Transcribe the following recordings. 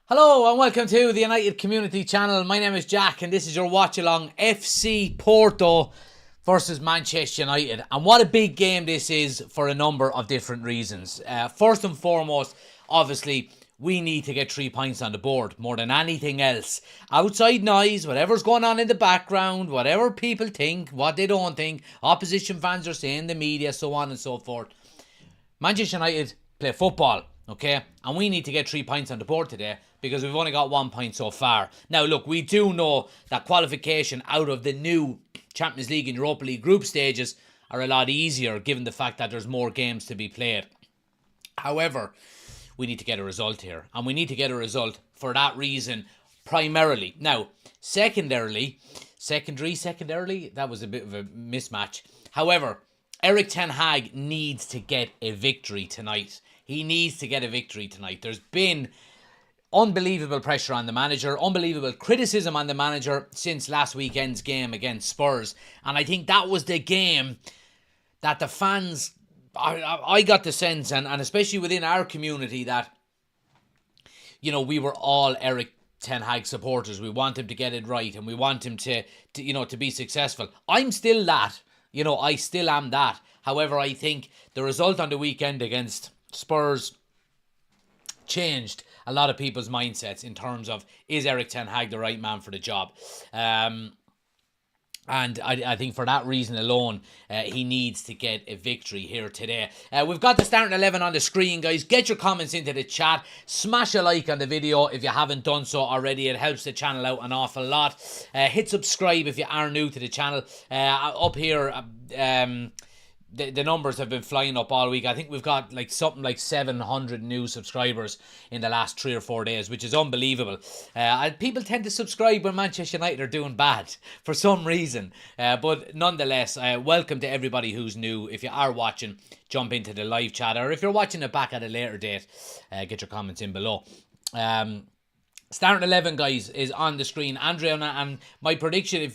Hello and welcome to the United Community Channel. My name is Jack and this is your Watchalong FC Porto versus Manchester United. And what a big game this is for a number of different reasons. First and foremost, obviously, we need to get 3 points on the board more than anything else. Outside noise, whatever's going on in the background, whatever people think, what they don't think, opposition fans are saying, the media, so on and so forth. Manchester United play football, okay? And we need to get 3 points on the board today because we've only got 1 point so far. Now, look, we do know that qualification out of the new Champions League and Europa League group stages are a lot easier given the fact that there's more games to be played. However, we need to get a result here. And we need to get a result for that reason primarily. Now, secondary, that was a bit of a mismatch. However, Erik ten Hag needs to get a victory tonight. He needs to get a victory tonight. There's been unbelievable pressure on the manager, unbelievable criticism on the manager since last weekend's game against Spurs. And I think that was the game that the fans, I got the sense, and especially within our community, that, you know, we were all Erik ten Hag supporters. We want him to get it right and we want him to be successful. I'm still that. I still am that. However, I think the result on the weekend against Spurs changed a lot of people's mindsets in terms of, is Erik ten Hag the right man for the job? And I think for that reason alone, he needs to get a victory here today. We've got the starting 11 on the screen, guys. Get your comments into the chat. Smash a like on the video if you haven't done so already. It helps the channel out an awful lot. Hit subscribe if you are new to the channel. Up here, the numbers have been flying up all week. I think we've got something like 700 new subscribers in the last 3 or 4 days, which is unbelievable. People tend to subscribe when Manchester United are doing bad for some reason. But nonetheless, welcome to everybody who's new. If you are watching, jump into the live chat. Or if you're watching it back at a later date, get your comments in below. Starting 11, guys, is on the screen. Andrea, and my prediction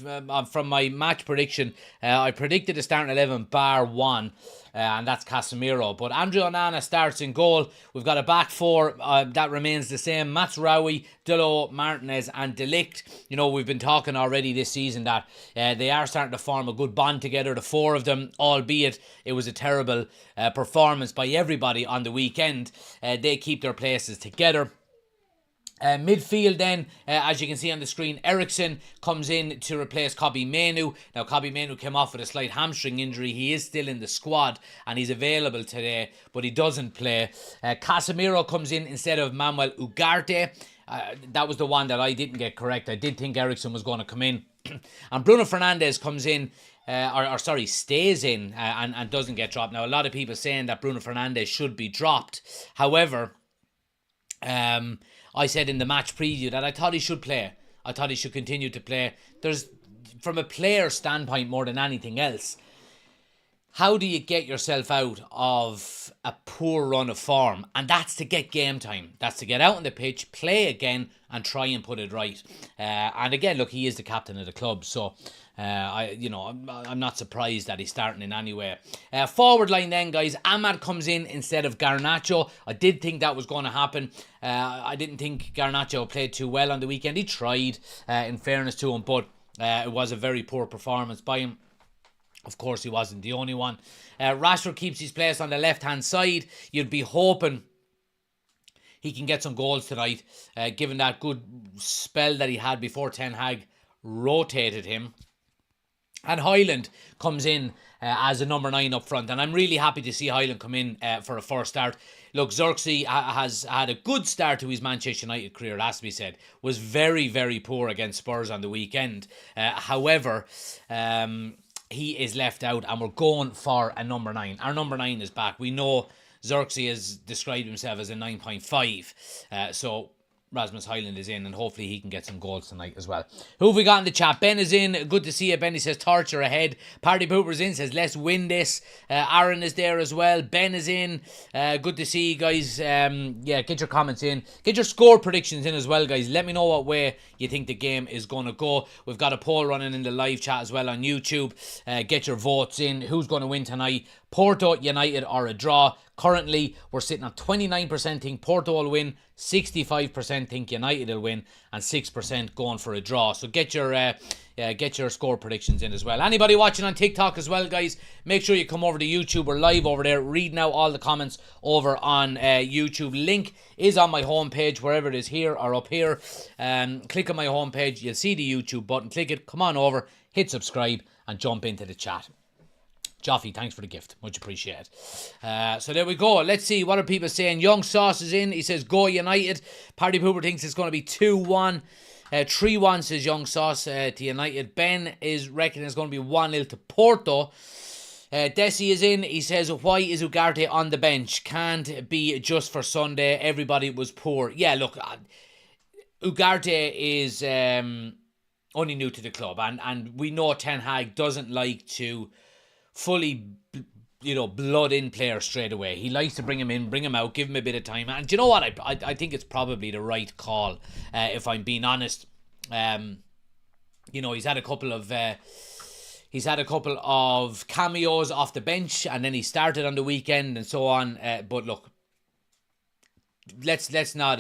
from my match prediction, I predicted a starting 11 bar 1, and that's Casemiro. But Andrea Onana starts in goal. We've got a back 4 that remains the same. Mazraoui, Dalot, Martinez, and De Ligt. We've been talking already this season that they are starting to form a good bond together, the 4 of them, albeit it was a terrible performance by everybody on the weekend. They keep their places together. Midfield then, as you can see on the screen, Eriksen comes in to replace Kobbie Mainoo. Now, Kobbie Mainoo came off with a slight hamstring injury. He is still in the squad and he's available today, but he doesn't play. Casemiro comes in instead of Manuel Ugarte. That was the one that I didn't get correct. I did think Eriksen was going to come in. And Bruno Fernandes comes in, stays in and doesn't get dropped. Now, a lot of people saying that Bruno Fernandes should be dropped. However, I said in the match preview that I thought he should play. I thought he should continue to play. From a player standpoint more than anything else, how do you get yourself out of a poor run of form? And that's to get game time. That's to get out on the pitch, play again, and try and put it right. And again, look, he is the captain of the club, so I'm not surprised that he's starting in anyway. Forward line then, guys. Ahmad comes in instead of Garnacho. I did think that was going to happen. I didn't think Garnacho played too well on the weekend. He tried, in fairness to him, but it was a very poor performance by him. Of course, he wasn't the only one. Rashford keeps his place on the left-hand side. You'd be hoping he can get some goals tonight, given that good spell that he had before Ten Hag rotated him. And Højlund comes in as a number 9 up front. And I'm really happy to see Højlund come in for a first start. Look, Xerxes has had a good start to his Manchester United career, it has to be said. Was very, very poor against Spurs on the weekend. However, he is left out and we're going for a number 9. Our number 9 is back. We know Xerxes has described himself as a 9.5. So Rasmus Højlund is in and hopefully he can get some goals tonight as well. Who have we got in the chat? Ben is in. Good to see you. Ben, he says torture ahead. Party Pooper's in. Says let's win this. Aaron is there as well. Ben is in. Good to see you guys. Get your comments in. Get your score predictions in as well, guys. Let me know what way you think the game is going to go. We've got a poll running in the live chat as well on YouTube. Get your votes in. Who's going to win tonight? Porto United or a draw. Currently, we're sitting at 29% think Porto will win, 65% think United will win, and 6% going for a draw. So get your score predictions in as well. Anybody watching on TikTok as well, guys, make sure you come over to YouTube. We're live over there, reading out all the comments over on YouTube. Link is on my homepage, wherever it is, here or up here. Click on my homepage, you'll see the YouTube button. Click it, come on over, hit subscribe, and jump into the chat. Joffy, thanks for the gift. Much appreciated. So there we go. Let's see. What are people saying? Young Sauce is in. He says, go United. Party Pooper thinks it's going to be 2-1. 3-1 says Young Sauce to United. Ben is reckoning it's going to be 1-0 to Porto. Desi is in. He says, why is Ugarte on the bench? Can't be just for Sunday. Everybody was poor. Yeah, look, Ugarte is only new to the club. And we know Ten Hag doesn't like to fully, blood in players straight away. He likes to bring him in, bring him out, give him a bit of time. And do you know what? I think it's probably the right call, if I'm being honest. He's had a couple of cameos off the bench, and then he started on the weekend and so on. But look, let's not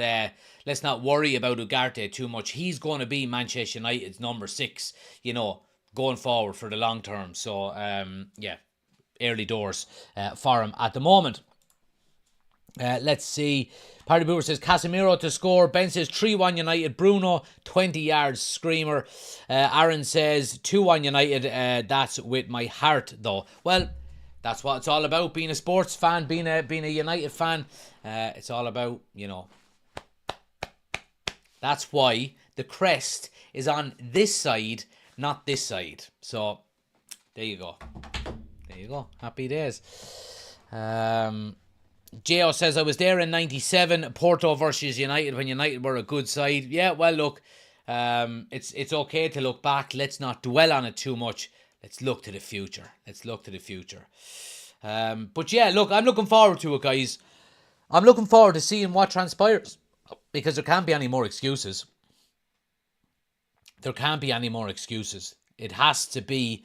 worry about Ugarte too much. He's going to be Manchester United's number 6, going forward for the long term. So, early doors for him at the moment. Let's see. Party Boomer says Casemiro to score. Ben says 3-1 United. Bruno, 20 yards screamer. Aaron says 2-1 United. That's with my heart, though. Well, that's what it's all about, being a sports fan, being a United fan. It's all about, That's why the crest is on this side, not this side. So, there you go. There you go. Happy days. Jo says, I was there in 97, Porto versus United, when United were a good side. Yeah, well, look, it's okay to look back. Let's not dwell on it too much. Let's look to the future. But yeah, look, I'm looking forward to it, guys. I'm looking forward to seeing what transpires, because there can't be any more excuses. There can't be any more excuses. It has to be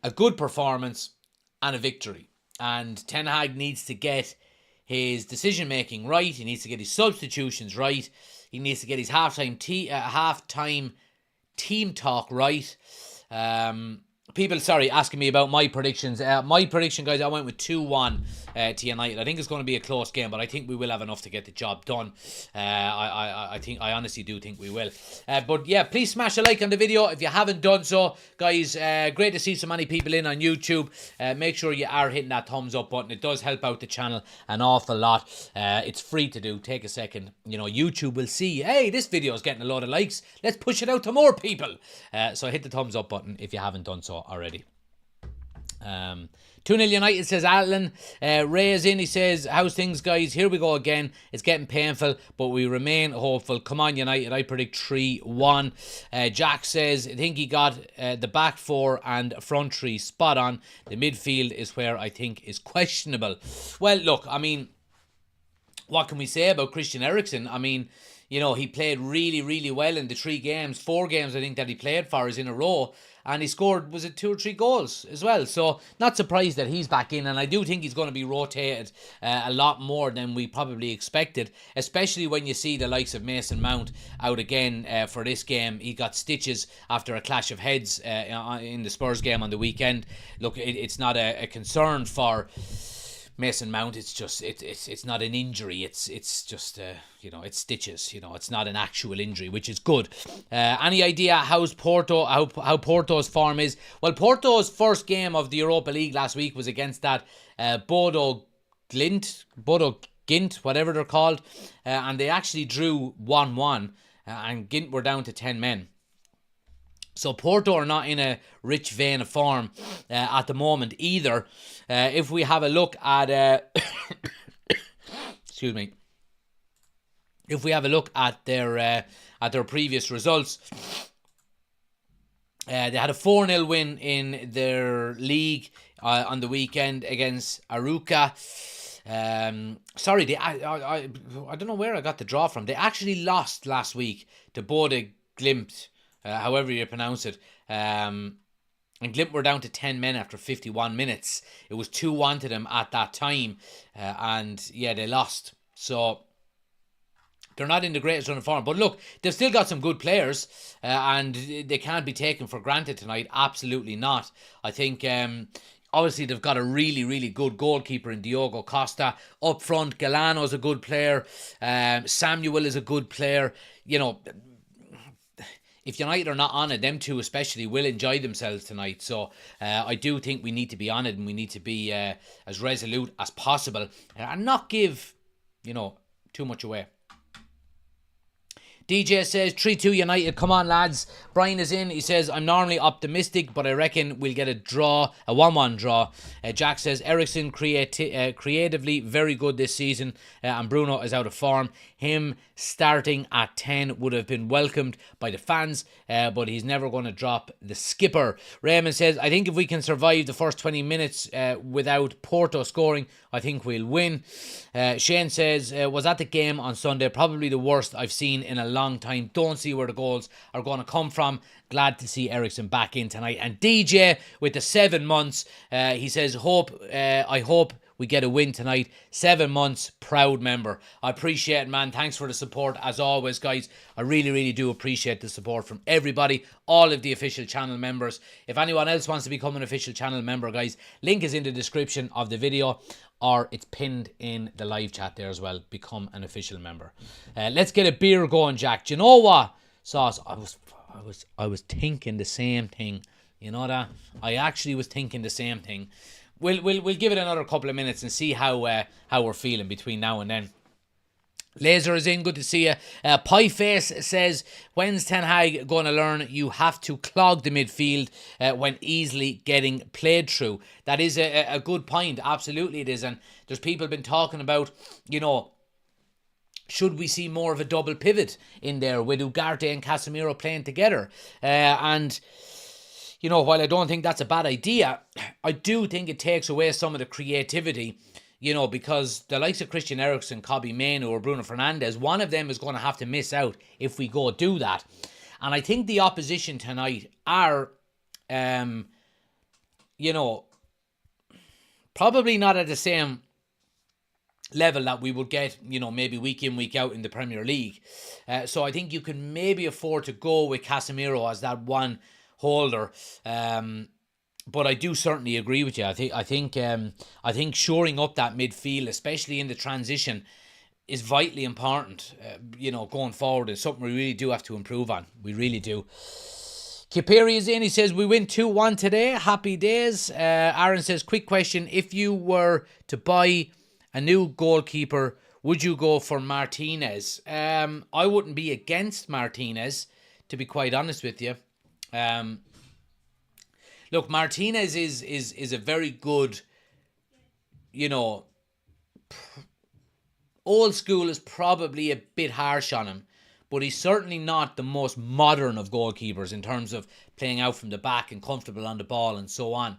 a good performance and a victory. And Ten Hag needs to get his decision-making right. He needs to get his substitutions right. He needs to get his halftime team talk right. People, asking me about my predictions. My prediction, guys, I went with 2-1 to United. I think it's going to be a close game, but I think we will have enough to get the job done. I honestly do think we will. But yeah, please smash a like on the video if you haven't done so, guys. Great to see so many people in on YouTube. Make sure you are hitting that thumbs up button. It does help out the channel an awful lot. It's free to do. Take a second. YouTube will see, hey, this video is getting a lot of likes. Let's push it out to more people. So hit the thumbs up button if you haven't done so already. 2-0 United, says Alan. Ray is in. He says, how's things, guys? Here we go again. It's getting painful, but we remain hopeful. Come on, United. I predict 3-1. Jack says, I think he got the back four and front three spot on. The midfield is where I think is questionable. Well, look, I mean, what can we say about Christian Eriksen? I mean, he played really, really well in the 4 games I think that he played for us in a row. And he scored, was it 2 or 3 goals as well? So, not surprised that he's back in. And I do think he's going to be rotated a lot more than we probably expected. Especially when you see the likes of Mason Mount out again for this game. He got stitches after a clash of heads in the Spurs game on the weekend. Look, it's not a concern for Mason Mount. It's just it's not an injury. It's just it's stitches. It's not an actual injury, which is good. Any idea how's Porto how Porto's form is? Well, Porto's first game of the Europa League last week was against that Bodo Glimt, whatever they're called, and they actually drew 1-1, and Glimt were down to 10 men. So Porto are not in a rich vein of form at the moment either. If we have a look at excuse me, if we have a look at their previous results, they had a 4-0 win in their league on the weekend against Aruca. I don't know where I got the draw from. They actually lost last week to Bodo Glimt. However you pronounce it. And Glint were down to 10 men after 51 minutes. It was 2-1 to them at that time. And yeah, they lost. So they're not in the greatest run of form. But look, they've still got some good players. And they can't be taken for granted tonight. Absolutely not. I think obviously they've got a really, really good goalkeeper in Diogo Costa. Up front, Galano's a good player. Samuel is a good player. You know, if United are not on it, them two especially will enjoy themselves tonight. So I do think we need to be on it, and we need to be as resolute as possible and not give, too much away. DJ says 3-2 United. Come on, lads. Brian is in. He says, I'm normally optimistic, but I reckon we'll get a 1-1 draw. Jack says, Ericsson creatively very good this season, and Bruno is out of form. Him starting at 10 would have been welcomed by the fans, but he's never going to drop the skipper. Raymond says, I think if we can survive the first 20 minutes without Porto scoring, I think we'll win. Shane says, was at the game on Sunday, probably the worst I've seen in a long time. Don't see where the goals are going to come from. Glad to see Ericsson back in tonight. And DJ with the 7 months, he says, I hope we get a win tonight. 7 months, proud member. I appreciate it, man. Thanks for the support as always, guys. I really, really do appreciate the support from everybody, all of the official channel members. If anyone else wants to become an official channel member, guys, link is in the description of the video, or it's pinned in the live chat there as well. Become an official member. Let's get a beer going, Jack. Do you know what, Sauce? I was thinking the same thing. You know that? I actually was thinking the same thing. We'll give it another couple of minutes and see how we're feeling between now and then. Laser is in, good to see you. Pieface says, when's Ten Hag going to learn you have to clog the midfield when easily getting played through? That is a good point, absolutely it is. And there's people been talking about, should we see more of a double pivot in there with Ugarte and Casemiro playing together? And while I don't think that's a bad idea, I do think it takes away some of the creativity, because the likes of Christian Eriksen, Kobbie Mainoo or Bruno Fernandes, one of them is going to have to miss out if we go do that. And I think the opposition tonight are, probably not at the same level that we would get, maybe week in, week out in the Premier League. So I think you can maybe afford to go with Casemiro as that one holder, but I do certainly agree with you. I think shoring up that midfield, especially in the transition, is vitally important. Going forward, is something we really do have to improve on. We really do. Kipiri is in. He says we win 2-1 today. Happy days. Aaron says, quick question: if you were to buy a new goalkeeper, would you go for Martinez? I wouldn't be against Martinez, to be quite honest with you. Look, Martinez is a very good, old school is probably a bit harsh on him, but he's certainly not the most modern of goalkeepers in terms of playing out from the back and comfortable on the ball and so on.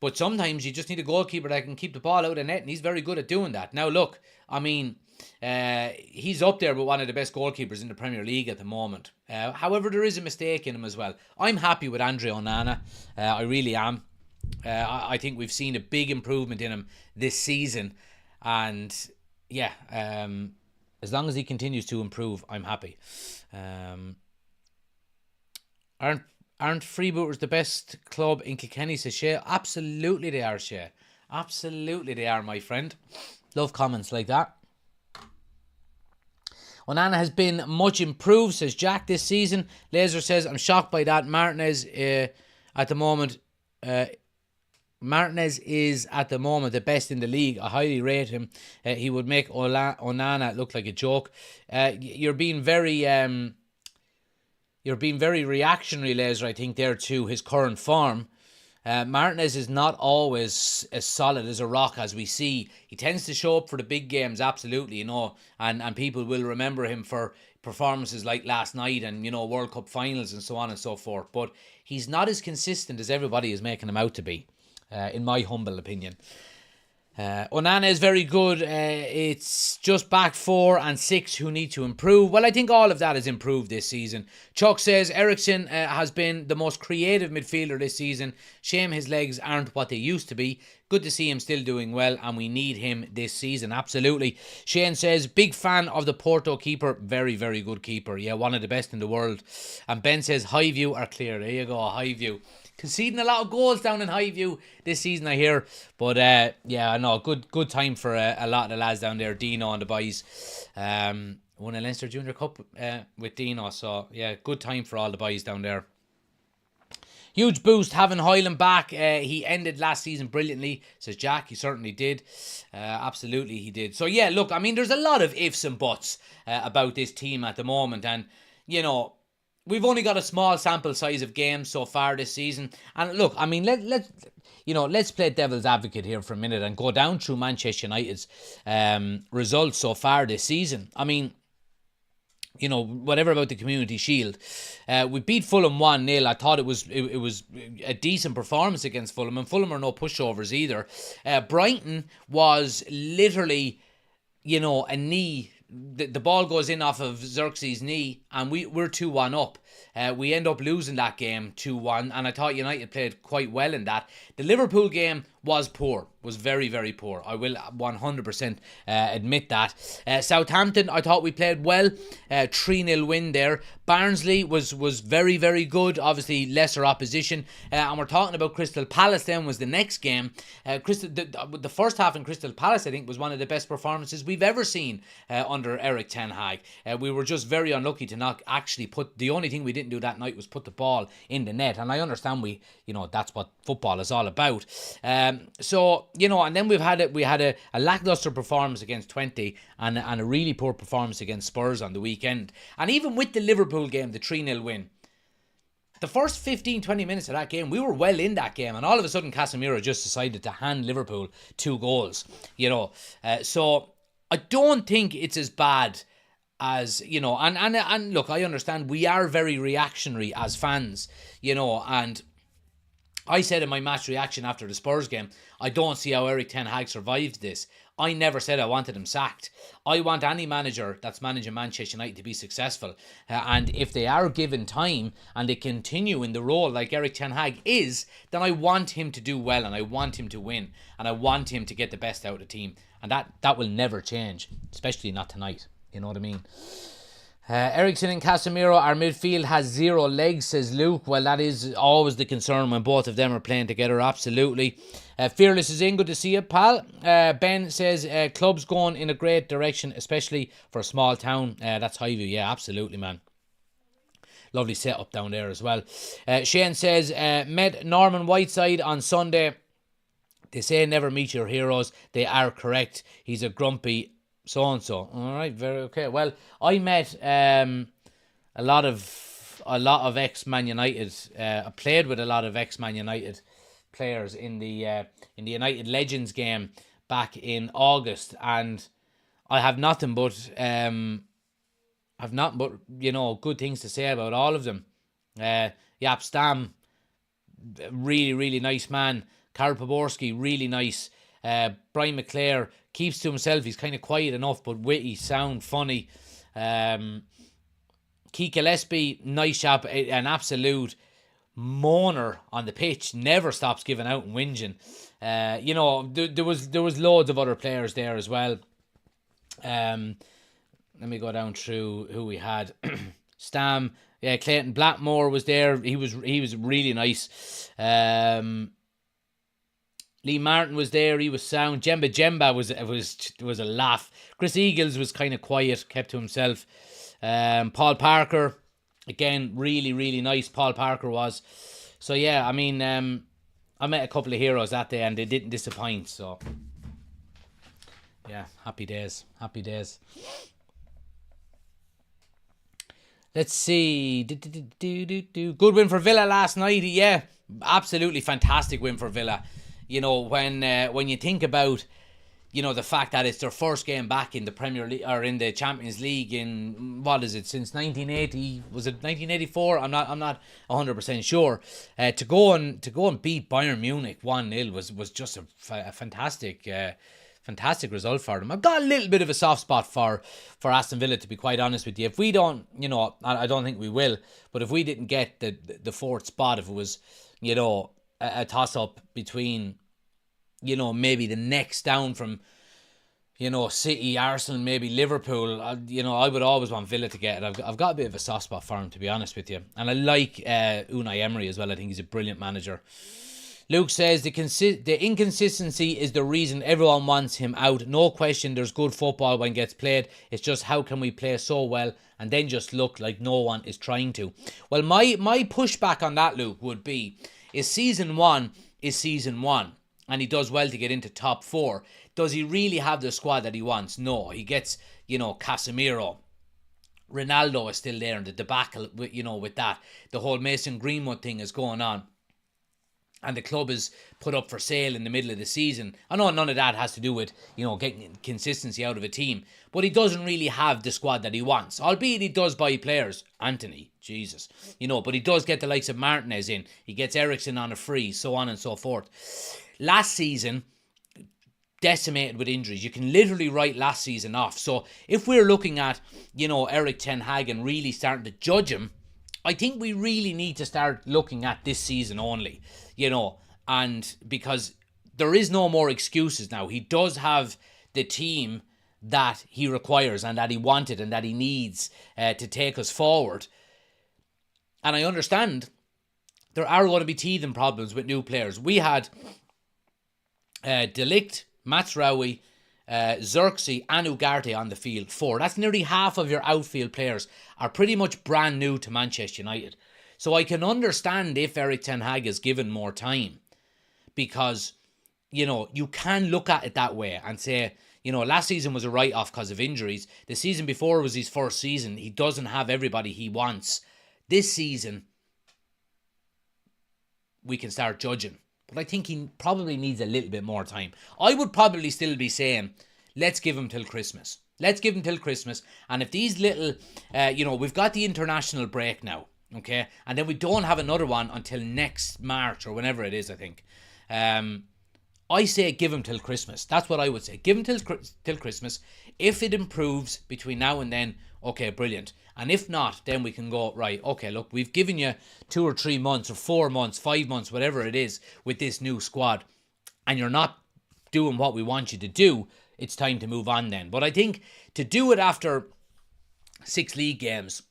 But sometimes you just need a goalkeeper that can keep the ball out of the net, and he's very good at doing that. Now, look, I mean, he's up there with one of the best goalkeepers in the Premier League at the moment. However, there is a mistake in him as well. I'm happy with Andre Onana. I really am. I think we've seen a big improvement in him this season. And, yeah, as long as he continues to improve, I'm happy. Aren't Freebooters the best club in Kilkenny, says Shea? Absolutely they are, Shea. Absolutely they are, my friend. Love comments like that. Onana has been much improved, says Jack, this season. Laser says, I'm shocked by that. Martinez at the moment. Martinez is at the moment the best in the league. I highly rate him. He would make Onana look like a joke. You're being very reactionary, Laser, I think, there to his current form. Martinez is not always as solid as a rock as we see. He tends to show up for the big games, absolutely, and people will remember him for performances like last night and, World Cup finals and so on and so forth. But he's not as consistent as everybody is making him out to be, in my humble opinion. Onana is very good. It's just back 4 and 6 who need to improve. Well, I think all of that has improved this season. Chuck says Eriksen has been the most creative midfielder this season. Shame his legs aren't what they used to be. Good to see him still doing well, and we need him this season. Absolutely. Shane says, big fan of the Porto keeper. Very, very good keeper. Yeah, one of the best in the world. And Ben says, Highview are clear. There you go, Highview. Conceding a lot of goals down in Highview this season, I hear. But yeah, I know. Good time for a lot of the lads down there. Dino and the boys. Won a Leinster Junior Cup with Dino. So yeah, good time for all the boys down there. Huge boost having Hoyland back. He ended last season brilliantly, says Jack. He certainly did. Absolutely he did. So yeah, look, I mean, there's a lot of ifs and buts about this team at the moment. And, you know, we've only got a small sample size of games so far this season. And look, I mean, let's play devil's advocate here for a minute and go down through Manchester United's results so far this season. I mean, you know, whatever about the Community Shield. We beat Fulham 1-0. I thought it was a decent performance against Fulham, and Fulham are no pushovers either. Brighton was literally, you know, a knee. The ball goes in off of Xerxes' knee, and we're 2-1 up. We end up losing that game 2-1, and I thought United played quite well in that. The Liverpool game was poor, was very, very poor. I will 100% admit that. Southampton, I thought we played well. 3-0 win there. Barnsley was very, very good. Obviously, lesser opposition. And we're talking about Crystal Palace then was the next game. The first half in Crystal Palace, I think, was one of the best performances we've ever seen under Erik ten Hag. We were just very unlucky to not actually the only thing we didn't do that night was put the ball in the net. And I understand that's what football is all about. So, you know, and then we had a lackluster performance against 20 and a really poor performance against Spurs on the weekend. And even with the Liverpool game, the 3-0 win, the first 15-20 minutes of that game, we were well in that game, and all of a sudden Casemiro just decided to hand Liverpool 2 goals, you know. So I don't think it's as bad as, you know, and look, I understand we are very reactionary as fans, you know, and I said in my match reaction after the Spurs game, I don't see how Erik ten Hag survived this. I never said I wanted him sacked. I want any manager that's managing Manchester United to be successful. And if they are given time and they continue in the role like Erik ten Hag is, then I want him to do well and I want him to win. And I want him to get the best out of the team. And that will never change, especially not tonight. You know what I mean? Eriksen and Casemiro, our midfield has 0 legs, says Luke. Well, that is always the concern when both of them are playing together, absolutely. Fearless is in, good to see you, pal. Ben says, club's going in a great direction, especially for a small town. That's Highview, yeah, absolutely, man. Lovely setup down there as well. Shane says, met Norman Whiteside on Sunday. They say never meet your heroes. They are correct. He's a grumpy so-and-so. Alright, very okay. Well, I met a lot of ex-Man United. I played with a lot of ex-Man United players in the United Legends game back in August, and I have nothing but you know, good things to say about all of them. Jaap Stam, really, really nice man. Karl Poborski, really nice. Brian McClare keeps to himself. He's kind of quiet enough, but witty, sound, funny. Keith Gillespie, nice chap, an absolute moaner on the pitch. Never stops giving out and whinging. You know, there was loads of other players there as well. Let me go down through who we had. Stam, yeah, Clayton Blackmore was there. He was really nice. Lee Martin was there. He was sound. Jemba was a laugh. Chris Eagles was kind of quiet, kept to himself. Paul Parker, again, really, really nice. Paul Parker was. So yeah, I mean, I met a couple of heroes that day, and they didn't disappoint. So yeah, happy days. Happy days. Let's see. Good win for Villa last night. Yeah, absolutely fantastic win for Villa. You know, when you think about, the fact that it's their first game back in the Premier League or in the Champions League in, what is it, since 1980? Was it 1984? I'm not 100% sure. To go and beat Bayern Munich 1-0 was just a fantastic result for them. I've got a little bit of a soft spot for Aston Villa, to be quite honest with you. If we don't, I don't think we will, but if we didn't get the fourth spot, if it was, a toss-up between, maybe the next down from, City, Arsenal, maybe Liverpool, I would always want Villa to get it. I've got a bit of a soft spot for him, to be honest with you. And I like Unai Emery as well. I think he's a brilliant manager. Luke says the inconsistency is the reason everyone wants him out. No question there's good football when it gets played. It's just how can we play so well and then just look like no one is trying to. Well, my pushback on that, Luke, would be is season one, and he does well to get into top 4. Does he really have the squad that he wants? No. He gets, Casemiro. Ronaldo is still there, and the debacle, with that. The whole Mason Greenwood thing is going on. And the club is put up for sale in the middle of the season. I know none of that has to do with, getting consistency out of a team. But he doesn't really have the squad that he wants. Albeit he does buy players. Anthony, Jesus. But he does get the likes of Martinez in. He gets Eriksen on a free, so on and so forth. Last season, decimated with injuries. You can literally write last season off. So if we're looking at, Erik ten Hag and really starting to judge him, I think we really need to start looking at this season only, and because there is no more excuses now. He does have the team that he requires and that he wanted and that he needs to take us forward. And I understand there are going to be teething problems with new players. We had De Ligt, Mazraoui, Xerxes and Ugarte on the field. 4. That's nearly half of your outfield players are pretty much brand new to Manchester United. So I can understand if Erik ten Hag is given more time, because, you can look at it that way and say, last season was a write-off because of injuries. The season before was his first season. He doesn't have everybody he wants. This season, we can start judging. But I think he probably needs a little bit more time. I would probably still be saying, let's give him till Christmas. Let's give him till Christmas. And if these little, we've got the international break now, okay? And then we don't have another one until next March or whenever it is, I think. I say give him till Christmas. That's what I would say. Give him till Christmas. If it improves between now and then, okay, brilliant. And if not, then we can go, right, okay, look, we've given you 2 or 3 months or 4 months, 5 months, whatever it is with this new squad, and you're not doing what we want you to do, it's time to move on then. But I think to do it after 6 league games,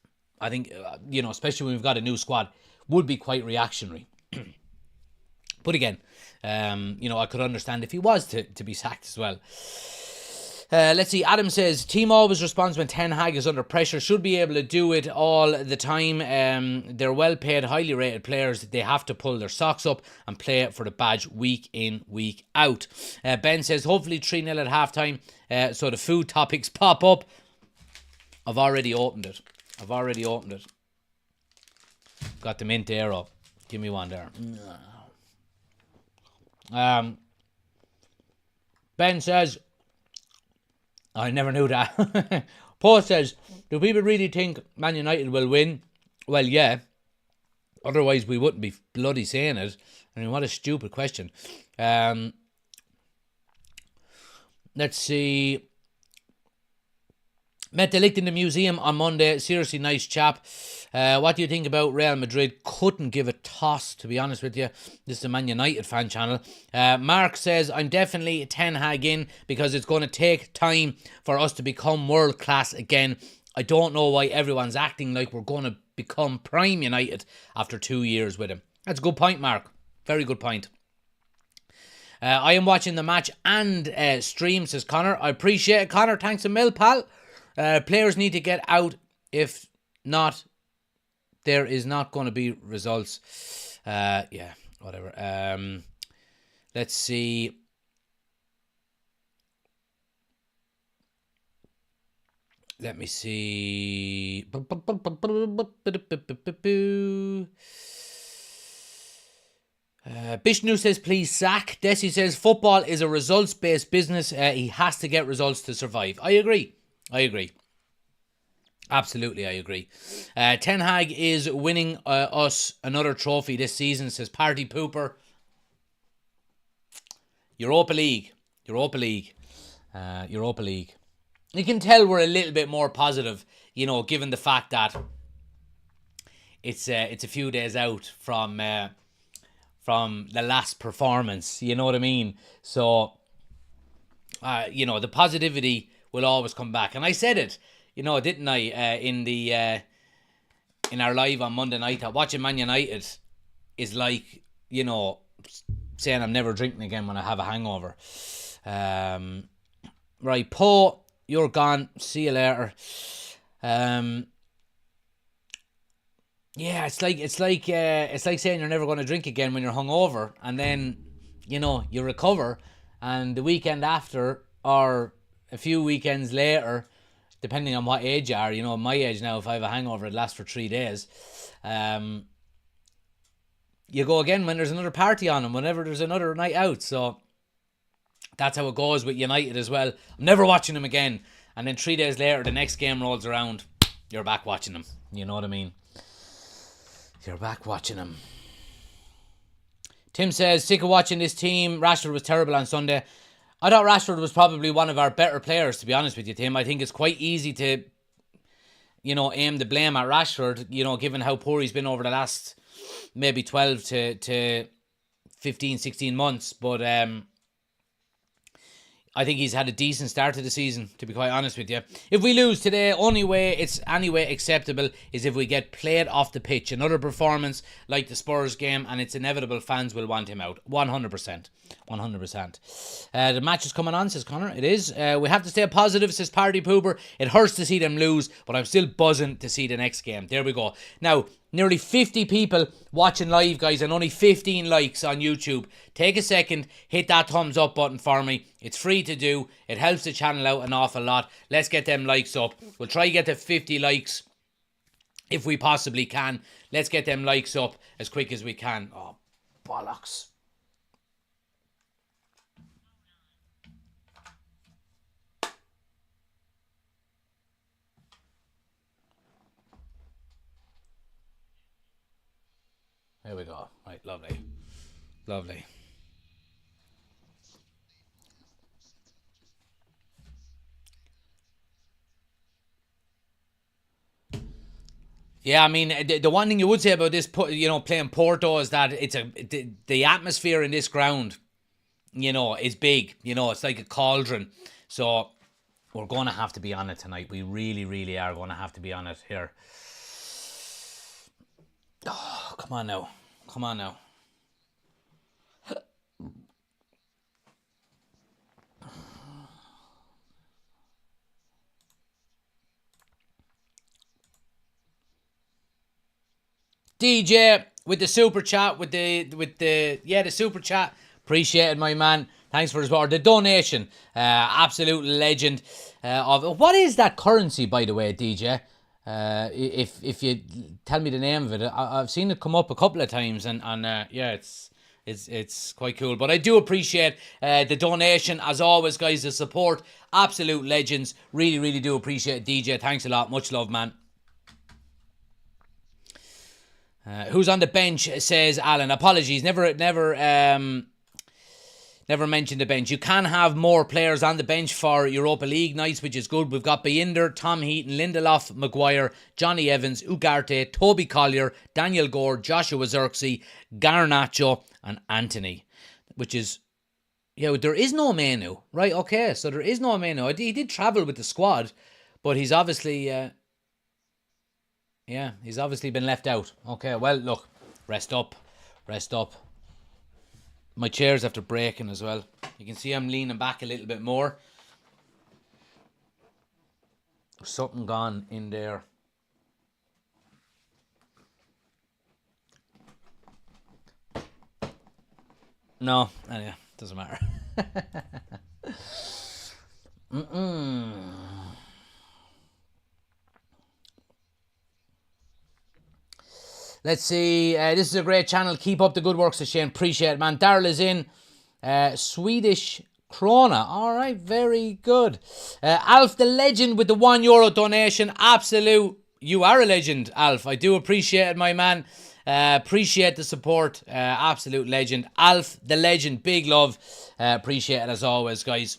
I think, especially when we've got a new squad, would be quite reactionary. But again, I could understand if he was to be sacked as well. Let's see. Adam says, team always responds when Ten Hag is under pressure. Should be able to do it all the time. They're well paid, highly rated players. They have to pull their socks up and play for the badge week in, week out. Ben says, hopefully 3-0 at halftime, so the food topics pop up. I've already opened it. Got the mint there up. Give me one there. Ben says, I never knew that. Paul says, do people really think Man United will win? Well, yeah. Otherwise, we wouldn't be bloody saying it. I mean, what a stupid question. Let's see. Met De Ligt in the museum on Monday. Seriously nice chap. What do you think about Real Madrid? Couldn't give a toss, to be honest with you. This is a Man United fan channel. Mark says, I'm definitely Ten Hag in because it's going to take time for us to become world class again. I don't know why everyone's acting like we're going to become prime United after 2 years with him. That's a good point, Mark. Very good point. I am watching the match and stream, says Connor. I appreciate it, Connor. Thanks a mil, pal. Players need to get out. If not, there is not going to be results. Yeah, whatever. Let's see. Let me see. Bishnu says, please sack. Desi says, football is a results-based business. He has to get results to survive. I agree. Absolutely, I agree. Ten Hag is winning us another trophy this season, says Party Pooper. Europa League. You can tell we're a little bit more positive, given the fact that it's a few days out from the last performance. You know what I mean? So, the positivity will always come back. And I said it, didn't I? In our live on Monday night, that watching Man United is like, saying I'm never drinking again when I have a hangover. Right, Poe, you're gone. See you later. Yeah, it's like saying you're never going to drink again when you're hungover, and then you recover, and the weekend after or a few weekends later, depending on what age you are, my age now, if I have a hangover, it lasts for 3 days. You go again when there's another party on, and whenever there's another night out. So that's how it goes with United as well. I'm never watching them again, and then 3 days later, the next game rolls around, you're back watching them. You know what I mean? You're back watching them. Tim says, sick of watching this team. Rashford was terrible on Sunday. I thought Rashford was probably one of our better players, to be honest with you, Tim. I think it's quite easy to, aim the blame at Rashford, given how poor he's been over the last maybe 12 to 15, 16 months. But I think he's had a decent start to the season, to be quite honest with you. If we lose today, only way it's anyway acceptable is if we get played off the pitch. Another performance like the Spurs game, and it's inevitable fans will want him out. 100%. The match is coming on, says Connor. It is. We have to stay positive, says Party Pooper. It hurts to see them lose, but I'm still buzzing to see the next game. There we go. Now, nearly 50 people watching live, guys, and only 15 likes on YouTube. Take a second, hit that thumbs up button for me. It's free to do. It helps the channel out an awful lot. Let's get them likes up. We'll try to get to 50 likes if we possibly can. Let's get them likes up as quick as we can. Oh, bollocks. There we go. Right, lovely. Yeah, I mean, the one thing you would say about this, playing Porto is that the atmosphere in this ground, is big. It's like a cauldron. So we're going to have to be on it tonight. We really, really are going to have to be on it here. Oh, come on now. DJ with the super chat, with the super chat. Appreciate it, my man. Thanks for the support. The donation, absolute legend. Of what is that currency, by the way, DJ? If you tell me the name of it, I've seen it come up a couple of times, and yeah, it's quite cool. But I do appreciate the donation, as always, guys. The support, absolute legends. Really, really do appreciate it, DJ. Thanks a lot. Much love, man. Who's on the bench, says Alan. Apologies, never mentioned the bench. You can have more players on the bench for Europa League nights, which is good. We've got Binder, Tom Heaton, Lindelof, Maguire, Johnny Evans, Ugarte, Toby Collier, Daniel Gore, Joshua Zirkzee, Garnacho and Anthony, which is, there is no Manu. Right, okay, so there is no Manu. He did travel with the squad, but he's obviously... he's obviously been left out. Okay, well, look, rest up. My chair's after breaking as well. You can see I'm leaning back a little bit more. There's something gone in there. No, anyway, doesn't matter. Let's see. This is a great channel. Keep up the good work, says Shane. Appreciate it, man. Daryl is in. Swedish krona. All right, very good. Alf the legend with the €1 donation. Absolute. You are a legend, Alf. I do appreciate it, my man. Appreciate the support. Absolute legend. Alf the legend. Big love. Appreciate it as always, guys.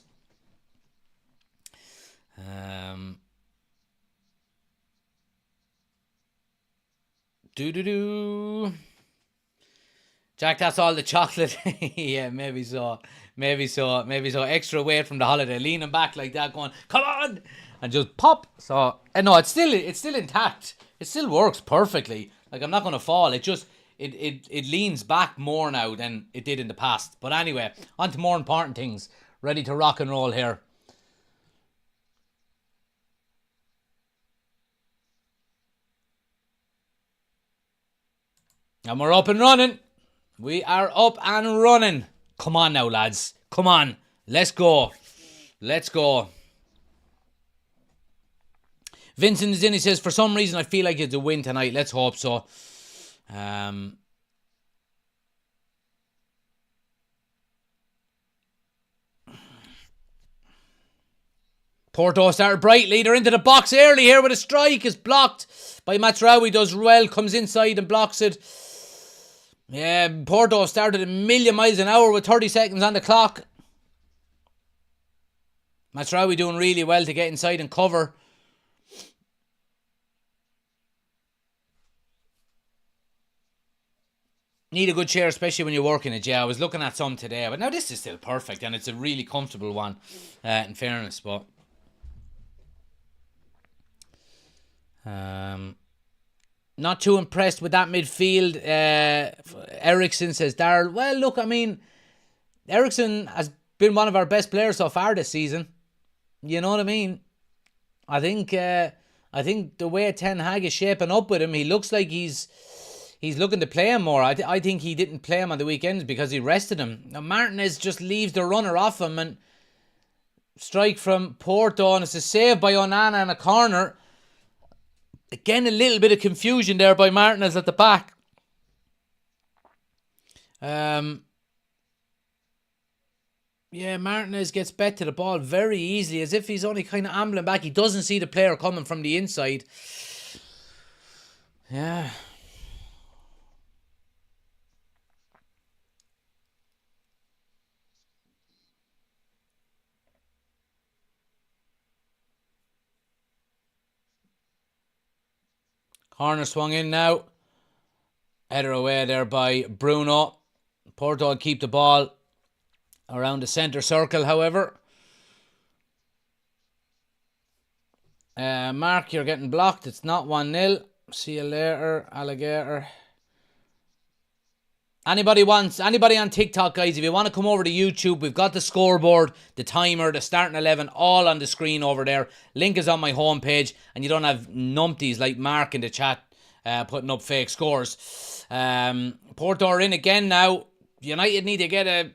Jack, that's all the chocolate. Yeah, maybe so. Extra weight from the holiday, leaning back like that, going, "Come on!" and just pop. So, no, it's still intact. It still works perfectly. Like, I'm not going to fall. It just it leans back more now than it did in the past. But anyway, on to more important things. Ready to rock and roll here. And we're up and running. We are up and running. Come on now, lads. Come on. Let's go. Vincent is in. He says, for some reason, I feel like it's a win tonight. Let's hope so. Porto started brightly. They're into the box early here with a strike. Is blocked by Matraoui. Does well. Comes inside and blocks it. Yeah, Porto started a million miles an hour with 30 seconds on the clock. Matraoui doing really well to get inside and cover. Need a good chair, especially when you're working it. Yeah, I was looking at some today, but now this is still perfect and it's a really comfortable one, in fairness. But not too impressed with that midfield. Ericsson says, Darryl, well, look, I mean, Ericsson has been one of our best players so far this season. You know what I mean? I think the way Ten Hag is shaping up with him, he looks like he's looking to play him more. I think he didn't play him on the weekends because he rested him. Now, Martinez just leaves the runner off him and strike from Porto, and it's a save by Onana in a corner. Again, a little bit of confusion there by Martinez at the back. Yeah, Martinez gets bet to the ball very easily, as if he's only kind of ambling back. He doesn't see the player coming from the inside. Yeah. Corner swung in now. Header away there by Bruno. Porto will keep the ball around the centre circle, however. Mark, you're getting blocked. It's not 1-0. See you later, alligator. Anybody on TikTok, guys, if you want to come over to YouTube, we've got the scoreboard, the timer, the starting 11, all on the screen over there. Link is on my homepage, and you don't have numpties like Mark in the chat putting up fake scores. Porto are in again now. United need to get a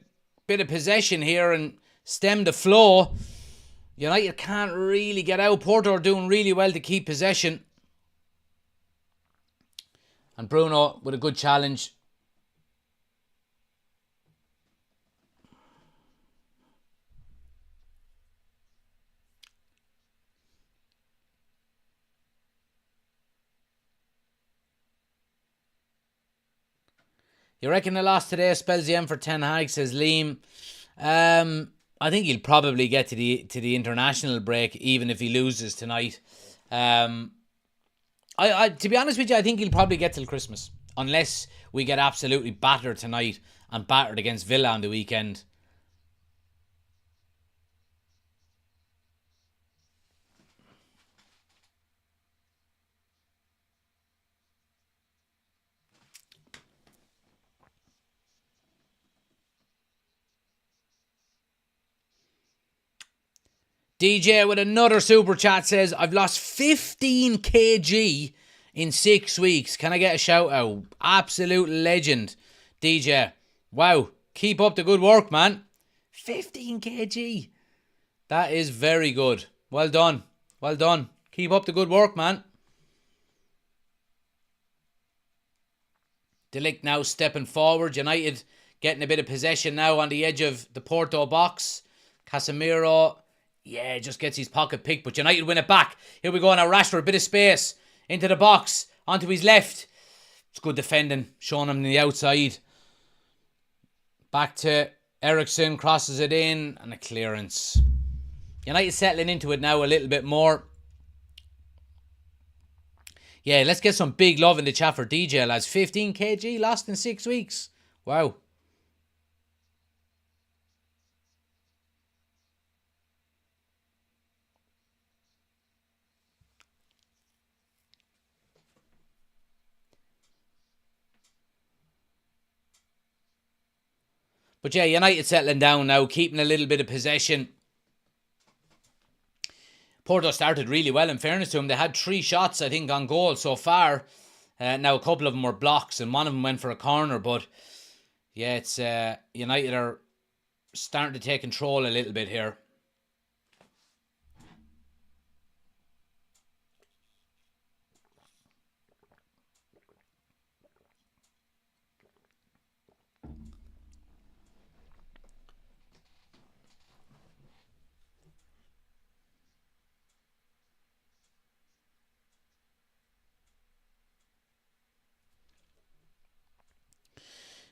bit of possession here and stem the flow. United can't really get out. Porto are doing really well to keep possession. And Bruno with a good challenge. You reckon the loss today spells the end for Ten Hag, says Liam. I think he'll probably get to the international break, even if he loses tonight. To be honest with you, I think he'll probably get till Christmas, unless we get absolutely battered tonight and battered against Villa on the weekend. DJ with another super chat says, I've lost 15 kg in 6 weeks. Can I get a shout out? Absolute legend, DJ. Wow. Keep up the good work, man. 15 kg. That is very good. Well done. Well done. Keep up the good work, man. De Ligt now stepping forward. United getting a bit of possession now on the edge of the Porto box. Casemiro, just gets his pocket picked, but United win it back. Here we go now. Rashford, bit of space into the box, onto his left. It's good defending, showing him the outside. Back to Eriksen, crosses it in, and a clearance. United settling into it now a little bit more. Yeah, let's get some big love in the chat for DJ, lads. 15 kg lost in 6 weeks. Wow. But yeah, United settling down now, keeping a little bit of possession. Porto started really well, in fairness to them. They had 3 shots, I think, on goal so far. Now, a couple of them were blocks, and one of them went for a corner. But yeah, it's United are starting to take control a little bit here.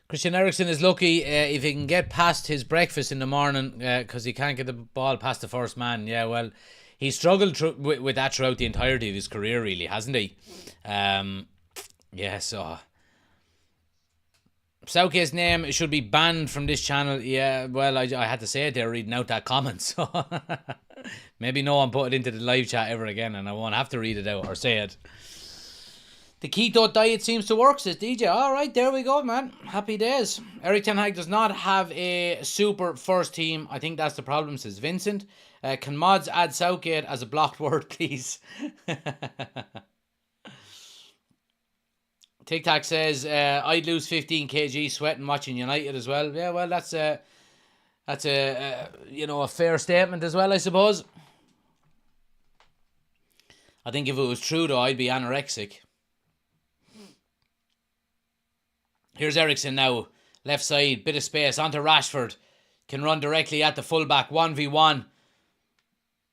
Christian Eriksen is lucky if he can get past his breakfast in the morning because he can't get the ball past the first man. Yeah, well, he struggled with that throughout the entirety of his career, really, hasn't he? So Southgate's name should be banned from this channel. Yeah, well, I had to say it there reading out that comment, so maybe no one put it into the live chat ever again, and I won't have to read it out or say it. The keto diet seems to work, says DJ. All right, there we go, man. Happy days. Erik ten Hag does not have a super first team. I think that's the problem, says Vincent. Can mods add Southgate as a blocked word, please? Tic Tac says, I'd lose 15 kg sweating watching United as well. Yeah, well, that's a fair statement as well, I suppose. I think if it was true, though, I'd be anorexic. Here's Eriksen now, left side, bit of space, onto Rashford. Can run directly at the fullback, 1v1.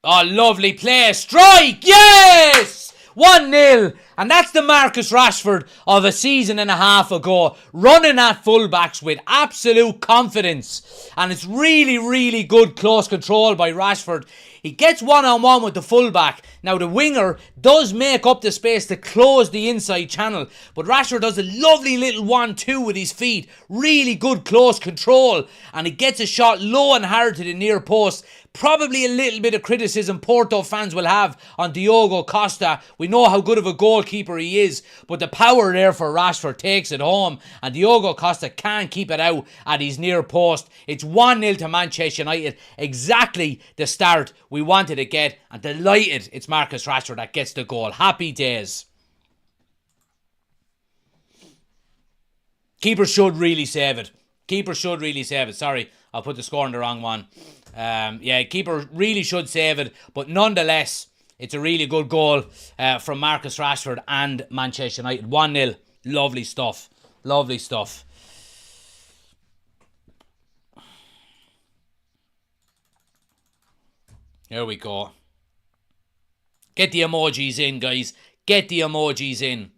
Oh, lovely play, strike, yes! 1-0, and that's the Marcus Rashford of a season and a half ago, running at fullbacks with absolute confidence. And it's really, really good close control by Rashford. He gets one-on-one with the fullback. Now, the winger does make up the space to close the inside channel, but Rashford does a lovely little 1-2 with his feet. Really good close control, and he gets a shot low and hard to the near post. Probably a little bit of criticism Porto fans will have on Diogo Costa. We know how good of a goalkeeper he is, but the power there for Rashford takes it home, and Diogo Costa can't keep it out at his near post. It's 1-0 to Manchester United. Exactly the start we wanted to get, and delighted it's Marcus Rashford that gets the goal. Happy days. Keeper should really save it. Sorry, I'll put the score in the wrong one. Keeper really should save it, but nonetheless, it's a really good goal from Marcus Rashford and Manchester United. 1-0. Lovely stuff. Here we go. Get the emojis in, guys. Get the emojis in.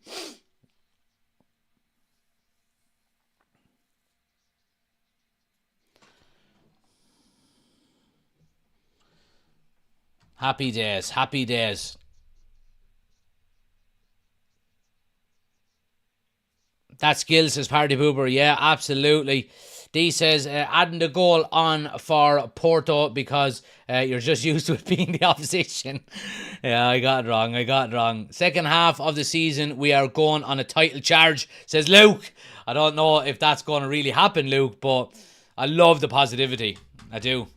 Happy days. That skill, says Party Pooper. Yeah, absolutely. D says, adding the goal on for Porto because you're just used to it being the opposition. Yeah, I got it wrong. Second half of the season, we are going on a title charge, says Luke. I don't know if that's going to really happen, Luke, but I love the positivity. I do.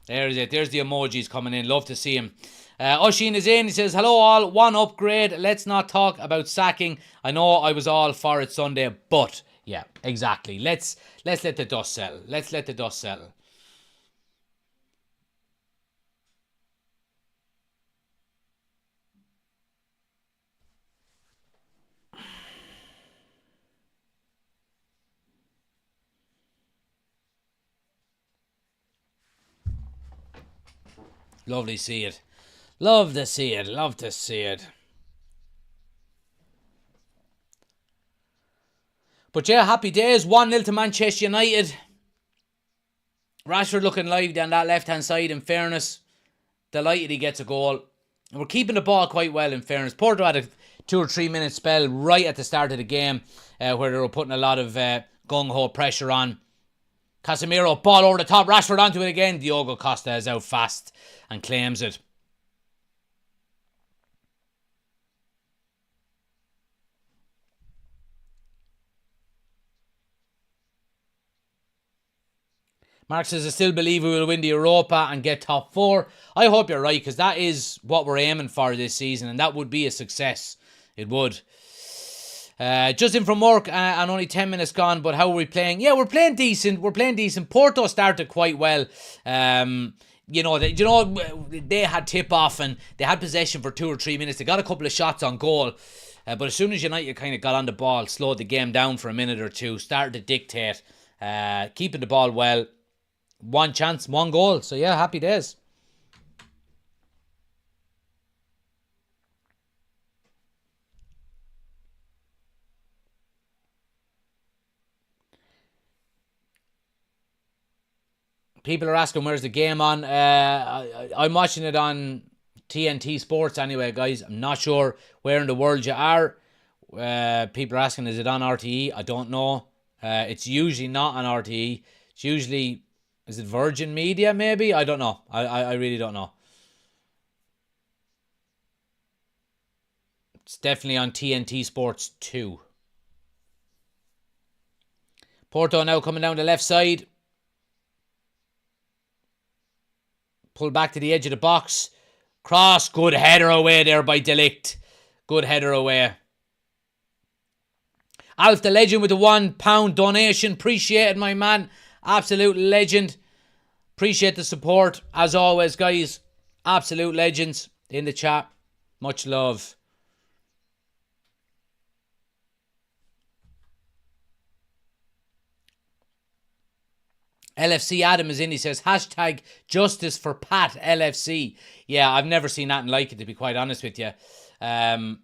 There's it. There's the emojis coming in. Love to see him. Oshin is in. He says, hello all. One upgrade. Let's not talk about sacking. I know I was all for it Sunday, but yeah, exactly. Let's let the dust settle. Lovely to see it. Love to see it. Love to see it. But yeah, happy days. 1-0 to Manchester United. Rashford looking lively on that left-hand side, in fairness. Delighted he gets a goal. And we're keeping the ball quite well, in fairness. Porto had a 2 or 3 minute spell right at the start of the game where they were putting a lot of gung-ho pressure on. Casemiro, ball over the top. Rashford onto it again. Diogo Costa is out fast and claims it. Mark says, I still believe we will win the Europa and get top 4. I hope you're right, because that is what we're aiming for this season, and that would be a success. It would. Just in from work and only 10 minutes gone, but how are we playing? Yeah, we're playing decent. Porto started quite well. They had tip-off and they had possession for 2 or 3 minutes. They got a couple of shots on goal. But as soon as United kind of got on the ball, slowed the game down for a minute or two, started to dictate, keeping the ball well. 1 chance, 1 goal. So yeah, happy days. People are asking where's the game on. I'm watching it on TNT Sports anyway, guys. I'm not sure where in the world you are. People are asking, is it on RTE? I don't know. It's usually not on RTE. It's usually, is it Virgin Media maybe? I don't know. I really don't know. It's definitely on TNT Sports 2. Porto now coming down the left side. Pull back to the edge of the box. Cross. Good header away there by De Ligt. Good header away. Alf the Legend with the £1 donation. Appreciate it, my man. Absolute legend. Appreciate the support. As always, guys. Absolute legends in the chat. Much love. LFC Adam is in. He says, hashtag justice for Pat LFC. Yeah, I've never seen nothing like it, to be quite honest with you. I've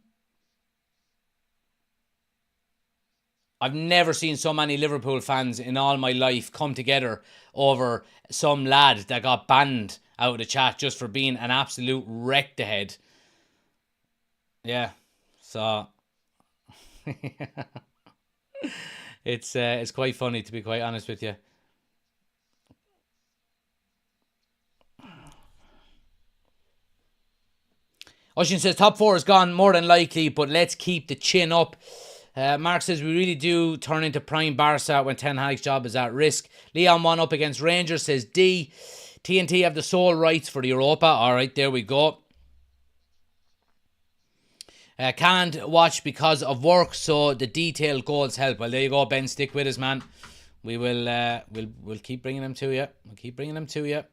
never seen so many Liverpool fans in all my life come together over some lad that got banned out of the chat just for being an absolute wreck to head. Yeah, so it's quite funny, to be quite honest with you. Oshin says top 4 is gone more than likely, but let's keep the chin up. Mark says we really do turn into prime Barca when Ten Hag's job is at risk. Leon 1 up against Rangers says D. TNT have the sole rights for the Europa. Alright, there we go. Can't watch because of work, so the detailed goals help. Well, there you go, Ben. Stick with us, man. We will we'll keep bringing them to you. We'll keep bringing them to you.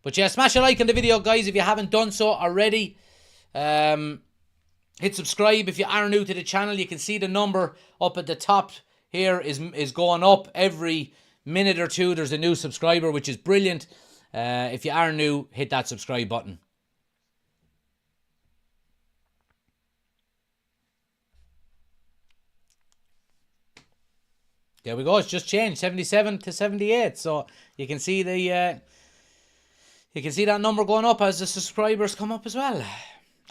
But yeah, smash a like on the video, guys, if you haven't done so already. Hit subscribe if you are new to the channel. You can see the number up at the top here is going up every minute or two. There's a new subscriber, which is brilliant. If you are new, hit that subscribe button. There we go. It's just changed, 77 to 78. So you can see that number going up as the subscribers come up as well.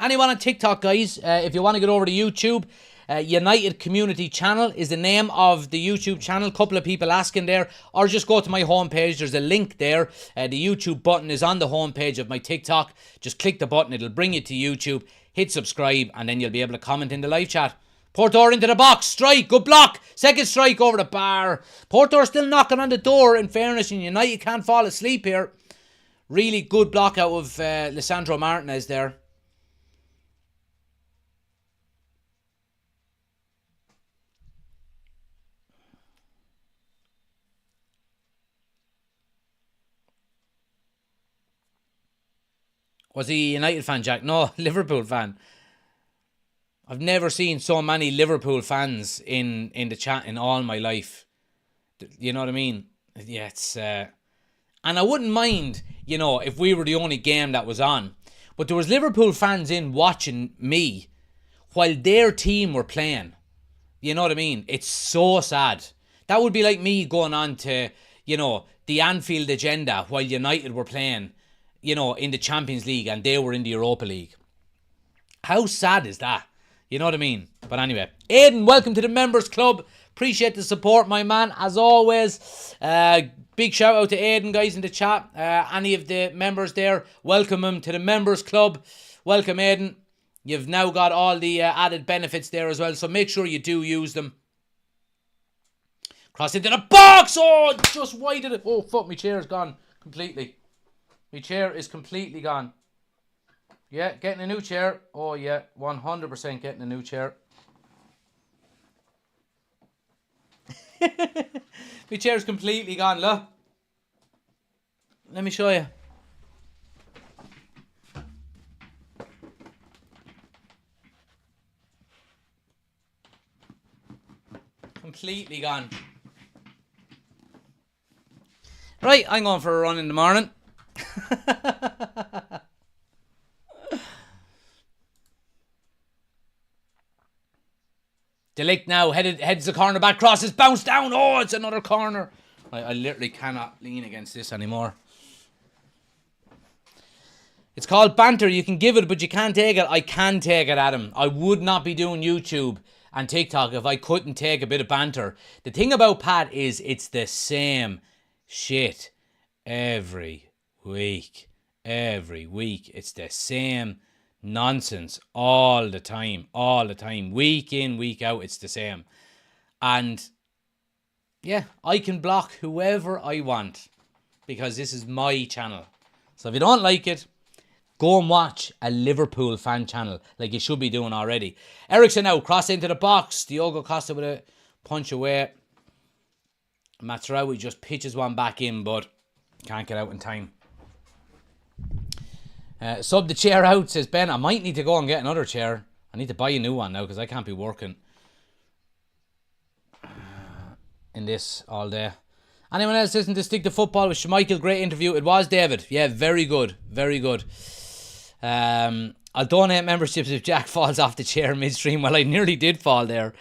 Anyone on TikTok, guys, if you want to get over to YouTube, United Community Channel is the name of the YouTube channel. Couple of people asking there. Or just go to my homepage. There's a link there. The YouTube button is on the homepage of my TikTok. Just click the button. It'll bring you to YouTube. Hit subscribe, and then you'll be able to comment in the live chat. Porto into the box. Strike. Good block. Second strike over the bar. Porto are still knocking on the door, in fairness, and United can't fall asleep here. Really good block out of Lisandro Martinez there. Was he a United fan, Jack? No, Liverpool fan. I've never seen so many Liverpool fans in the chat in all my life. You know what I mean? Yeah, it's And I wouldn't mind, if we were the only game that was on. But there was Liverpool fans in watching me while their team were playing. You know what I mean? It's so sad. That would be like me going on to, the Anfield agenda while United were playing, in the Champions League and they were in the Europa League. How sad is that? You know what I mean? But anyway, Aidan, welcome to the Members Club. Appreciate the support, my man, as always. Big shout out to Aidan, guys, in the chat. Any of the members there, welcome him to the Members Club. Welcome, Aidan. You've now got all the added benefits there as well, so make sure you do use them. Cross into the box! Oh, just wide of it. Oh, fuck, my chair's gone completely. My chair is completely gone. Yeah, getting a new chair. Oh, yeah, 100% getting a new chair. My chair's completely gone, look. Let me show you. Completely gone. Right, I'm going for a run in the morning. Delict now heads the corner back, crosses, bounce down. Oh, it's another corner. I literally cannot lean against this anymore. It's called banter. You can give it, but you can't take it. I can take it, Adam. I would not be doing YouTube and TikTok if I couldn't take a bit of banter. The thing about Pat is it's the same shit every week. Every week. It's the same nonsense all the time. Week in, week out, it's the same. And yeah, I can block whoever I want because this is my channel. So if you don't like it, go and watch a Liverpool fan channel like you should be doing already. Ericsson now, cross into the box. Diogo Costa with a punch away. Mazraoui just pitches one back in, but can't get out in time. Sub the chair out, says Ben. I might need to go and get another chair. I need to buy a new one now because I can't be working in this all day. Anyone else listen to Stick to Football with Schmeichel? Great interview. It was David. Yeah, very good. Very good. I'll donate memberships if Jack falls off the chair midstream. Well, I nearly did fall there.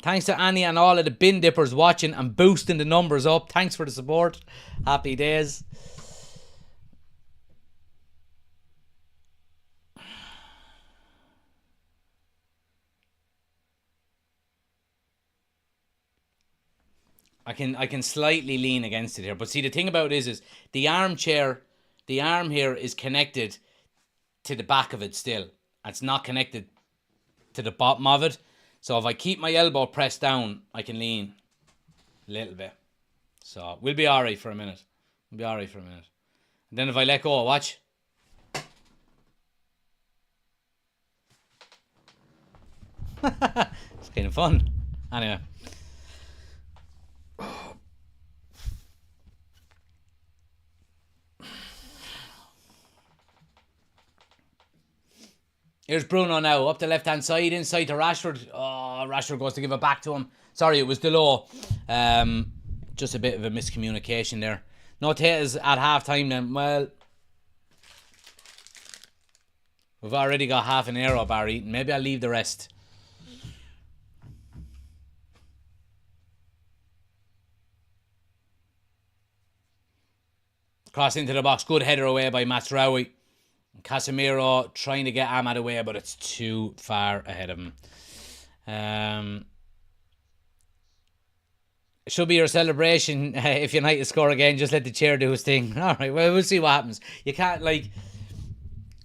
Thanks to Annie and all of the bin dippers watching and boosting the numbers up. Thanks for the support. Happy days. I can slightly lean against it here. But see, the thing about it is the armchair, the arm here is connected to the back of it still. It's not connected to the bottom of it. So if I keep my elbow pressed down, I can lean a little bit. So we'll be alright for a minute. And then if I let go, watch. It's kind of fun. Anyway. Here's Bruno now, up the left-hand side, inside to Rashford. Oh, Rashford goes to give it back to him. Sorry, it was Delo. Just a bit of a miscommunication there. No taters at half-time then. Well, we've already got half an aero bar eaten. Maybe I'll leave the rest. Cross into the box. Good header away by Mazraoui. Casemiro trying to get Ahmad away, but it's too far ahead of him. It should be your celebration if United score again. Just let the chair do his thing. All right, well, we'll see what happens. You can't,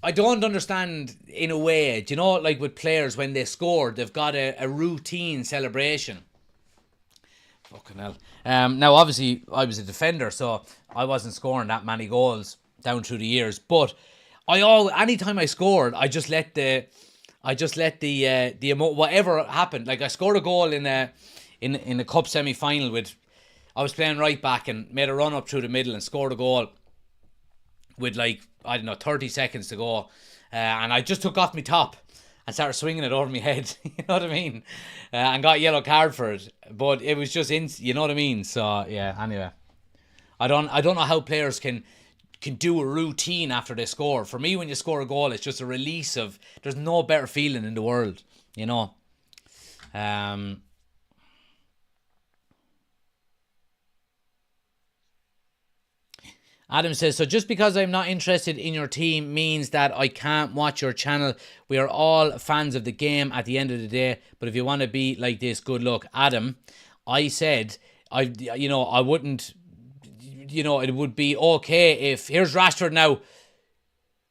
I don't understand in a way, do you know, like with players when they score, they've got a routine celebration. Fucking hell. Now, obviously, I was a defender, so I wasn't scoring that many goals down through the years, but anytime I scored, I just let the whatever happened. Like I scored a goal in a cup semi-final I was playing right back and made a run up through the middle and scored a goal with 30 seconds to go, and I just took off my top and started swinging it over my head. You know what I mean? And got a yellow card for it. But it was just you know what I mean? So yeah. Anyway, I don't know how players can do a routine after they score. For me, when you score a goal, it's just a release of. There's no better feeling in the world. You know. Adam says, so just because I'm not interested in your team means that I can't watch your channel. We are all fans of the game at the end of the day. But if you want to be like this, good luck. Adam, I said, I wouldn't, it would be okay if, here's Rashford now.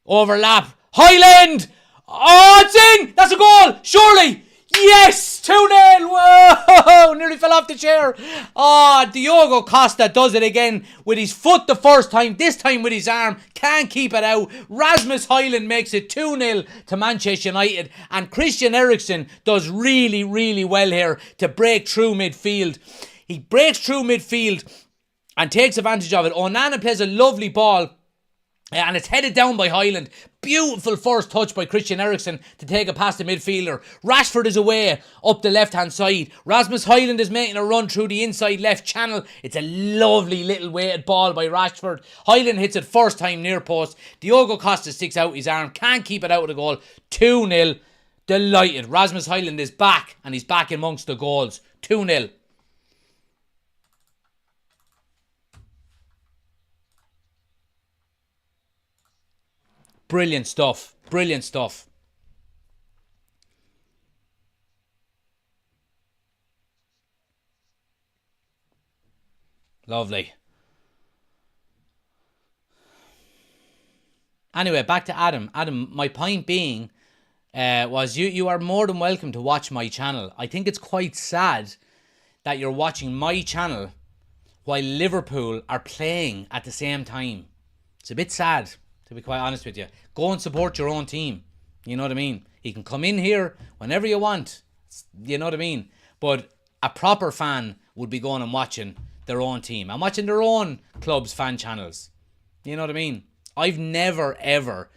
Overlap. Highland! Oh, it's in! That's a goal! Surely! Yes! 2-0! Whoa! Nearly fell off the chair. Diogo Costa does it again with his foot the first time, this time with his arm. Can't keep it out. Rasmus Highland makes it 2-0 to Manchester United. And Christian Eriksen does really, really well here to break through midfield. He breaks through midfield and takes advantage of it. Onana plays a lovely ball. And it's headed down by Highland. Beautiful first touch by Christian Eriksen to take it past the midfielder. Rashford is away up the left-hand side. Rasmus Highland is making a run through the inside left channel. It's a lovely little weighted ball by Rashford. Highland hits it first time near post. Diogo Costa sticks out his arm. Can't keep it out of the goal. 2-0. Delighted. Rasmus Highland is back. And he's back amongst the goals. 2-0. Brilliant stuff. Brilliant stuff. Lovely. Anyway, back to Adam. Adam, my point being was you are more than welcome to watch my channel. I think it's quite sad that you're watching my channel while Liverpool are playing at the same time. It's a bit sad, to be quite honest with you. Go and support your own team. You know what I mean? You can come in here whenever you want. You know what I mean? But a proper fan would be going and watching their own team and watching their own club's fan channels. You know what I mean? I've never, ever,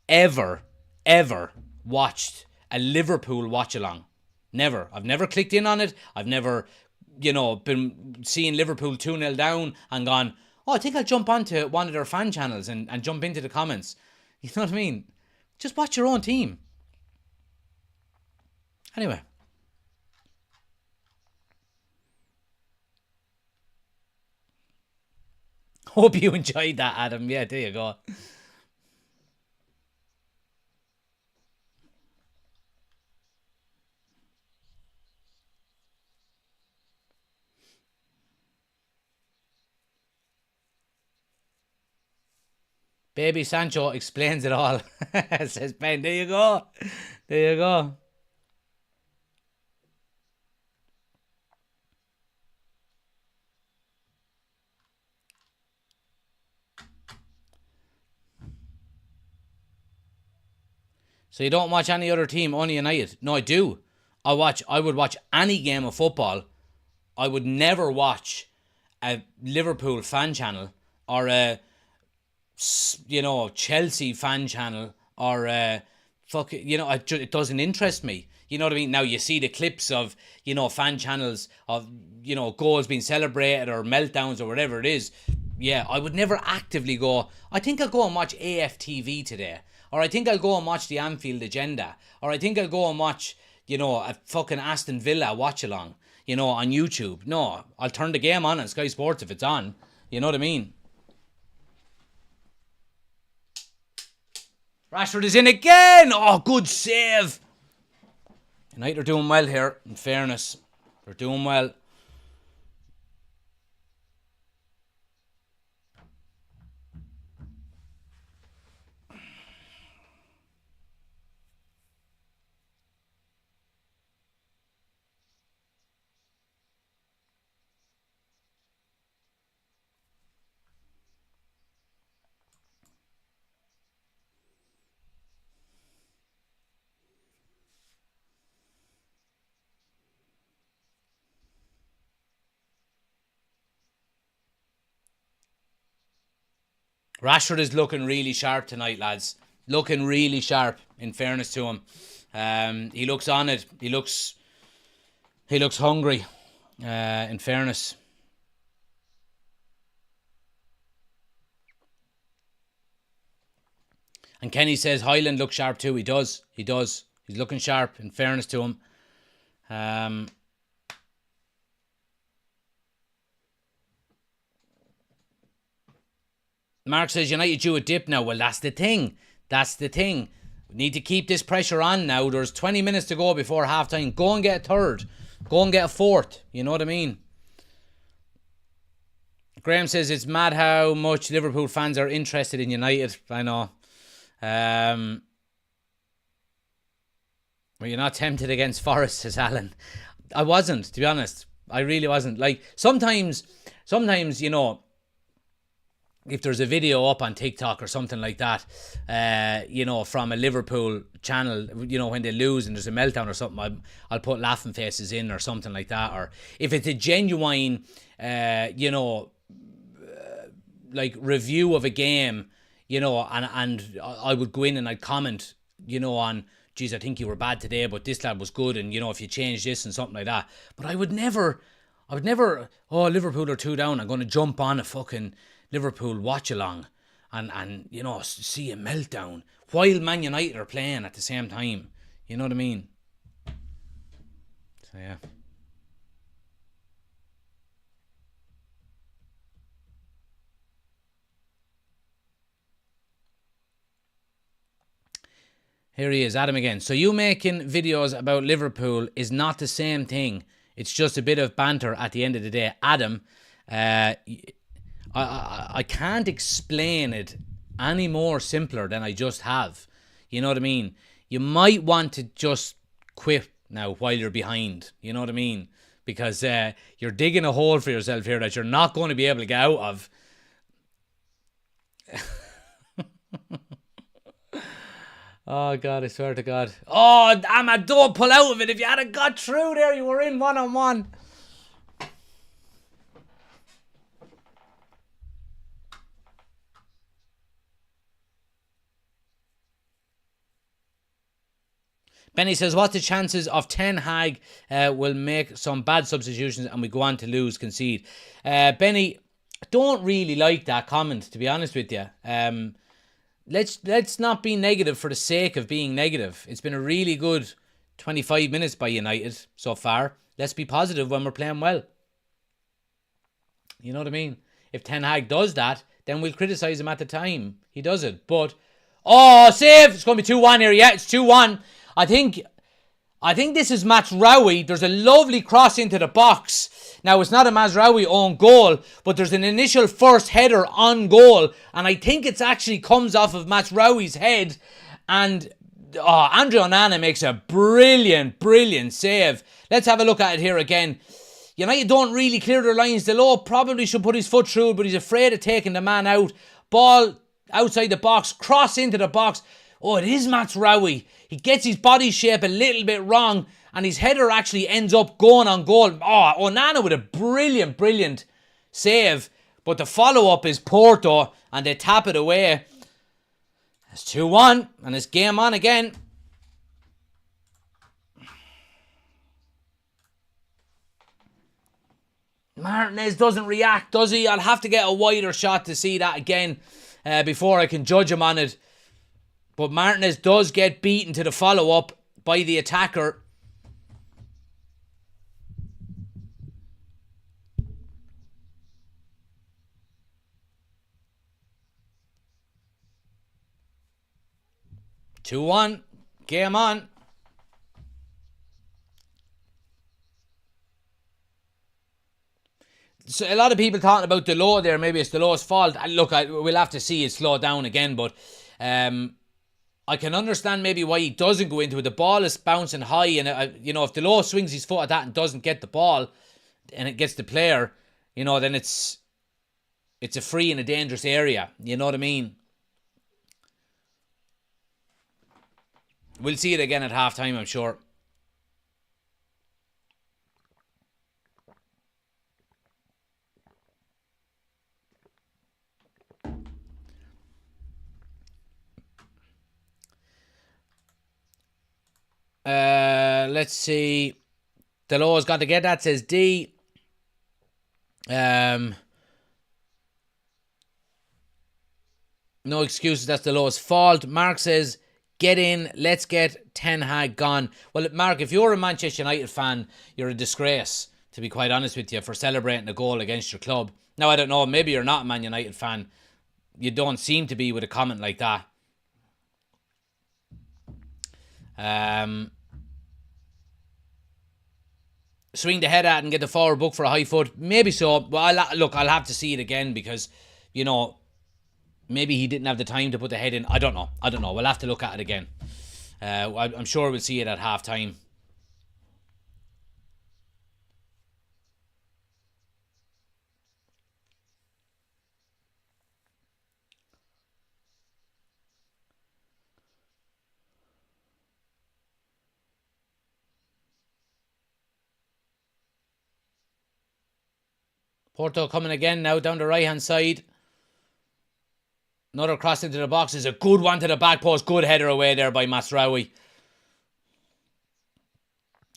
ever, ever watched a Liverpool watch-along. Never. I've never clicked in on it. I've never, been seeing Liverpool 2-0 down and gone, I think I'll jump onto one of their fan channels and jump into the comments. You know what I mean? Just watch your own team. Anyway. Hope you enjoyed that, Adam. Yeah, there you go. Baby Sancho explains it all. Says Ben. There you go. There you go. So you don't watch any other team, only United? No, I do. I would watch any game of football. I would never watch a Liverpool fan channel or a Chelsea fan channel or it doesn't interest me. You know what I mean? Now you see the clips of, fan channels of, goals being celebrated or meltdowns or whatever it is. Yeah, I would never actively go, I think I'll go and watch AFTV today. Or I think I'll go and watch the Anfield Agenda. Or I think I'll go and watch, a fucking Aston Villa watch-along, on YouTube. No, I'll turn the game on Sky Sports if it's on. You know what I mean? Rashford is in again. Oh, good save. United are doing well here, in fairness. They're doing well. Rashford is looking really sharp tonight, lads. Looking really sharp, in fairness to him. He looks on it. He looks hungry. In fairness. And Kenny says Highland looks sharp too. He does. He's looking sharp, in fairness to him. Mark says United due a dip now. Well, that's the thing. We need to keep this pressure on now. There's 20 minutes to go before half time. Go and get a third. Go and get a fourth. You know what I mean? Graham says it's mad how much Liverpool fans are interested in United. I know. Were you not tempted against Forest, says Alan? I wasn't, to be honest. I really wasn't. Like, sometimes, you know, if there's a video up on TikTok or something like that, you know, from a Liverpool channel, you know, when they lose and there's a meltdown or something, I'll put laughing faces in or something like that. Or if it's a genuine, you know, like review of a game, you know, and I would go in and I'd comment, you know, on, geez, I think you were bad today, but this lad was good, and, you know, if you change this and something like that. But I would never, oh, Liverpool are 2 down, I'm going to jump on a fucking Liverpool watch-along and, you know, see a meltdown while Man United are playing at the same time. You know what I mean? So, yeah. Here he is, Adam again. So you making videos about Liverpool is not the same thing. It's just a bit of banter at the end of the day. Adam, I can't explain it any more simpler than I just have. You know what I mean? You might want to just quit now while you're behind. You know what I mean? Because you're digging a hole for yourself here that you're not going to be able to get out of. Oh, God, I swear to God. Oh, damn it, don't pull out of it. If you hadn't got through there, you were in one-on-one. Benny says, what's the chances of Ten Hag will make some bad substitutions and we go on to lose, concede? Benny, I don't really like that comment, to be honest with you. Let's not be negative for the sake of being negative. It's been a really good 25 minutes by United so far. Let's be positive when we're playing well. You know what I mean? If Ten Hag does that, then we'll criticise him at the time he does it. But, oh, save! It's going to be 2-1 here. Yeah, it's 2-1. I think this is Mazraoui. There's a lovely cross into the box. Now, it's not a Mazraoui own goal, but there's an initial first header on goal, and I think it actually comes off of Mazraoui's head, and Andre Onana makes a brilliant save. Let's have a look at it here again. United don't really clear their lines. Delot probably should put his foot through, but he's afraid of taking the man out. Ball outside the box, cross into the box. Oh, it is Mazraoui. He gets his body shape a little bit wrong, and his header actually ends up going on goal. Oh, Onana with a brilliant save. But the follow-up is Porto, and they tap it away. It's 2-1, and it's game on again. Martinez doesn't react, does he? I'll have to get a wider shot to see that again before I can judge him on it. But Martinez does get beaten to the follow-up by the attacker. Two 2-1. Game on. So a lot of people talking about Delot there. Maybe it's Delot's fault. Look, we'll have to see it slow down again. But I can understand maybe why he doesn't go into it. The ball is bouncing high, and you know, if Delot swings his foot at that and doesn't get the ball, and it gets the player, you know, then it's a free in a dangerous area. You know what I mean? We'll see it again at halftime, I'm sure. Let's see. Delo's got to get that, says D. No excuses, that's Delo's fault. Mark says, get in, let's get Ten Hag gone. Well, Mark, if you're a Manchester United fan, you're a disgrace, to be quite honest with you, for celebrating a goal against your club. Now, I don't know, maybe you're not a Man United fan. You don't seem to be with a comment like that. Swing the head at and get the forward book for a high foot. Maybe so. Well, I'll have to see it again because, maybe he didn't have the time to put the head in. I don't know. We'll have to look at it again. I'm sure we'll see it at half time. Porto coming again now down the right hand side. Another cross into the box is a good one to the back post. Good header away there by Masraoui.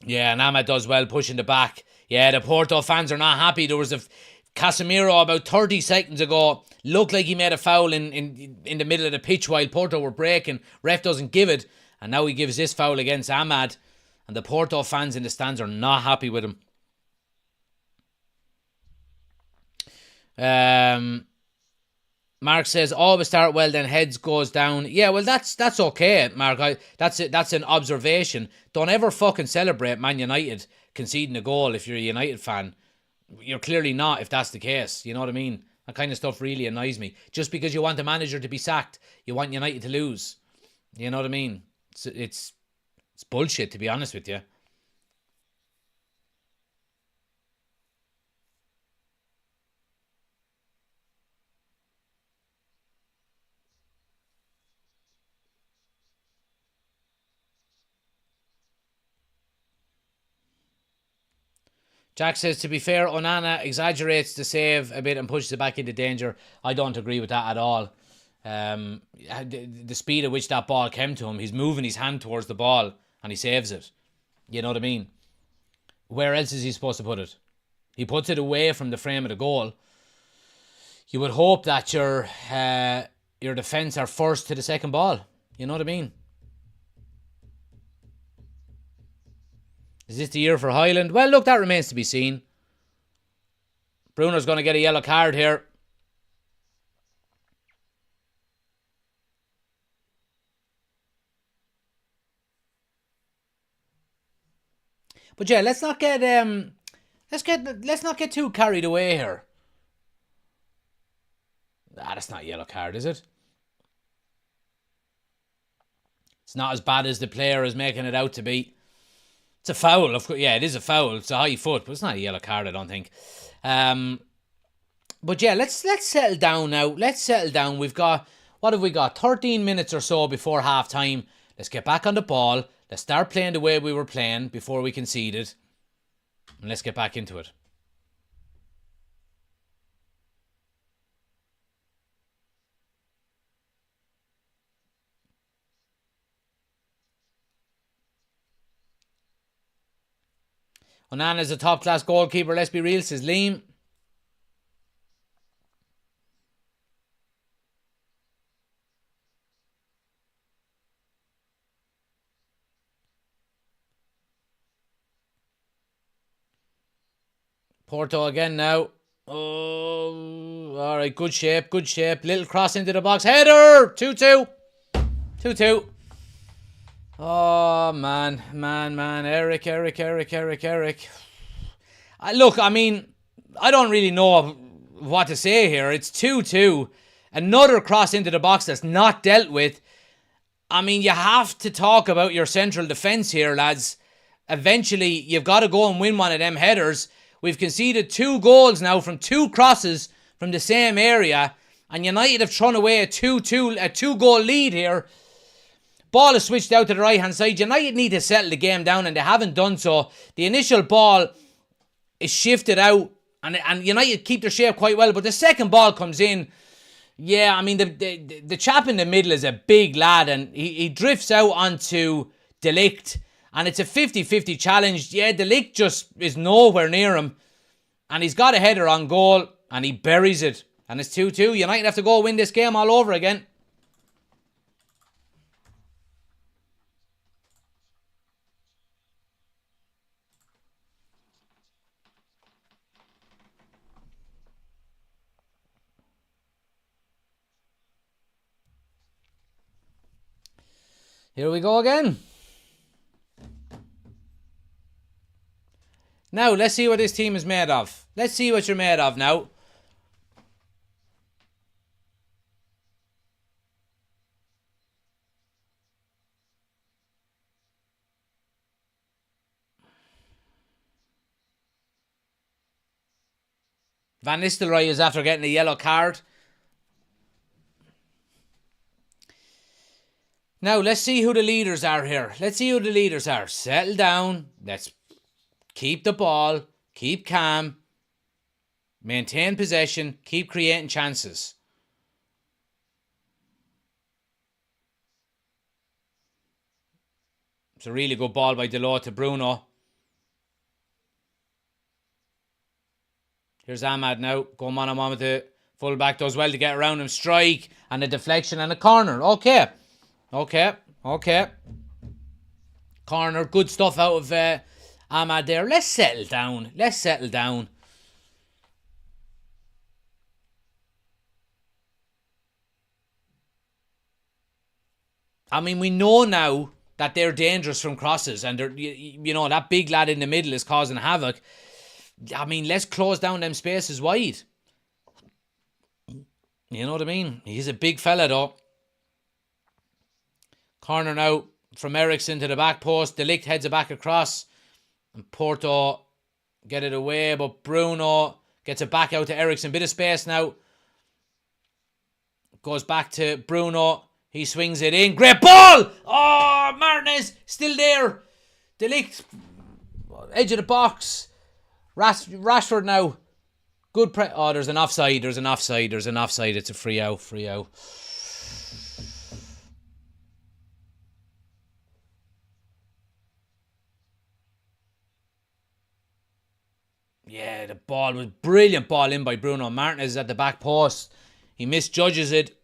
Yeah, and Ahmed does well pushing the back. Yeah, the Porto fans are not happy. There was a Casemiro about 30 seconds ago. Looked like he made a foul in the middle of the pitch while Porto were breaking. Ref doesn't give it. And now he gives this foul against Ahmed. And the Porto fans in the stands are not happy with him. Mark says, always start well, then heads goes down. Yeah, well, that's okay, Mark. That's an observation. Don't ever fucking celebrate Man United conceding a goal if you're a United fan. You're clearly not if that's the case. You know what I mean? That kind of stuff really annoys me. Just because you want the manager to be sacked, you want United to lose. You know what I mean? It's bullshit, to be honest with you. Jack says, to be fair, Onana exaggerates the save a bit and pushes it back into danger. I don't agree with that at all. The speed at which that ball came to him, he's moving his hand towards the ball and he saves it. You know what I mean? Where else is he supposed to put it? He puts it away from the frame of the goal. You would hope that your defence are first to the second ball. You know what I mean? Is this the year for Highland? Well, look, that remains to be seen. Bruno's going to get a yellow card here. But yeah, let's not get too carried away here. That's not a yellow card, is it? It's not as bad as the player is making it out to be. It's a foul, of course. Yeah, it is a foul. It's a high foot, but it's not a yellow card, I don't think. But yeah, let's settle down now. Let's settle down. We've got, what have we got? 13 minutes or so before half time. Let's get back on the ball. Let's start playing the way we were playing before we conceded. And let's get back into it. Onana's a top-class goalkeeper, let's be real, says Liam. Porto again now. Oh, alright, good shape. Little cross into the box. Header! 2-2. 2-2. Oh, man. Eric. Look, I mean, I don't really know what to say here. It's 2-2. Another cross into the box that's not dealt with. I mean, you have to talk about your central defence here, lads. Eventually, you've got to go and win one of them headers. We've conceded 2 goals now from 2 crosses from the same area. And United have thrown away a 2-goal lead here. Ball is switched out to the right-hand side. United need to settle the game down, and they haven't done so. The initial ball is shifted out, and United keep their shape quite well. But the second ball comes in. Yeah, I mean, the chap in the middle is a big lad, and he drifts out onto De Ligt, And it's a 50-50 challenge. Yeah, De Ligt just is nowhere near him. And he's got a header on goal. And he buries it. And it's 2-2. United have to go win this game all over again. Here we go again. Now, let's see what this team is made of. Let's see what you're made of now. Van Nistelrooy is after getting a yellow card. Now, let's see who the leaders are here. Let's see who the leaders are. Settle down. Let's keep the ball. Keep calm. Maintain possession. Keep creating chances. It's a really good ball by Dalot to Bruno. Here's Ahmad now. Going on and on with the fullback. Does well to get around him. Strike. And a deflection and a corner. Okay. Corner. Good stuff out of Ahmad there. Let's settle down. I mean, we know now that they're dangerous from crosses. And, they're, you know, that big lad in the middle is causing havoc. I mean, let's close down them spaces wide. You know what I mean? He's a big fella, though. Corner now from Eriksen to the back post. De Ligt heads it back across. And Porto get it away. But Bruno gets it back out to Eriksen. Bit of space now. Goes back to Bruno. He swings it in. Great ball! Oh, Martinez still there. De Ligt, edge of the box. Rashford now. Good oh, there's an offside. It's a free out. Yeah, the ball was brilliant ball in by Bruno Martinez at the back post. He misjudges it,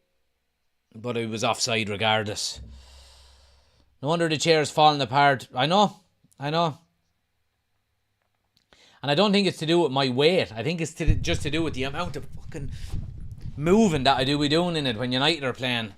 but it was offside regardless. No wonder the chair's falling apart. I know. And I don't think it's to do with my weight. I think it's just to do with the amount of fucking moving that I do be doing in it when United are playing.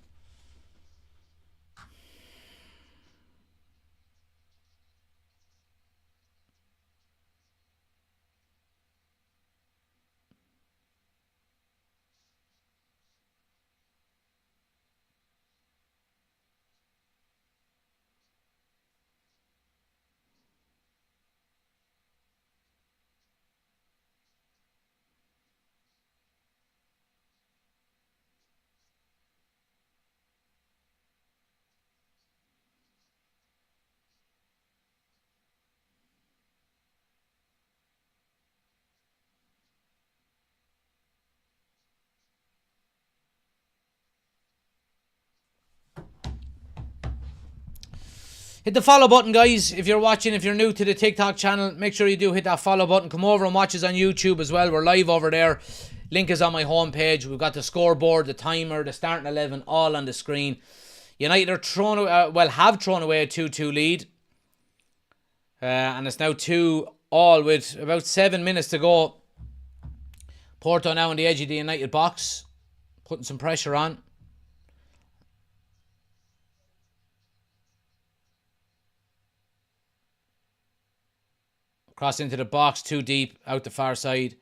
Hit the follow button, guys. If you're watching, if you're new to the TikTok channel, make sure you do hit that follow button. Come over and watch us on YouTube as well. We're live over there. Link is on my homepage. We've got the scoreboard, the timer, the starting 11, all on the screen. United are have thrown away a 2-2 lead. And it's now 2-2 with about 7 minutes to go. Porto now on the edge of the United box. Putting some pressure on. Cross into the box, too deep, out the far side.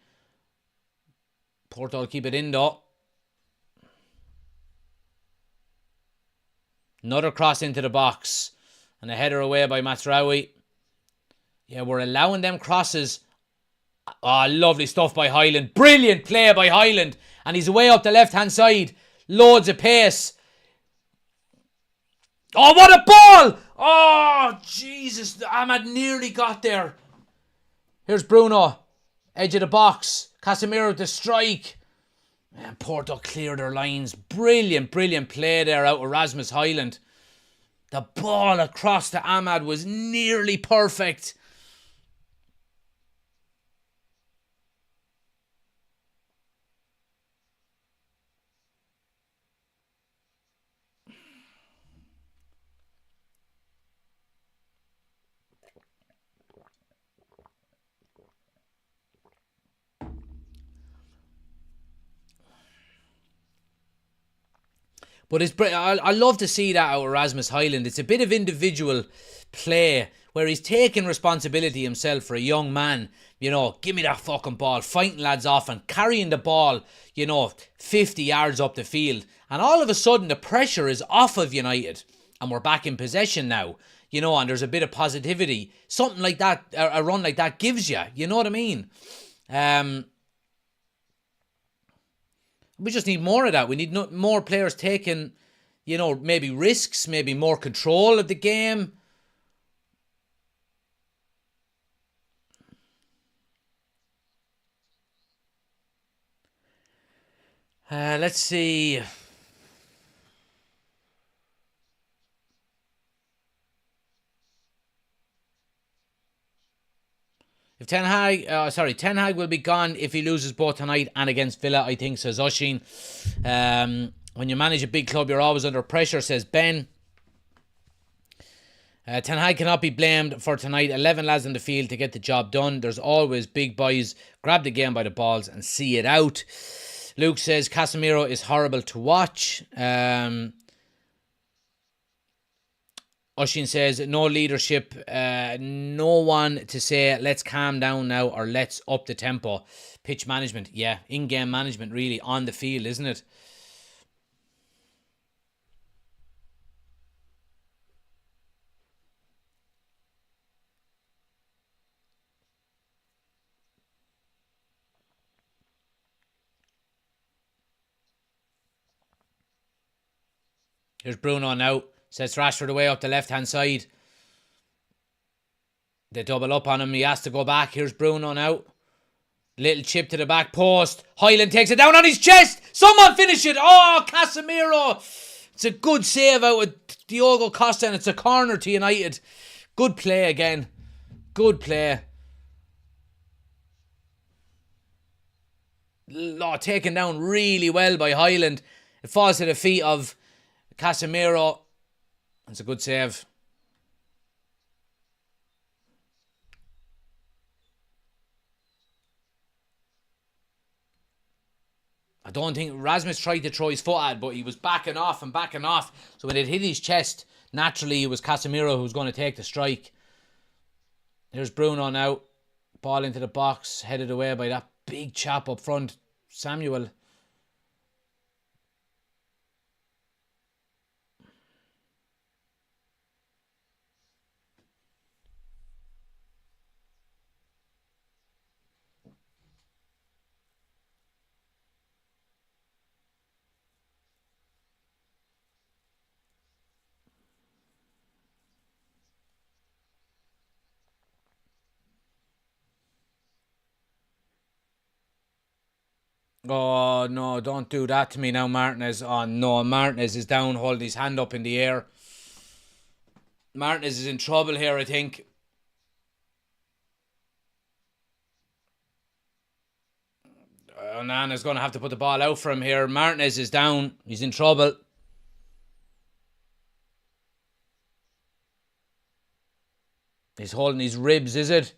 Porto will keep it in though. Another cross into the box. And a header away by Mazraoui. Yeah, we're allowing them crosses. Oh, lovely stuff by Hyland. Brilliant play by Hyland. And he's away up the left-hand side. Loads of pace. Oh, what a ball! Oh, Jesus. Ahmad nearly got there. Here's Bruno. Edge of the box. Casemiro to strike. And Porto clear their lines. Brilliant play there out of Rasmus Hyland. The ball across to Ahmad was nearly perfect. But I love to see that out of Rasmus Højlund. It's a bit of individual play where he's taking responsibility himself for a young man. You know, give me that fucking ball, fighting lads off and carrying the ball, 50 yards up the field. And all of a sudden the pressure is off of United and we're back in possession now. And there's a bit of positivity. Something like that, a run like that gives you. You know what I mean? We just need more of that. We need more players taking, maybe risks, maybe more control of the game. Let's see. If Ten Hag will be gone if he loses both tonight and against Villa, I think, says Oshin. When you manage a big club, you're always under pressure, says Ben. Ten Hag cannot be blamed for tonight. 11 lads on the field to get the job done. There's always big boys. Grab the game by the balls and see it out. Luke says Casemiro is horrible to watch. Oshin says, no leadership, no one to say, let's calm down now or let's up the tempo. Pitch management, yeah, in-game management really on the field, isn't it? Here's Bruno now. Sets Rashford away up the left-hand side. They double up on him. He has to go back. Here's Bruno now. Little chip to the back post. Højlund takes it down on his chest. Someone finish it. Oh, Casemiro. It's a good save out with Diogo Costa and it's a corner to United. Good play again. Good play. Taken down really well by Højlund. It falls to the feet of Casemiro. It's a good save. I don't think Rasmus tried to throw his foot at, but he was backing off. So when it hit his chest, naturally it was Casemiro who was going to take the strike. Here's Bruno now. Ball into the box, headed away by that big chap up front, Samuel. Oh, no, don't do that to me now, Martinez. Oh, no, Martinez is down, holding his hand up in the air. Martinez is in trouble here, I think. Nana's going to have to put the ball out for him here. Martinez is down. He's in trouble. He's holding his ribs, is it?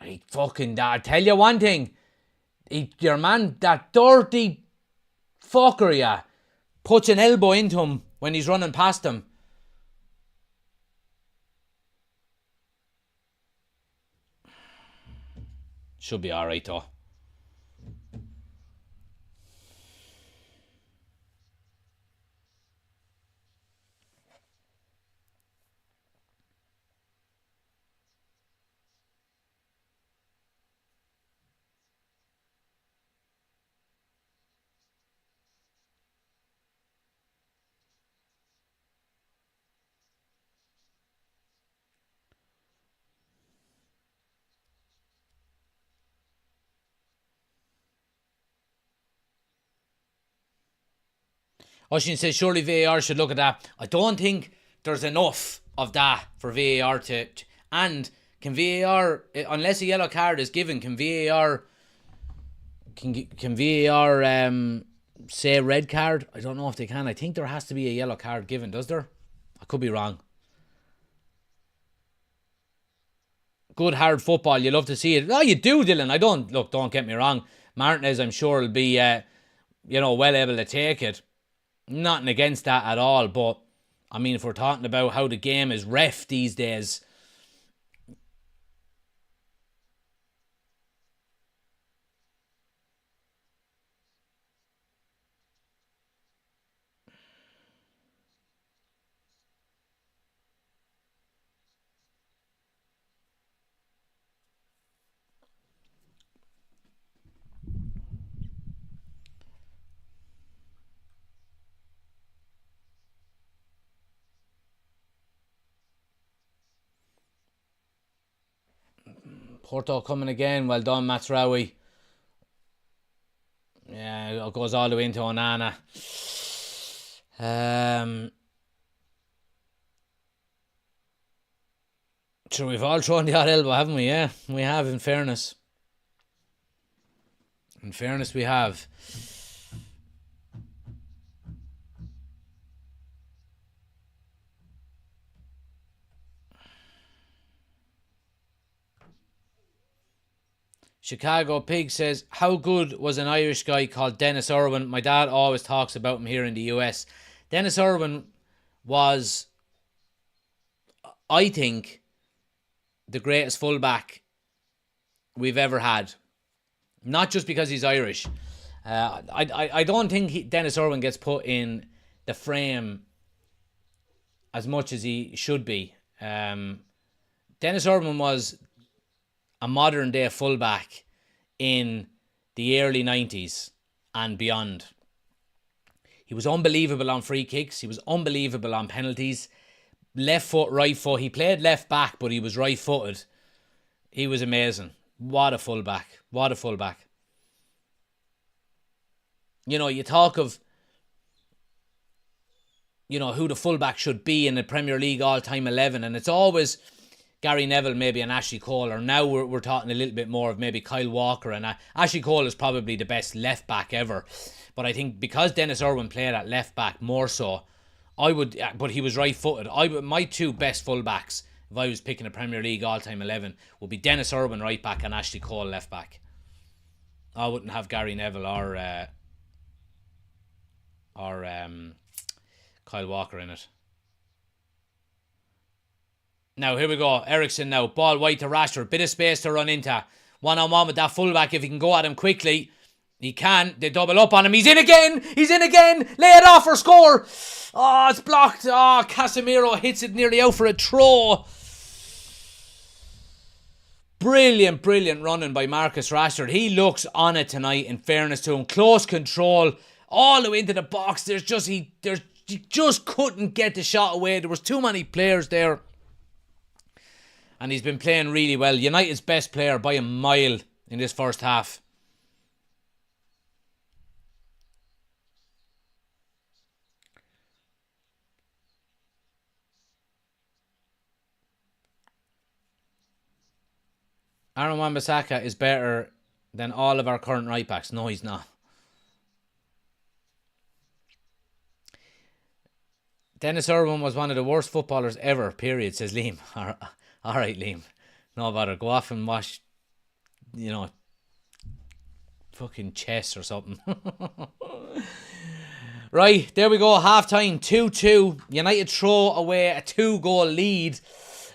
I tell you one thing. Your man, that dirty fucker, yeah, puts an elbow into him when he's running past him. Should be alright though. Oshin says, surely VAR should look at that. I don't think there's enough of that for VAR to... And can VAR, unless a yellow card is given, can VAR... Can VAR say red card? I don't know if they can. I think there has to be a yellow card given, does there? I could be wrong. Good hard football. You love to see it. Oh, you do, Dylan. Don't get me wrong. Martinez, I'm sure, will be, well able to take it. Nothing against that at all. But, I mean, if we're talking about how the game is ref these days... Porto coming again. Well done, Matsraoui. Yeah, it goes all the way into Onana. Sure, we've all thrown the odd elbow, haven't we? Yeah, we have, in fairness. In fairness, we have. Chicago Pig says, how good was an Irish guy called Dennis Irwin? My dad always talks about him here in the US. Dennis Irwin was, I think, the greatest fullback we've ever had. Not just because he's Irish. I don't think Dennis Irwin gets put in the frame as much as he should be. Dennis Irwin was a modern day fullback in the early 90s and beyond. He was unbelievable on free kicks. He was unbelievable on penalties. Left foot, right foot. He played left back, but he was right footed. He was amazing. What a fullback. What a fullback. You know, you talk of, who the fullback should be in the Premier League all-time 11, and it's always Gary Neville, maybe, and Ashley Cole, or now we're talking a little bit more of maybe Kyle Walker, and Ashley Cole is probably the best left back ever. But I think because Dennis Irwin played at left back more so, but he was right footed. My two best fullbacks, if I was picking a Premier League all-time 11, would be Dennis Irwin right back and Ashley Cole left back. I wouldn't have Gary Neville or Kyle Walker in it. Now, here we go. Ericsson now. Ball wide to Rashford. Bit of space to run into. One-on-one with that fullback. If he can go at him quickly, he can. They double up on him. He's in again. He's in again. Lay it off or score. Oh, it's blocked. Oh, Casemiro hits it nearly out for a throw. Brilliant running by Marcus Rashford. He looks on it tonight, in fairness to him. Close control. All the way into the box. He just couldn't get the shot away. There was too many players there. And he's been playing really well. United's best player by a mile in this first half. Aaron Wan-Bissaka is better than all of our current right backs. No, he's not. Dennis Irwin was one of the worst footballers ever, period, says Liam. All right, Liam. No bother. Go off and watch, fucking chess or something. Right, there we go. Half-time, 2-2. United throw away a 2-goal lead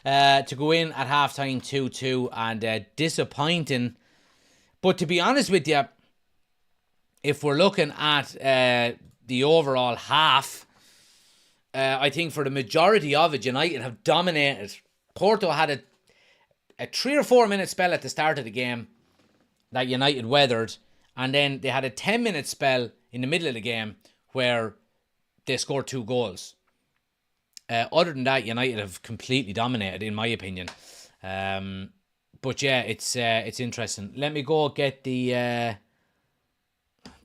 to go in at half-time, 2-2. And disappointing. But to be honest with you, if we're looking at the overall half, I think for the majority of it, United have dominated. Porto had a 3 or 4 minute spell at the start of the game that United weathered, and then they had a 10-minute spell in the middle of the game where they scored 2 goals. Other than that, United have completely dominated, in my opinion. But yeah, it's interesting. Let me go get the bag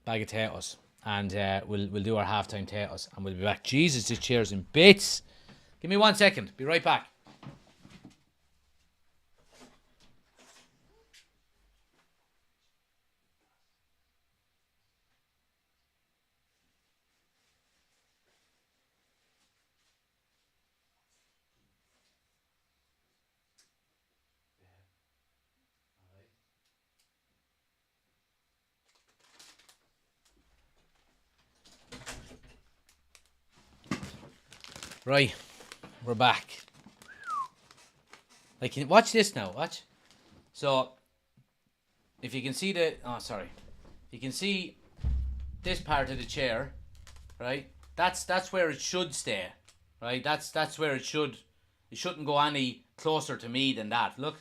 of potatoes. and we'll do our halftime potatoes, and we'll be back. Jesus, this chair's in bits. Give me 1 second. Be right back. Right, we're back. Like, watch this now. Watch. So, if you can see you can see this part of the chair, right? That's where it should stay, right? That's where it should. It shouldn't go any closer to me than that. Look.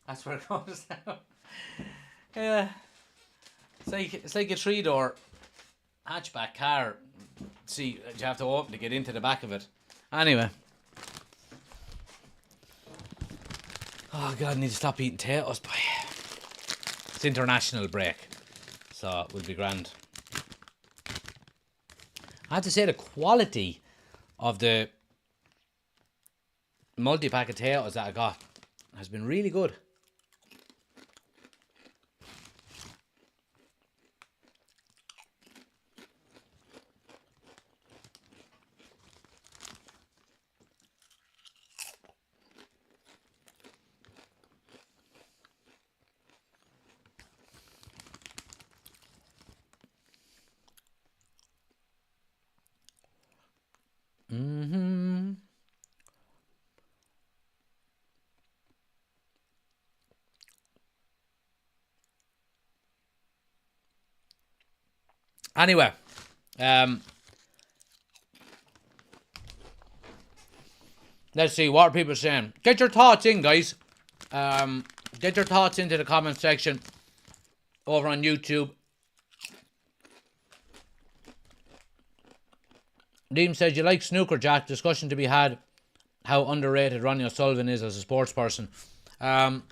That's where it goes now. Yeah. It's like a 3-door hatchback car. See, you have to open to get into the back of it. Anyway. Oh God, I need to stop eating potatoes, boy. It's international break, so we'll be grand. I have to say the quality of the multi-pack of potatoes that I got has been really good. Anyway, let's see, what are people saying? Get your thoughts in, guys. Get your thoughts into the comment section over on YouTube. Liam says, you like snooker, Jack? Discussion to be had how underrated Ronnie O'Sullivan is as a sports person. A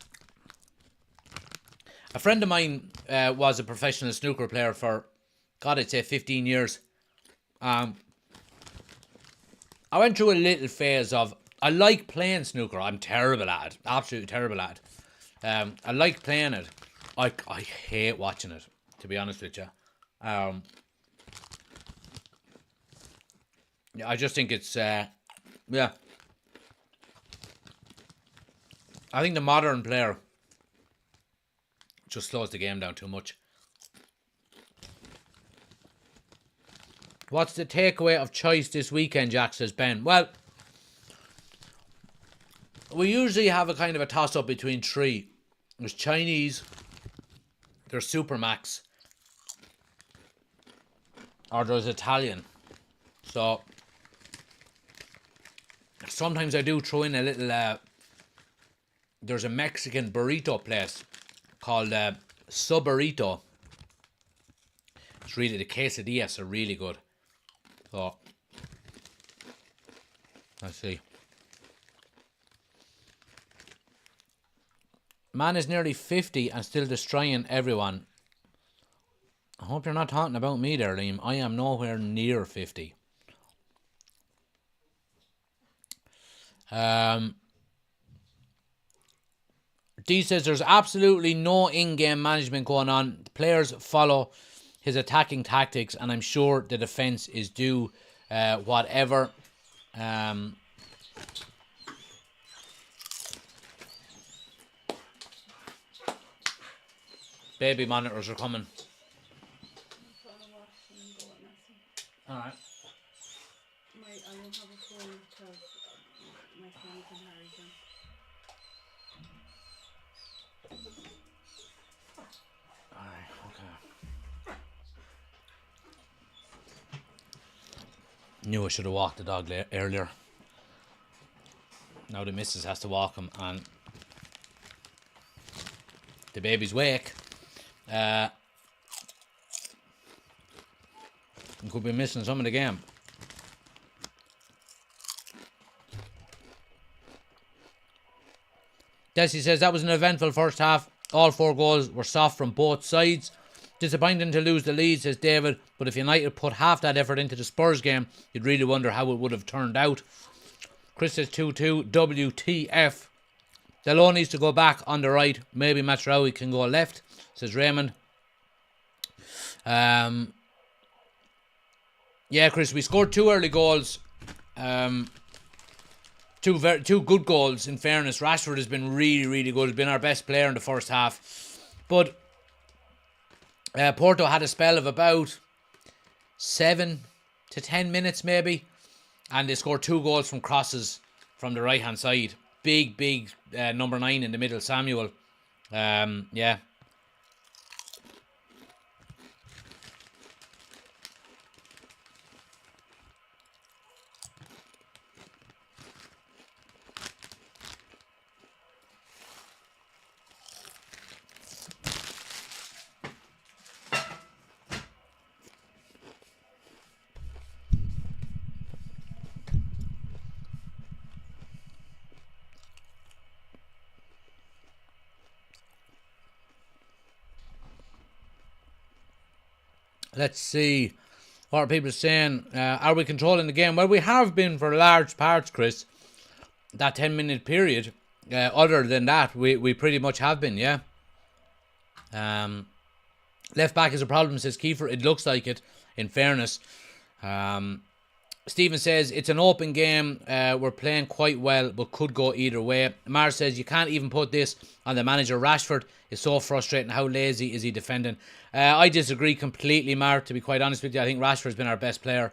friend of mine was a professional snooker player for, God, I'd say 15 years. I went through a little phase of, I like playing snooker. I'm terrible at it. Absolutely terrible at it. I like playing it. I hate watching it, to be honest with you. Yeah, I just think it's, yeah. I think the modern player just slows the game down too much. What's the takeaway of choice this weekend, Jack, says Ben? Well, we usually have a kind of a toss-up between three. There's Chinese, there's Supermax, or there's Italian. So, sometimes I do throw in a little, there's a Mexican burrito place called Subburrito. It's really, the quesadillas are really good. So, let's see. Man is nearly 50 and still destroying everyone. I hope you're not talking about me there, Liam. I am nowhere near 50. D says there's absolutely no in-game management going on. The players follow his attacking tactics, and I'm sure the defense is due whatever. Baby monitors are coming. Alright. I won't have a phone because my phone is in Harrington. Alright, okay. Knew I should have walked the dog earlier. Now the missus has to walk him, and the baby's wake. Could be missing some of the game. Desi says that was an eventful first half. All 4 goals were soft from both sides. Disappointing to lose the lead, says David, but if United put half that effort into the Spurs game, you'd really wonder how it would have turned out. Chris says 2-2, WTF. Delon needs to go back on the right. Maybe Matraoui can go left, says Raymond. Yeah, Chris, we scored 2 early goals. Two good goals, in fairness. Rashford has been really, really good. He's been our best player in the first half. But Porto had a spell of about 7 to 10 minutes maybe, and they scored 2 goals from crosses from the right hand side. Big number 9 in the middle, Samuel. Yeah. Let's see. What are people saying? Are we controlling the game? Well, we have been for large parts, Chris. That 10-minute period. Other than that, we pretty much have been, yeah. Left back is a problem, says Kiefer. It looks like it, in fairness. Stephen says, it's an open game. We're playing quite well, but could go either way. Mar says, you can't even put this on the manager. Rashford is so frustrating. How lazy is he defending? I disagree completely, Mar, to be quite honest with you. I think Rashford's been our best player.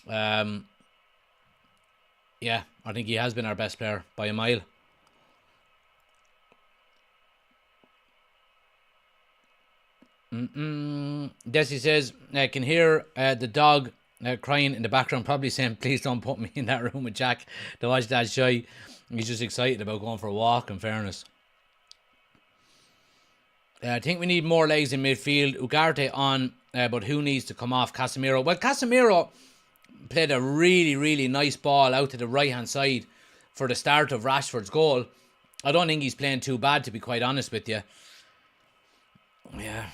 Yeah, I think he has been our best player by a mile. Desi says, I can hear the dog crying in the background, probably saying, please don't put me in that room with Jack to watch that show. He's just excited about going for a walk, in fairness. I think we need more legs in midfield. Ugarte on, but who needs to come off? Casemiro. Well, Casemiro played a really, really nice ball out to the right-hand side for the start of Rashford's goal. I don't think he's playing too bad, to be quite honest with you. Yeah.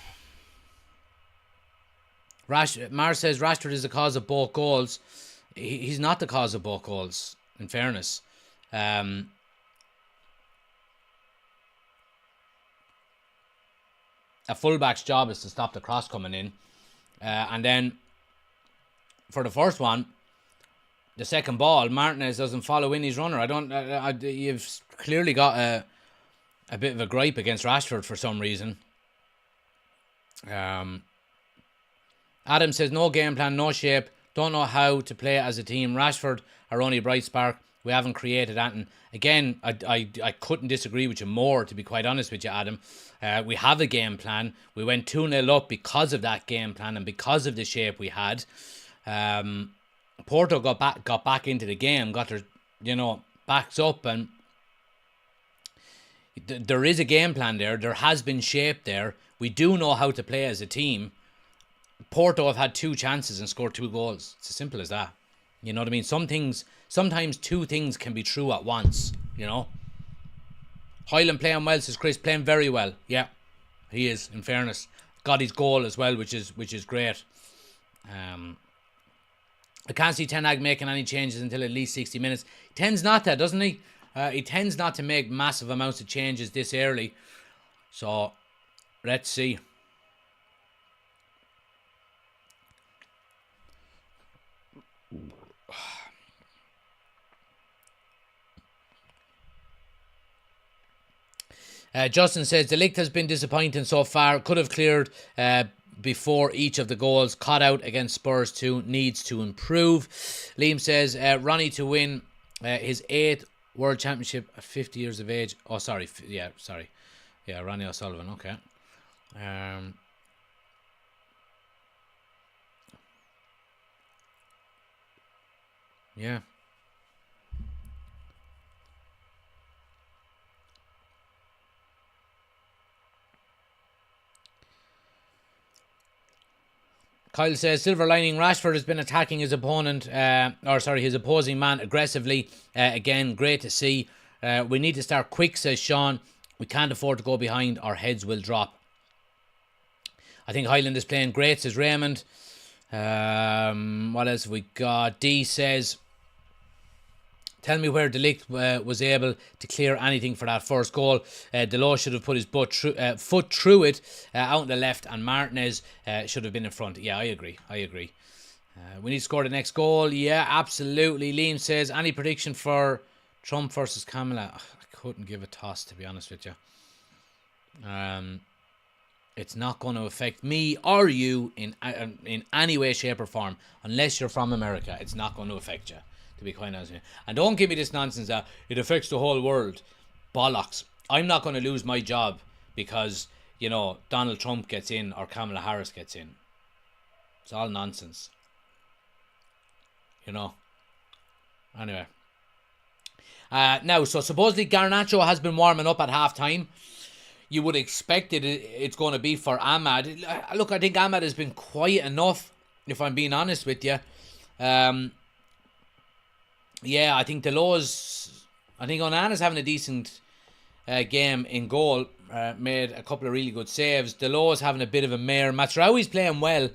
Mar says Rashford is the cause of both goals. He's not the cause of both goals, in fairness. A fullback's job is to stop the cross coming in. And then for the first one, the second ball, Martinez doesn't follow in his runner. You've clearly got a bit of a gripe against Rashford for some reason. Adam says, no game plan, no shape. Don't know how to play as a team. Rashford, our only bright spark. We haven't created anything. Again, I couldn't disagree with you more, to be quite honest with you, Adam. We have a game plan. We went 2-0 up because of that game plan and because of the shape we had. Porto got back into the game, got their, backs up, and there is a game plan there. There has been shape there. We do know how to play as a team. Porto have had 2 chances and scored 2 goals. It's as simple as that. You know what I mean? Sometimes 2 things can be true at once, Hyland playing well, says Chris, playing very well. Yeah, he is, in fairness. Got his goal as well, which is great. I can't see Ten Hag making any changes until at least 60 minutes. He tends not to, doesn't he? He tends not to make massive amounts of changes this early. So, let's see. Justin says, the Ligt has been disappointing so far. Could have cleared before each of the goals. Caught out against Spurs too. Needs to improve. Liam says, Ronnie to win his 8th World Championship at 50 years of age. Oh, sorry. Yeah, Ronnie O'Sullivan. Okay. Yeah. Kyle says, silver lining, Rashford has been attacking his opponent, his opposing man aggressively. Again, great to see. We need to start quick, says Sean. We can't afford to go behind. Our heads will drop. I think Highland is playing great, says Raymond. What else have we got? D says, tell me where Delict was able to clear anything for that first goal. Delos should have put his foot through it out on the left, and Martinez should have been in front. Yeah, I agree. We need to score the next goal. Yeah, absolutely. Liam says, any prediction for Trump versus Kamala? I couldn't give a toss, to be honest with you. It's not going to affect me or you in any way, shape or form. Unless you're from America, it's not going to affect you, to be quite honest with you. And don't give me this nonsense that it affects the whole world. Bollocks. I'm not going to lose my job because, you know, Donald Trump gets in or Kamala Harris gets in. It's all nonsense. You know. Anyway. Now, so supposedly Garnacho has been warming up at half-time. You would expect it's going to be for Ahmad. Look, I think Ahmad has been quiet enough, if I'm being honest with you. Yeah, I think I think Onana's having a decent game in goal. Made a couple of really good saves. Delos having a bit of a mare. Mazraoui's playing well,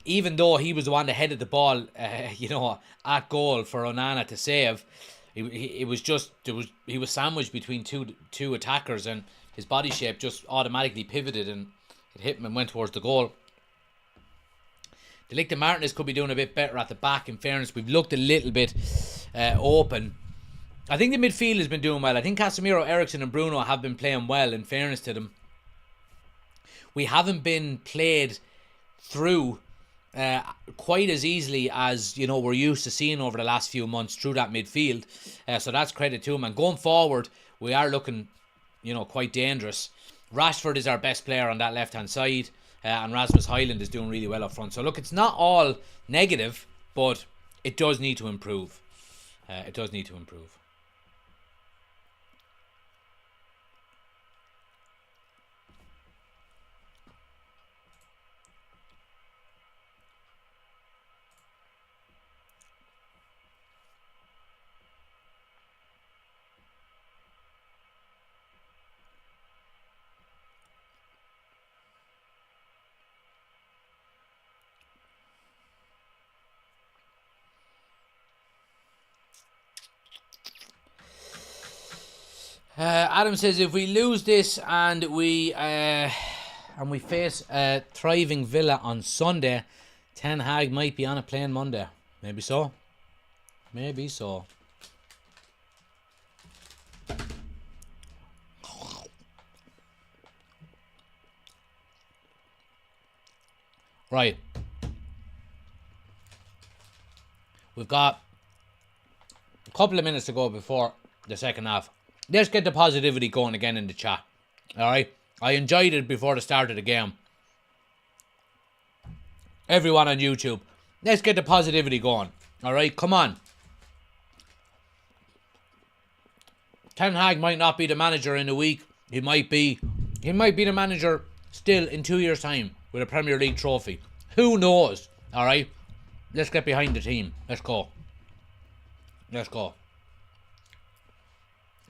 even though he was the one that headed the ball, at goal for Onana to save. He was sandwiched between two attackers, and his body shape just automatically pivoted and it hit him and went towards the goal. Delict and Martinez could be doing a bit better at the back. In fairness, we've looked a little bit open. I think the midfield has been doing well. I think Casemiro, Eriksson and Bruno have been playing well, in fairness to them. We haven't been played through quite as easily as, you know, we're used to seeing over the last few months through that midfield. So that's credit to him. And going forward, we are looking, you know, quite dangerous. Rashford is our best player on that left-hand side, and Rasmus Højlund is doing really well up front. So look, it's not all negative, but it does need to improve. It does need to improve. Adam says, if we lose this and we face a thriving Villa on Sunday, Ten Hag might be on a plane Monday. Maybe so. Maybe so. Right. We've got a couple of minutes to go before the second half. Let's get the positivity going again in the chat. Alright? I enjoyed it before the start of the game. Everyone on YouTube, let's get the positivity going. Alright? Come on. Ten Hag might not be the manager in a week. He might be the manager still in 2 years' time with a Premier League trophy. Who knows? Alright? Let's get behind the team. Let's go. Let's go.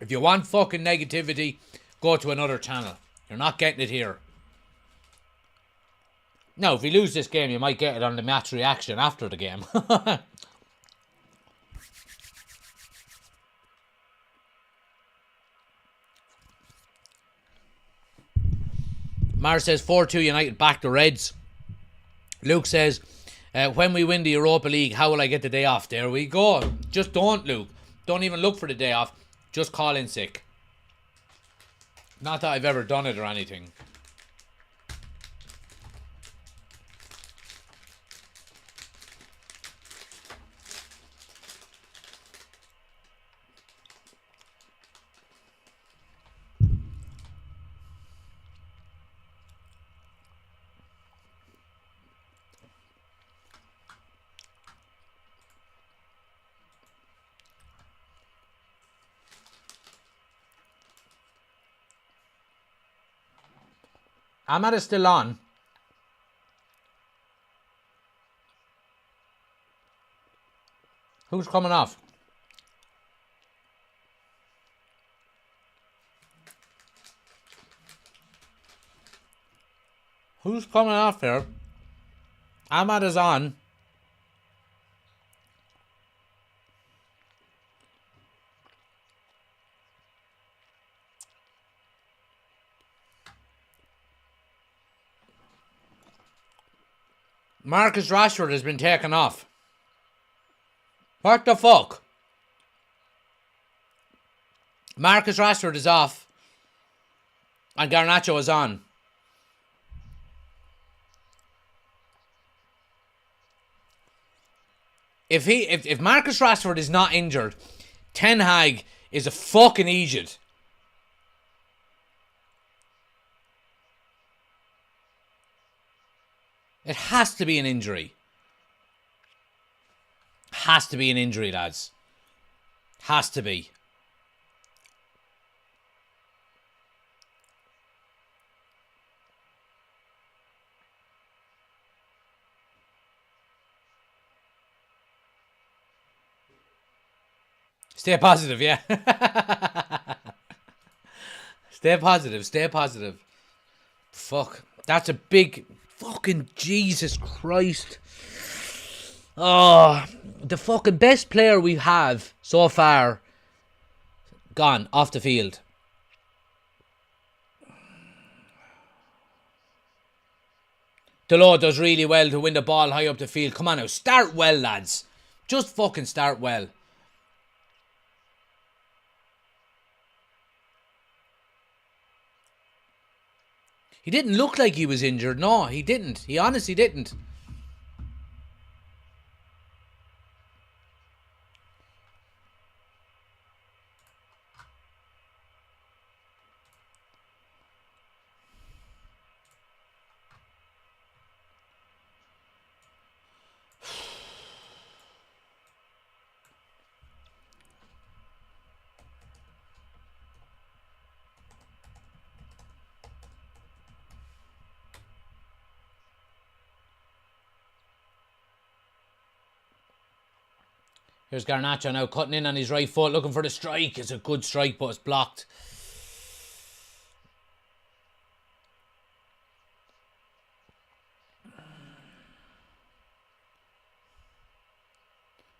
If you want fucking negativity, go to another channel. You're not getting it here. Now, if we lose this game, you might get it on the match reaction after the game. Mar says 4-2 United back the Reds. Luke says, when we win the Europa League, how will I get the day off? There we go. Just don't, Luke. Don't even look for the day off. Just call in sick. Not that I've ever done it or anything. Ahmad is still on. Who's coming off? Who's Who's coming off here? Ahmad is on. Marcus Rashford has been taken off. What the fuck? Marcus Rashford is off. And Garnacho is on. If Marcus Rashford is not injured, Ten Hag is a fucking idiot. It has to be an injury. Has to be an injury, lads. Has to be. Stay positive, yeah. Stay positive, stay positive. Fuck. That's a big... Fucking Jesus Christ. Oh, the fucking best player we have so far gone off the field. Delort does really well to win the ball high up the field. Come on now, start well, lads. Just fucking start well. He didn't look like he was injured. No, he didn't. He honestly didn't. Here's Garnacho now cutting in on his right foot, looking for the strike. It's a good strike, but it's blocked.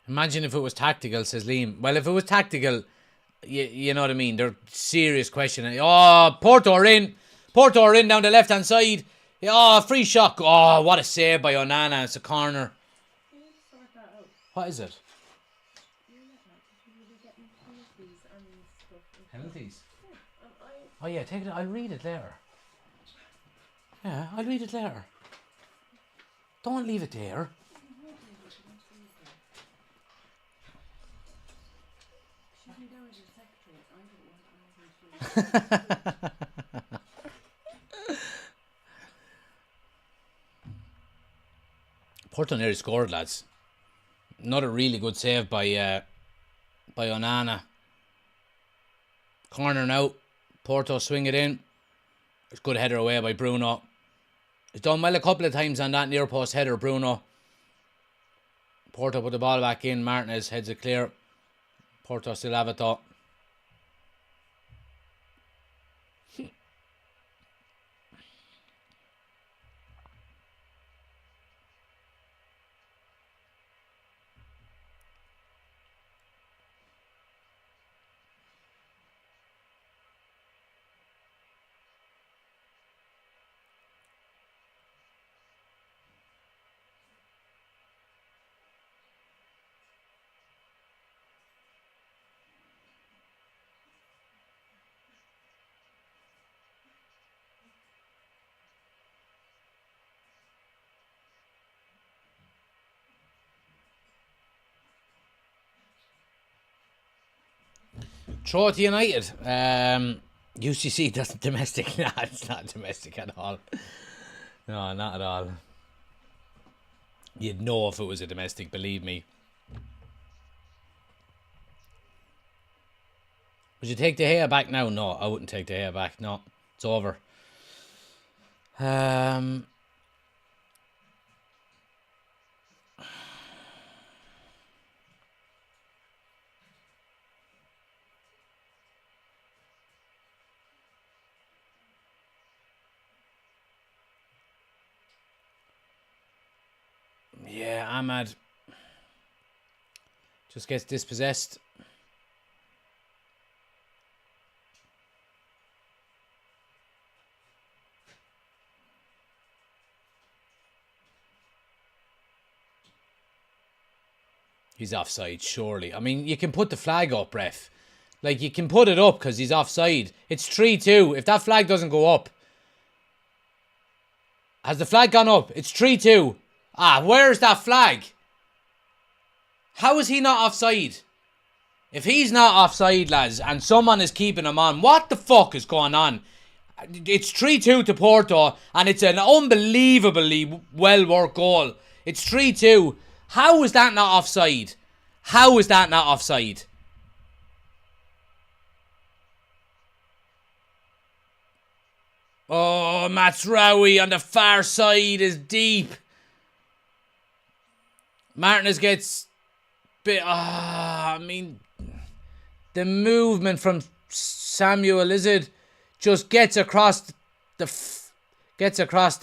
Imagine if it was tactical, says Liam. Well, if it was tactical, you know what I mean. They're serious question. Oh, Porto are in. Porto are in down the left-hand side. Oh, free shot. Oh, what a save by Onana. It's a corner. What is it? Penalties? Oh yeah, take it. I'll read it later. Yeah, I'll read it later. Don't leave it there. Porto nearly scored, lads. Another really good save by Onana. Corner now. Porto swing it in. It's a good header away by Bruno. He's done well a couple of times on that near post header, Bruno. Porto put the ball back in. Martinez heads it clear. Porto still have it though. Throw it to United. UCC doesn't domestic. Nah, it's not domestic at all. No, not at all. You'd know if it was a domestic, believe me. Would you take De Gea back now? No, I wouldn't take De Gea back. No, it's over. Yeah, Ahmad just gets dispossessed. He's offside, surely. I mean, you can put the flag up, ref. Like, you can put it up because he's offside. It's 3-2. If that flag doesn't go up. Has the flag gone up? It's 3-2. Ah, where's that flag? How is he not offside? If he's not offside, lads, and someone is keeping him on, what the fuck is going on? It's 3-2 to Porto, and it's an unbelievably well-worked goal. It's 3-2. How is that not offside? How is that not offside? Oh, Matsraoui on the far side is deep. Martinez gets bit. I mean, the movement from Samuel Lizard just gets across the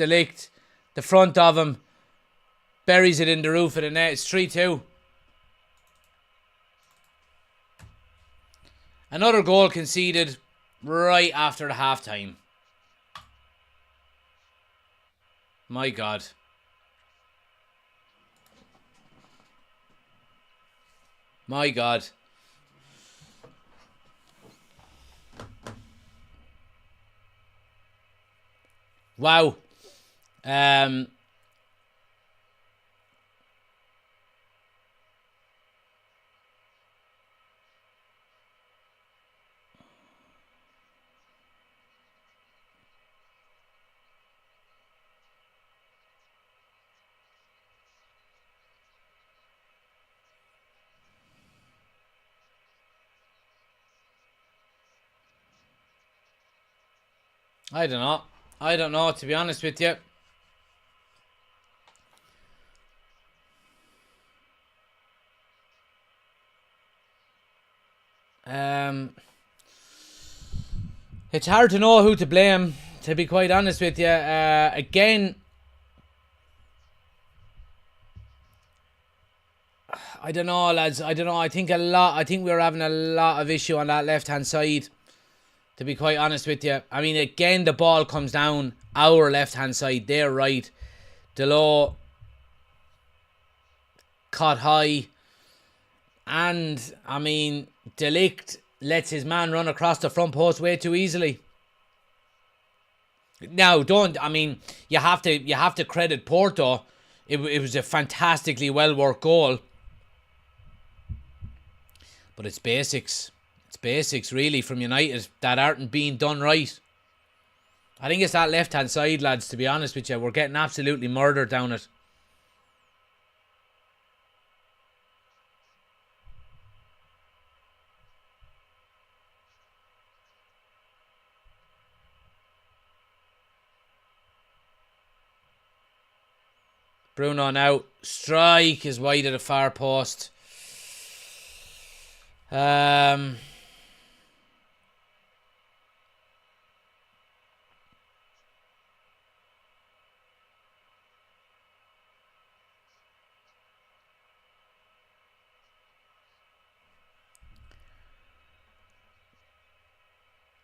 licht, the front of him, buries it in the roof of the net. It's 3-2. Another goal conceded right after the half time. My God. My God. Wow. I don't know. I don't know, to be honest with you. It's hard to know who to blame, to be quite honest with you. Again, I don't know, lads. I don't know. I think we were having a lot of issue on that left-hand side, to be quite honest with you. I mean, again, the ball comes down our left-hand side. They're right. Delo caught high. And, I mean, Delict lets his man run across the front post way too easily. Now, you have to credit Porto. It was a fantastically well-worked goal. But it's basics. It's basics, really, from United that aren't being done right. I think it's that left-hand side, lads, to be honest with you. We're getting absolutely murdered down it. Bruno now. Strike is wide of the far post.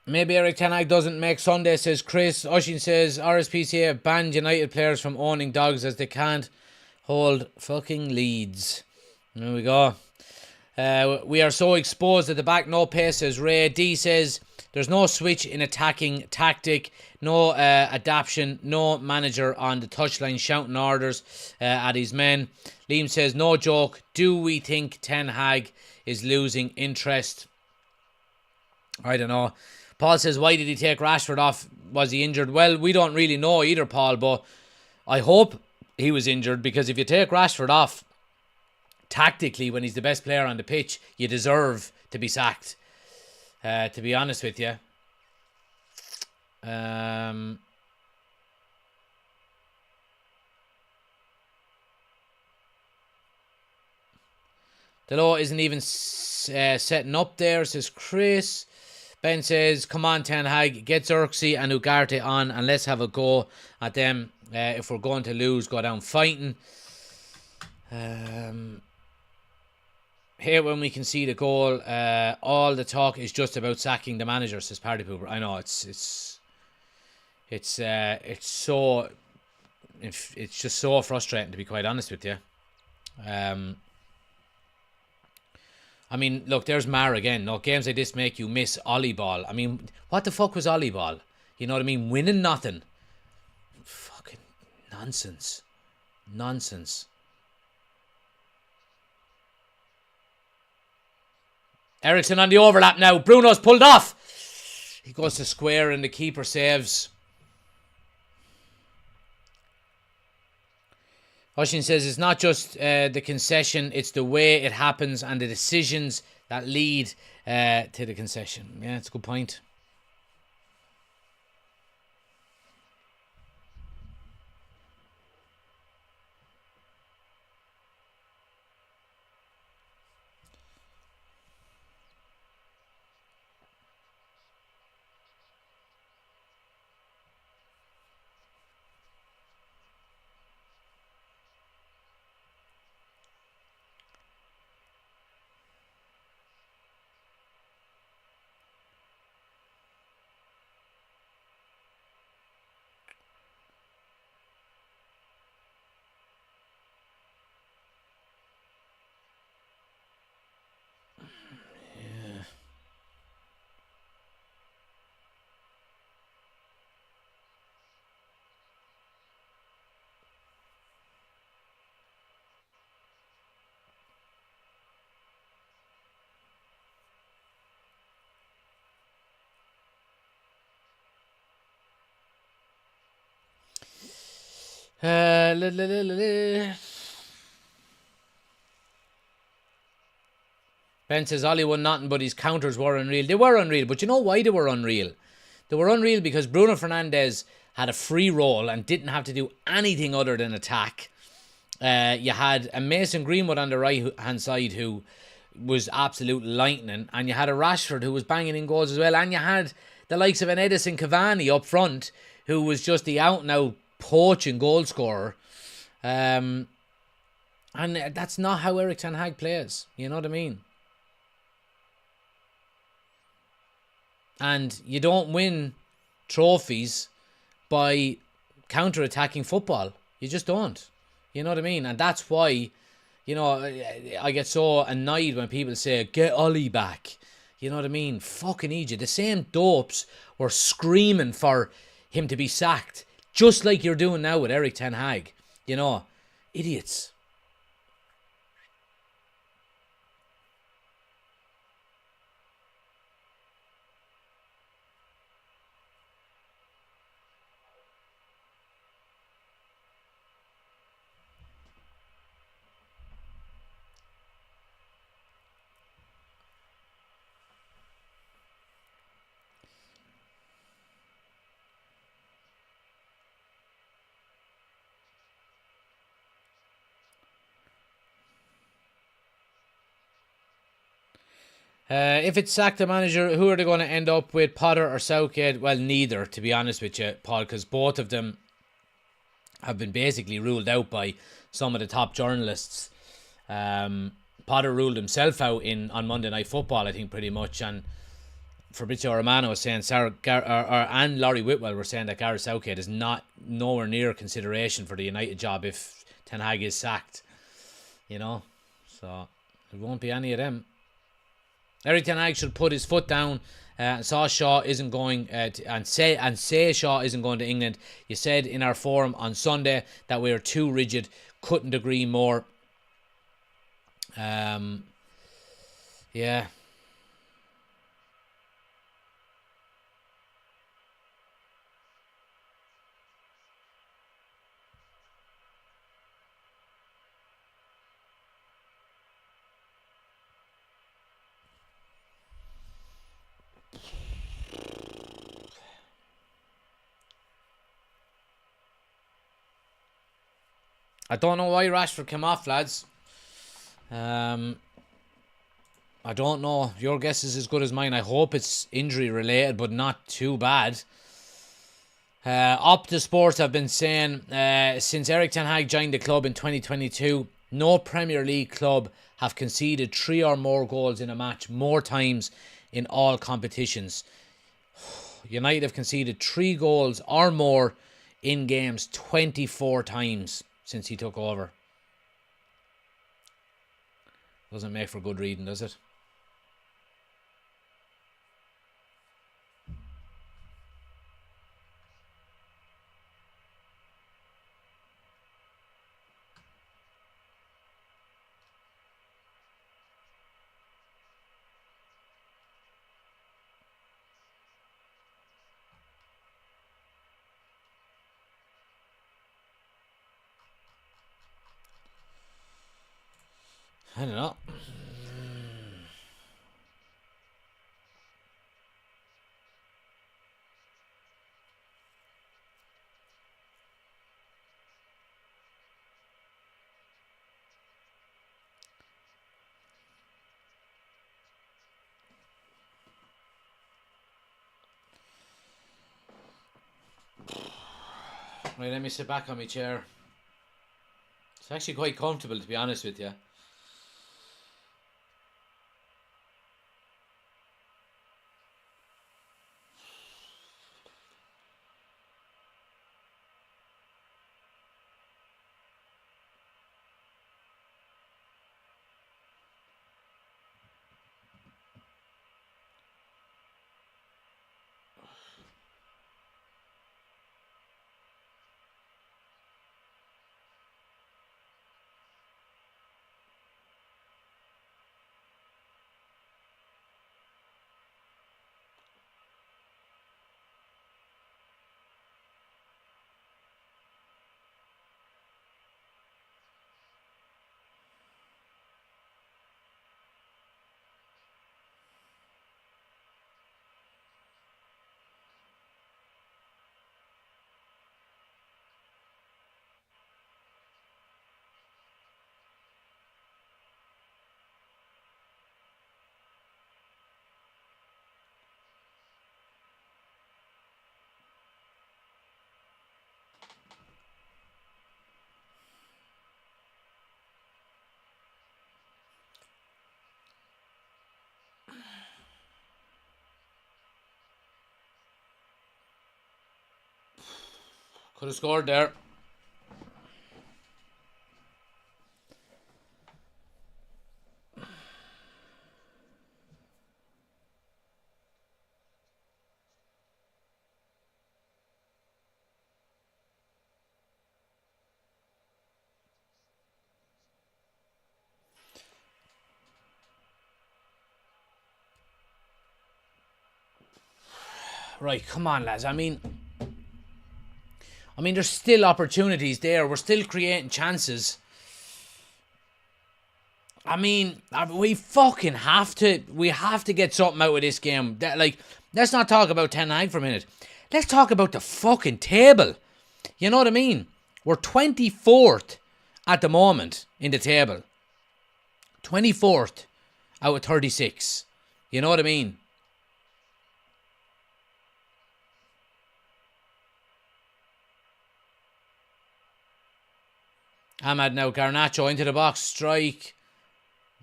Maybe Eric Ten Hag doesn't make Sunday, says Chris. Oshin says RSPCA have banned United players from owning dogs as they can't hold fucking leads. There we go. We are so exposed at the back, no pace, says Ray. D says there's no switch in attacking tactic, no adaptation, no manager on the touchline shouting orders at his men. Liam says, no joke, do we think Ten Hag is losing interest? I don't know. Paul says, why did he take Rashford off? Was he injured? Well, we don't really know either, Paul, but I hope he was injured, because if you take Rashford off, tactically, when he's the best player on the pitch, you deserve to be sacked, to be honest with you. Delo isn't even setting up there, says Chris. Ben says, come on, Ten Hag, get Xerxes and Ugarte on and let's have a go at them. If we're going to lose, go down fighting. Here when we concede a goal, all the talk is just about sacking the manager, says Party Pooper. I know it's just so frustrating, to be quite honest with you. I mean, look, there's Mar again. No, games like this make you miss Ollie ball. I mean, what the fuck was Ollie ball? You know what I mean? Winning nothing. Fucking nonsense. Ericsson on the overlap now. Bruno's pulled off. He goes to square and the keeper saves. Hushin says it's not just the concession, it's the way it happens and the decisions that lead to the concession. Yeah, it's a good point. Ben says Ollie won nothing, but his counters were unreal. They were unreal, but you know why they were unreal? They were unreal because Bruno Fernandes had a free roll and didn't have to do anything other than attack. You had a Mason Greenwood on the right hand side who was absolute lightning, and you had a Rashford who was banging in goals as well, and you had the likes of an Edison Cavani up front who was just the out and out poaching goal scorer. And that's not how Erik ten Hag plays. You know what I mean? And you don't win trophies by counter-attacking football. You just don't. You know what I mean? And that's why, you know, I get so annoyed when people say, get Ollie back. You know what I mean? Fucking Egypt. The same dopes were screaming for him to be sacked. Just like you're doing now with Erik ten Hag. You know, idiots. If it's sacked the manager, who are they going to end up with, Potter or Southgate? Well, neither, to be honest with you, Paul, because both of them have been basically ruled out by some of the top journalists. Potter ruled himself out on Monday Night Football, I think, pretty much, and Fabrizio Romano was saying, and Laurie Whitwell were saying that Gareth Southgate is nowhere near consideration for the United job if Ten Hag is sacked, you know, so it won't be any of them. Erik ten Hag should put his foot down. Shaw isn't going and say Shaw isn't going to England. You said in our forum on Sunday that we are too rigid. Couldn't agree more. Yeah. I don't know why Rashford came off, lads. I don't know. Your guess is as good as mine. I hope it's injury related, but not too bad. Opta Sports have been saying since Erik ten Hag joined the club in 2022, No Premier League club have conceded 3 or more goals in a match more times in all competitions. United have conceded 3 goals or more in games 24 times since he took over. Doesn't make for good reading, does it? I don't know. Right, let me sit back on my chair. It's actually quite comfortable, to be honest with you. Could have scored there. Right, come on, lads. I mean, there's still opportunities there. We're still creating chances. I mean, we fucking have to. We have to get something out of this game. Let's not talk about Ten Hag for a minute. Let's talk about the fucking table. You know what I mean? We're 24th at the moment in the table. 24th out of 36. You know what I mean? Ahmad now, Garnacho into the box, strike.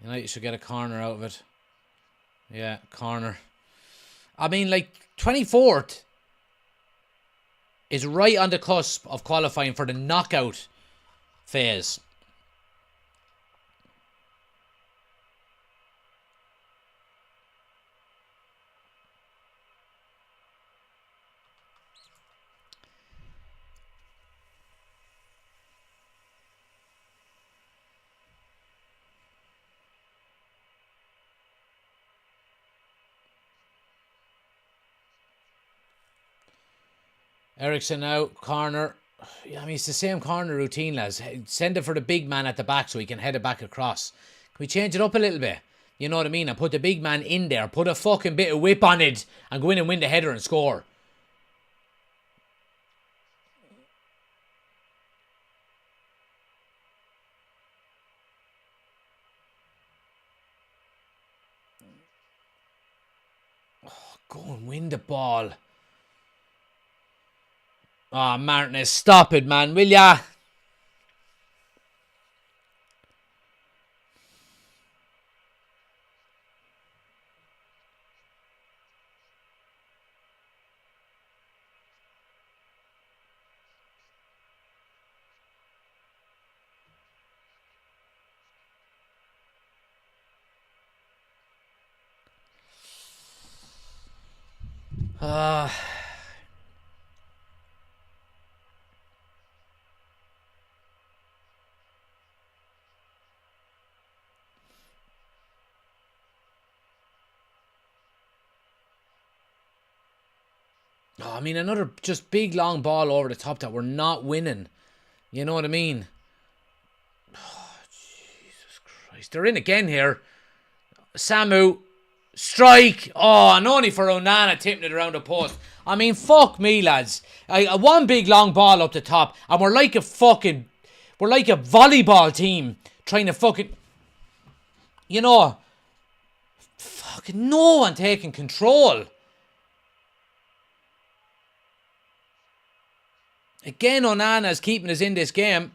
United should get a corner out of it. Yeah, corner. I mean, 24th is right on the cusp of qualifying for the knockout phase. Ericsson out, corner. Yeah, I mean, it's the same corner routine, lads. Send it for the big man at the back so he can head it back across. Can we change it up a little bit? You know what I mean? And put the big man in there. Put a fucking bit of whip on it and go in and win the header and score. Oh, go and win the ball. Oh, Martinez, stop it, man, will ya? I mean, another just big long ball over the top that we're not winning. You know what I mean? Oh, Jesus Christ. They're in again here. Samu. Strike. Oh, and only for Onana tipping it around the post. I mean, fuck me, lads. One big long ball up the top, and we're like a volleyball team trying to fucking, fucking no one taking control. Again, Onana's keeping us in this game.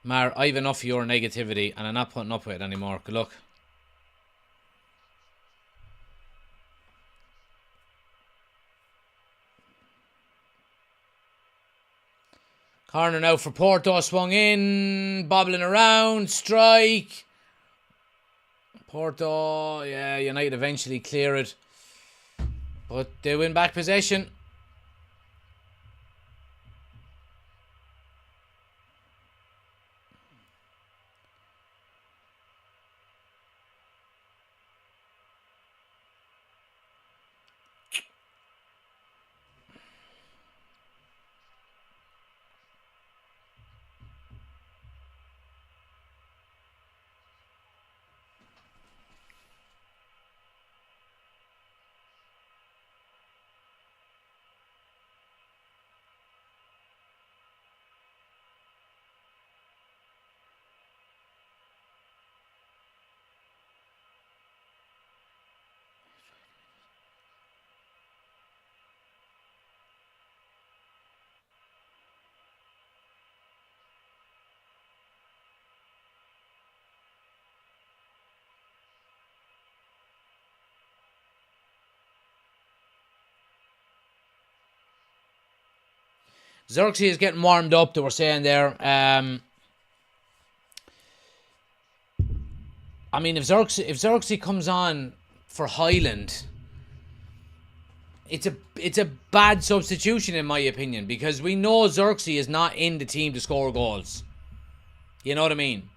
Mar, I've enough of your negativity and I'm not putting up with it anymore. Good luck. Corner now for Porto, swung in, bobbling around, strike. Porto, yeah, United eventually clear it. But they win back possession. Xerxes is getting warmed up, that we're saying there. I mean, if Xerxes comes on for Highland, it's a bad substitution in my opinion, because we know Xerxes is not in the team to score goals. You know what I mean?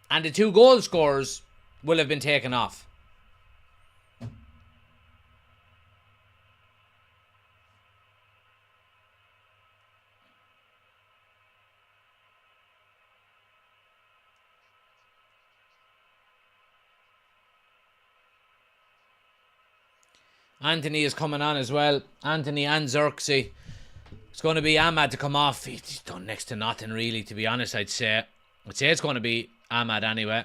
And the 2 goal scorers will have been taken off. Anthony is coming on as well. Anthony and Xerxes. It's going to be Ahmad to come off. He's done next to nothing, really, to be honest, I'd say. It's going to be Ahmad anyway.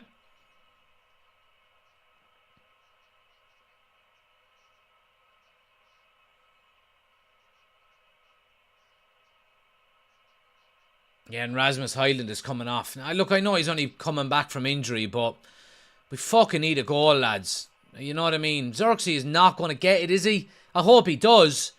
Yeah, and Rasmus Highland is coming off. Now, look, I know he's only coming back from injury, but we fucking need a goal, lads. You know what I mean? Xerxes is not going to get it, is he? I hope he does.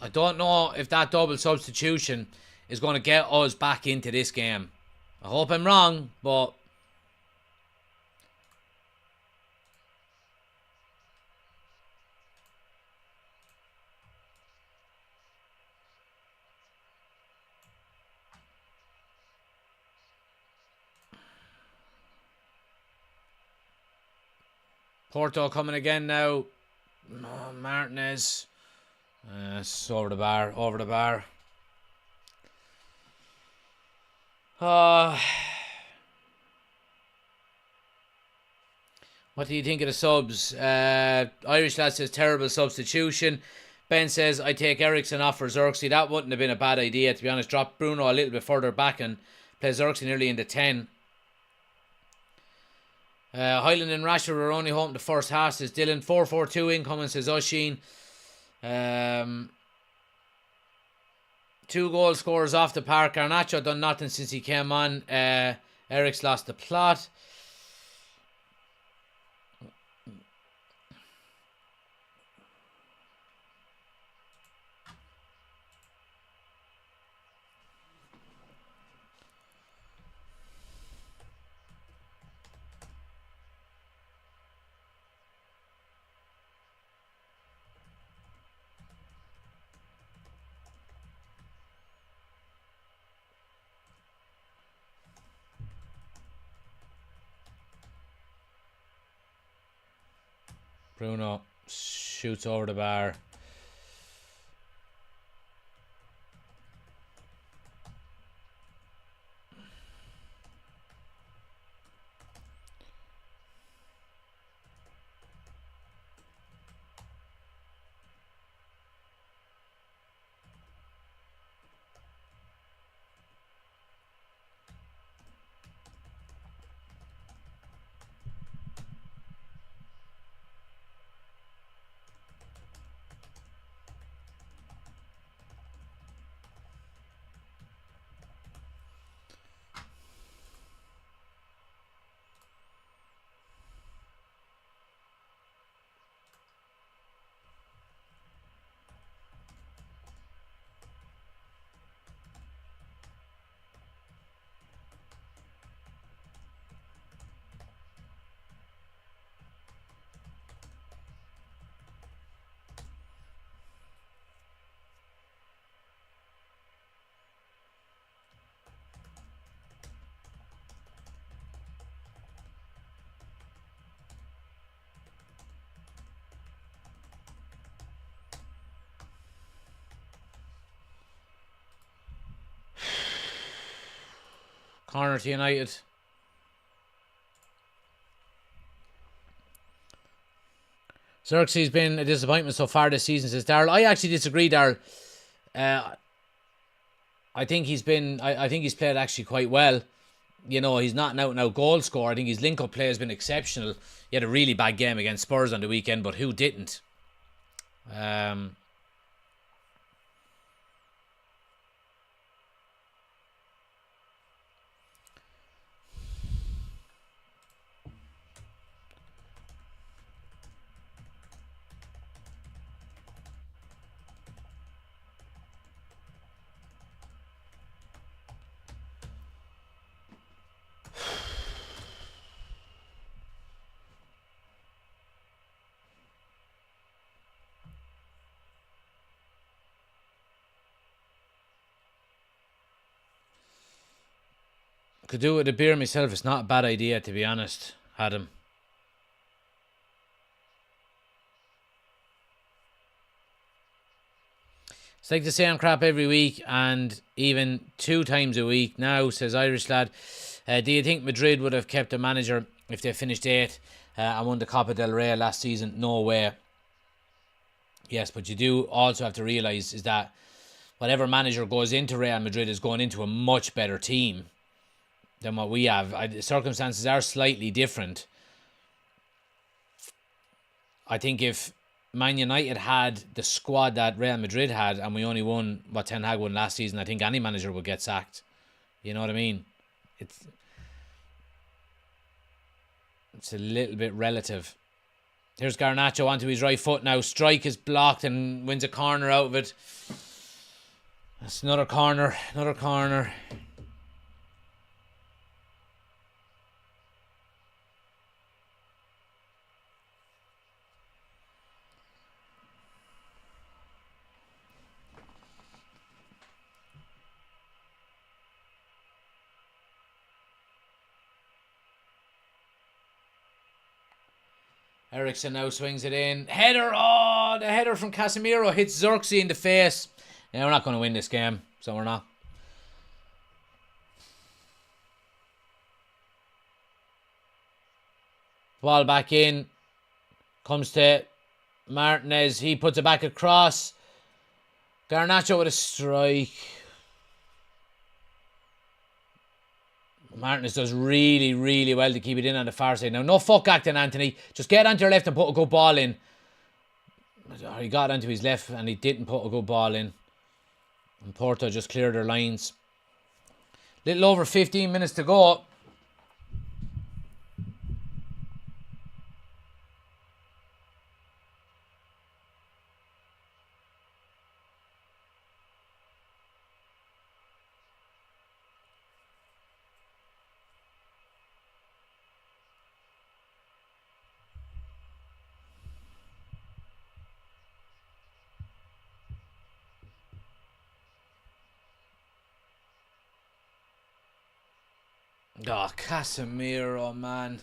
I don't know if that double substitution is going to get us back into this game. I hope I'm wrong, but Porto coming again now. Oh, Martinez. It's over the bar. Over the bar. What do you think of the subs? Irish lad says terrible substitution. Ben says I take Ericsson off for Xerxes. That wouldn't have been a bad idea, to be honest. Drop Bruno a little bit further back and play Xerxes nearly in the 10. Highland and Rashford were only home the first half, says Dylan. 4-4-2 incoming, says Oshin. 2 goal scorers off the park. Garnacho done nothing since he came on. Eric's lost the plot. Bruno shoots over the bar. Corner to United. Xerxes been a disappointment so far this season, says Darryl. I actually disagree, Darryl. I think he's been. I think he's played actually quite well. You know, he's not an out-and-out goal scorer. I think his link-up play has been exceptional. He had a really bad game against Spurs on the weekend, but who didn't? Could do it with a beer myself. It's not a bad idea, to be honest, Adam. It's like the same crap every week and even 2 times a week now, says Irish lad. Do you think Madrid would have kept a manager if they finished 8th and won the Copa del Rey last season? No way. Yes, but you do also have to realise is that whatever manager goes into Real Madrid is going into a much better team than what we have. The circumstances are slightly different. I think if Man United had the squad that Real Madrid had and we only won what Ten Hag won last season, I think any manager would get sacked. You know what I mean? It's a little bit relative. Here's Garnacho onto his right foot now. Strike is blocked and wins a corner out of it. That's another corner. Another corner. Ericsson now swings it in. Header! Oh, the header from Casemiro hits Xerxes in the face. Yeah, we're not going to win this game, so we're not. Ball back in. Comes to Martinez. He puts it back across. Garnacho with a strike. Martinez does really, really well to keep it in on the far side. Now, no fuck acting, Anthony. Just get onto your left and put a good ball in. He got onto his left and he didn't put a good ball in. And Porto just cleared their lines. Little over 15 minutes to go. Oh, Casemiro, man.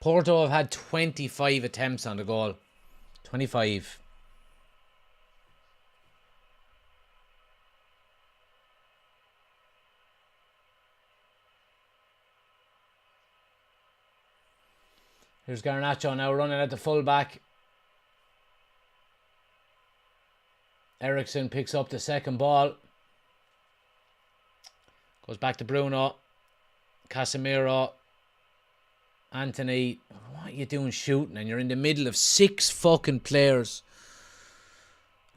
Porto have had 25 attempts on the goal. 25. Here's Garnacho now running at the fullback. Eriksson picks up the second ball. Goes back to Bruno. Casemiro. Anthony. What are you doing shooting? And you're in the middle of 6 fucking players.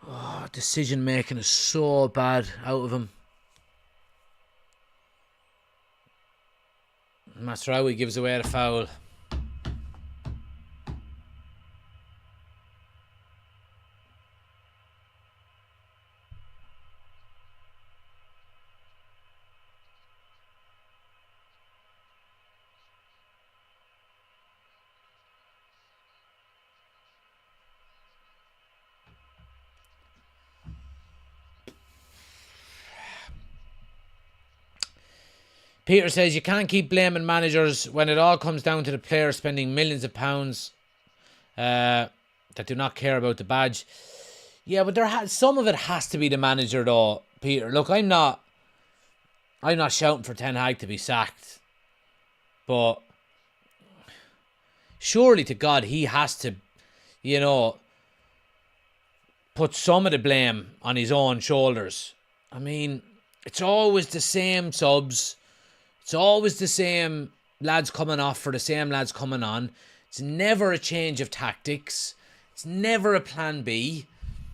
Oh, decision making is so bad out of him. Masraoui gives away the foul. Peter says you can't keep blaming managers when it all comes down to the players spending millions of pounds that do not care about the badge. Yeah, but some of it has to be the manager though, Peter. Look, I'm not shouting for Ten Hag to be sacked, but surely to God he has to, put some of the blame on his own shoulders. I mean, it's always the same subs. It's always the same lads coming off for the same lads coming on. It's never a change of tactics. It's never a plan B.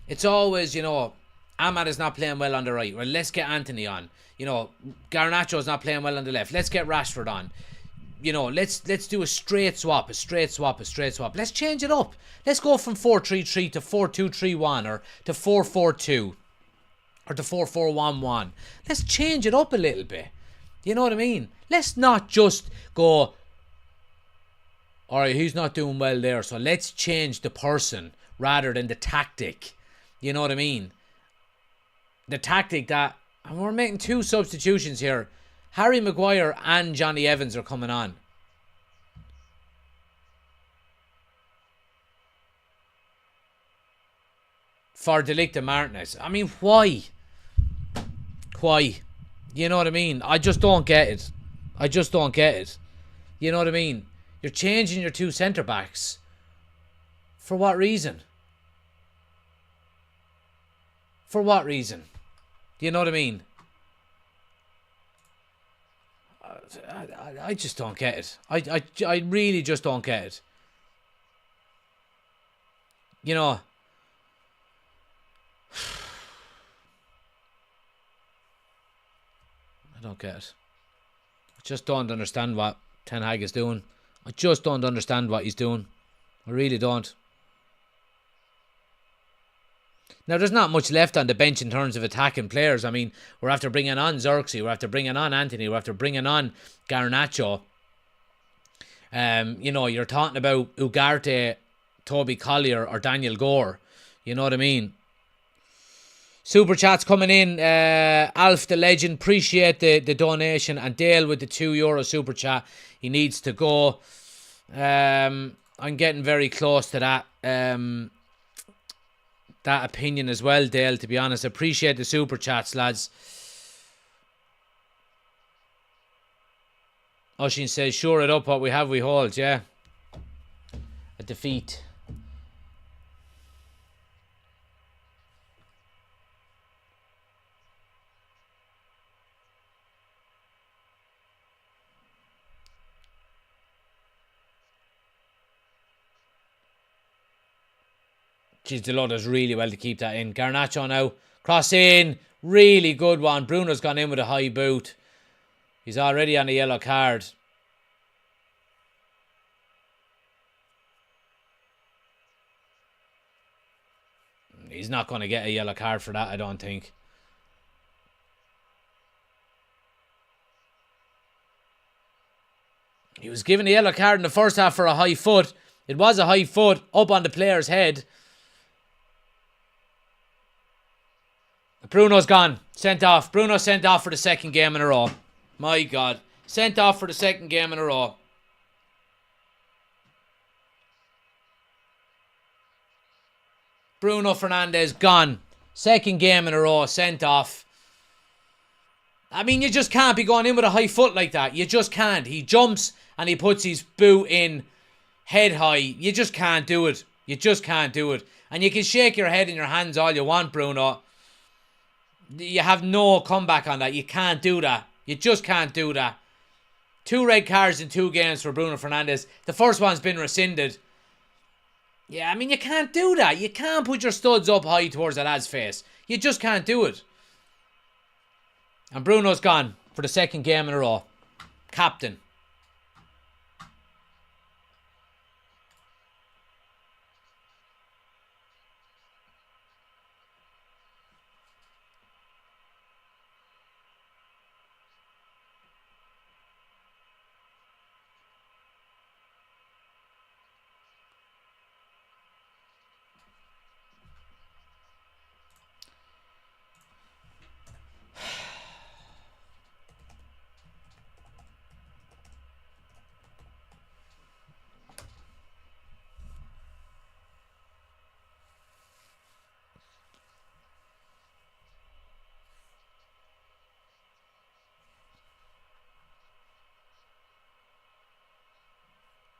It's always, Ahmad is not playing well on the right. Well, let's get Anthony on. Garnacho is not playing well on the left. Let's get Rashford on. Let's do a straight swap. Let's change it up. Let's go from 4-3-3 to 4-2-3-1 or to 4-4-2 or to 4-4-1-1. Let's change it up a little bit. You know what I mean? Let's not just go, alright, he's not doing well there, so let's change the person rather than the tactic. You know what I mean? The tactic that, and we're making 2 substitutions here. Harry Maguire and Johnny Evans are coming on. For De Ligt and Martinez. I mean, why? Why? You know what I mean? I just don't get it. You know what I mean? You're changing your 2 centre-backs. For what reason? For what reason? Do you know what I mean? I just don't get it. I really just don't get it. I don't get it. I just don't understand what Ten Hag is doing. I just don't understand what he's doing. I really don't. Now, there's not much left on the bench in terms of attacking players. I mean, we're after bringing on Xerxes, we're after bringing on Anthony, we're after bringing on Garnacho. You're talking about Ugarte, Toby Collier or Daniel Gore. You know what I mean? Super chats coming in. Alf the Legend, appreciate the donation. And Dale with the €2 super chat. He needs to go. I'm getting very close to that opinion as well, Dale, to be honest. Appreciate the super chats, lads. Oshin says, sure it up, what we have we hold, yeah. A defeat. Jeez, Delot does really well to keep that in. Garnacho now. Cross in. Really good one. Bruno's gone in with a high boot. He's already on a yellow card. He's not going to get a yellow card for that, I don't think. He was given a yellow card in the first half for a high foot. It was a high foot up on the player's head. Bruno's gone. Sent off. Bruno sent off for the 2nd game in a row. My God. Sent off for the 2nd game in a row. Bruno Fernandes gone. Second game in a row, sent off. I mean, you just can't be going in with a high foot like that. You just can't. He jumps and he puts his boot in head high. You just can't do it. You just can't do it. And you can shake your head and your hands all you want, Bruno. You have no comeback on that. You can't do that. You just can't do that. 2 red cards in 2 games for Bruno Fernandes. The first one's been rescinded. Yeah, I mean, you can't do that. You can't put your studs up high towards that lad's face. You just can't do it. And Bruno's gone for the second game in a row. Captain.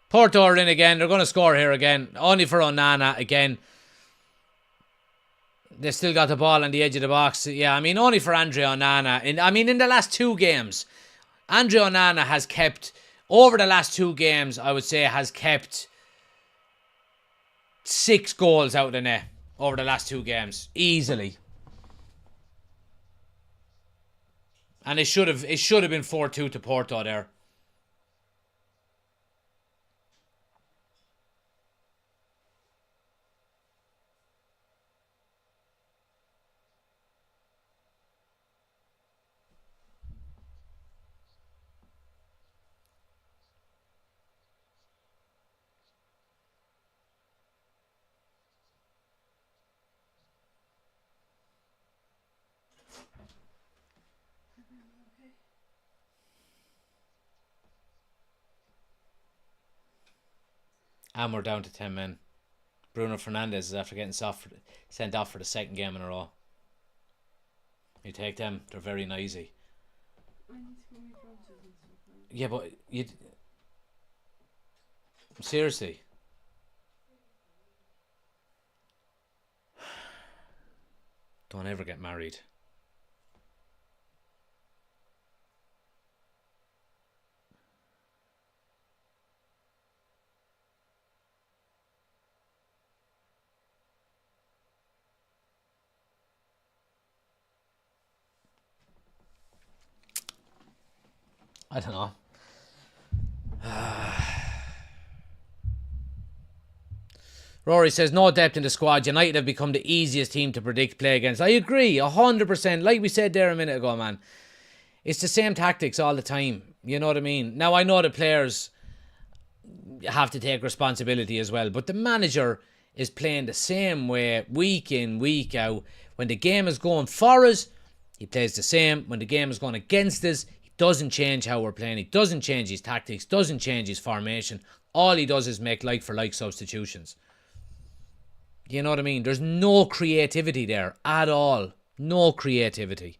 Porto are in again. They're going to score here again. Only for Onana again. They still got the ball on the edge of the box. Yeah, I mean, only for Andre Onana. In the last 2 games, Andre Onana has kept, over the last 2 games, I would say, has kept 6 goals out of the net over the last 2 games. Easily. And it should have been 4-2 to Porto there. And we're down to 10 men. Bruno Fernandes is after getting sent off for the second game in a row. You take them, they're very noisy. I need to go make lunches and stuff. Right? Yeah, but you... Seriously. Don't ever get married. I don't know. Rory says, no depth in the squad. United have become the easiest team to predict play against. I agree, 100%. Like we said there a minute ago, man. It's the same tactics all the time. You know what I mean? Now, I know the players have to take responsibility as well. But the manager is playing the same way week in, week out. When the game is going for us, he plays the same. When the game is going against us, doesn't change how we're playing. He doesn't change his tactics, doesn't change his formation. All he does is make like for like substitutions. You know what I mean? There's no creativity there at all. No creativity.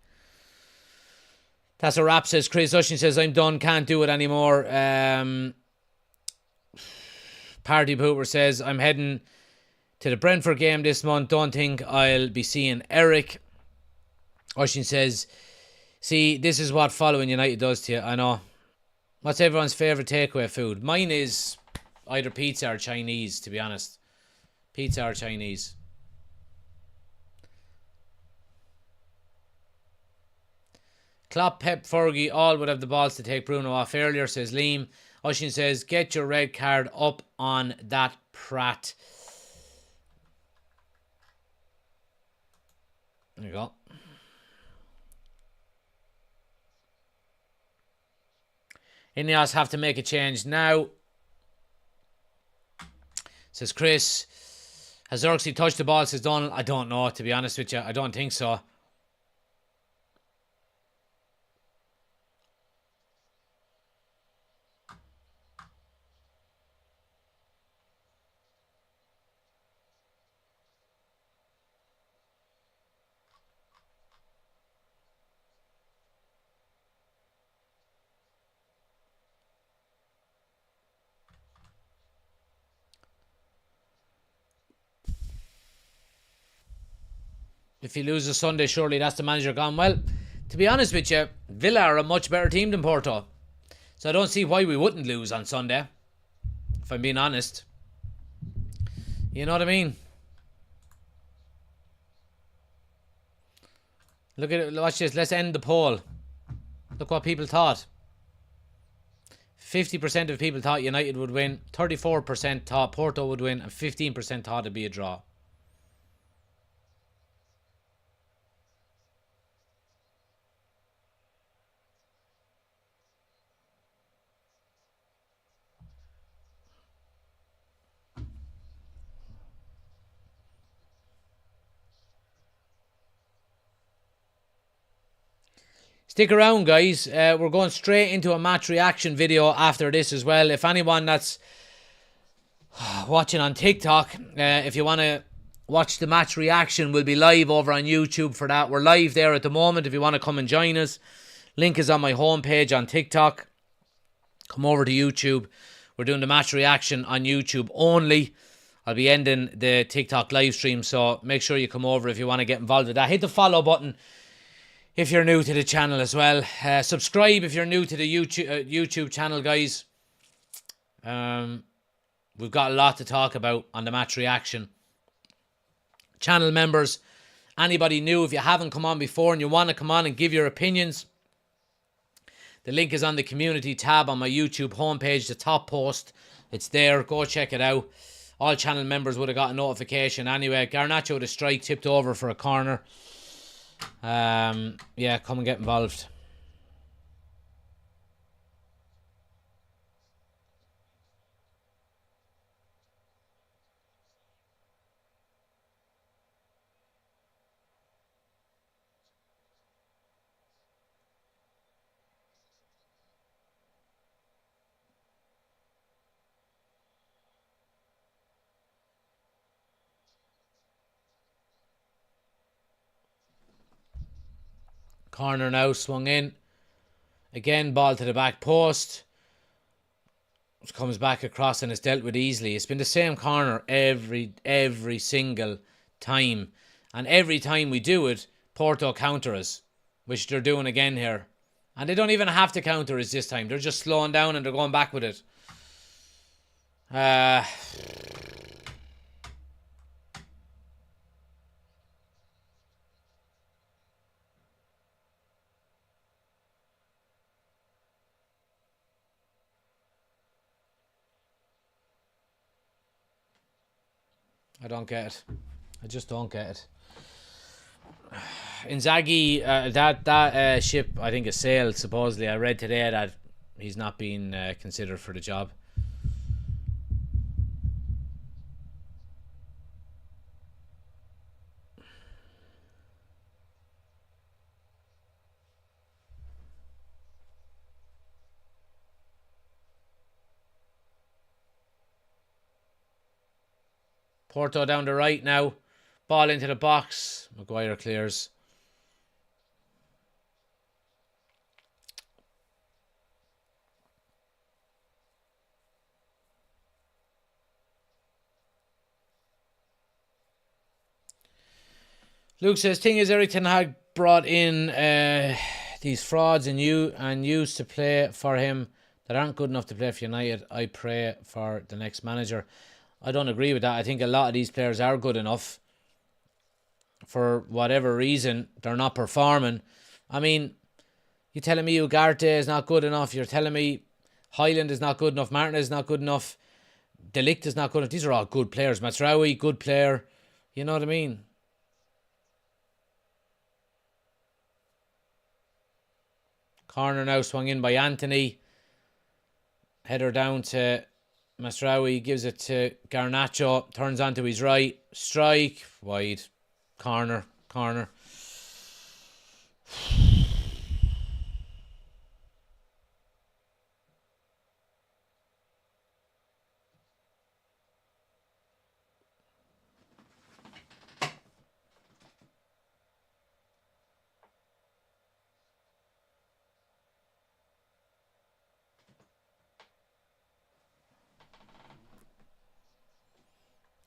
That's a wrap, says Chris. Ushin says, I'm done, can't do it anymore. Party Pooper says, I'm heading to the Brentford game this month. Don't think I'll be seeing Eric. Ushin says, see, this is what following United does to you. I know. What's everyone's favourite takeaway food? Mine is either pizza or Chinese, to be honest. Pizza or Chinese. Klopp, Pep, Fergie, all would have the balls to take Bruno off earlier, says Liam. Oshin says, get your red card up on that Pratt. There you go. Ineos have to make a change now, says Chris. Has Xerxes touched the ball, says Donald? I don't know, to be honest with you. I don't think so. If he loses Sunday, surely that's the manager gone. Well, to be honest with you, Villa are a much better team than Porto. So I don't see why we wouldn't lose on Sunday, if I'm being honest. You know what I mean? Look at it. Watch this. Let's end the poll. Look what people thought. 50% of people thought United would win. 34% thought Porto would win. And 15% thought it'd be a draw. Stick around, guys. We're going straight into a match reaction video after this as well. If anyone that's watching on TikTok, if you want to watch the match reaction, we'll be live over on YouTube for that. We're live there at the moment if you want to come and join us. Link is on my homepage on TikTok. Come over to YouTube. We're doing the match reaction on YouTube only. I'll be ending the TikTok live stream, so make sure you come over if you want to get involved with that. Hit the follow button if you're new to the channel as well. Subscribe if you're new to the YouTube channel, guys. We've got a lot to talk about on the match reaction. Channel members, anybody new, if you haven't come on before and you want to come on and give your opinions, the link is on the community tab on my YouTube homepage, the top post. It's there. Go check it out. All channel members would have got a notification anyway. Garnacho with a strike, tipped over for a corner. Yeah, come and get involved. Corner now, swung in. Again, ball to the back post. It comes back across and it's dealt with easily. It's been the same corner every single time. And every time we do it, Porto counter us, which they're doing again here. And they don't even have to counter us this time. They're just slowing down and they're going back with it. I don't get it. I just don't get it. Inzaghi, that ship, I think, has sailed, supposedly. I read today that he's not being considered for the job. Porto down the right now. Ball into the box. Maguire clears. Luke says, thing is, Eric Ten Hag brought in these frauds and used to play for him that aren't good enough to play for United. I pray for the next manager. I don't agree with that. I think a lot of these players are good enough. For whatever reason, they're not performing. I mean, you're telling me Ugarte is not good enough. You're telling me Highland is not good enough. Martinez is not good enough. De Ligt is not good enough. These are all good players. Mazraoui, good player. You know what I mean? Corner now swung in by Anthony. Header down to Mazraoui, gives it to Garnacho, turns onto his right, strike, wide, corner.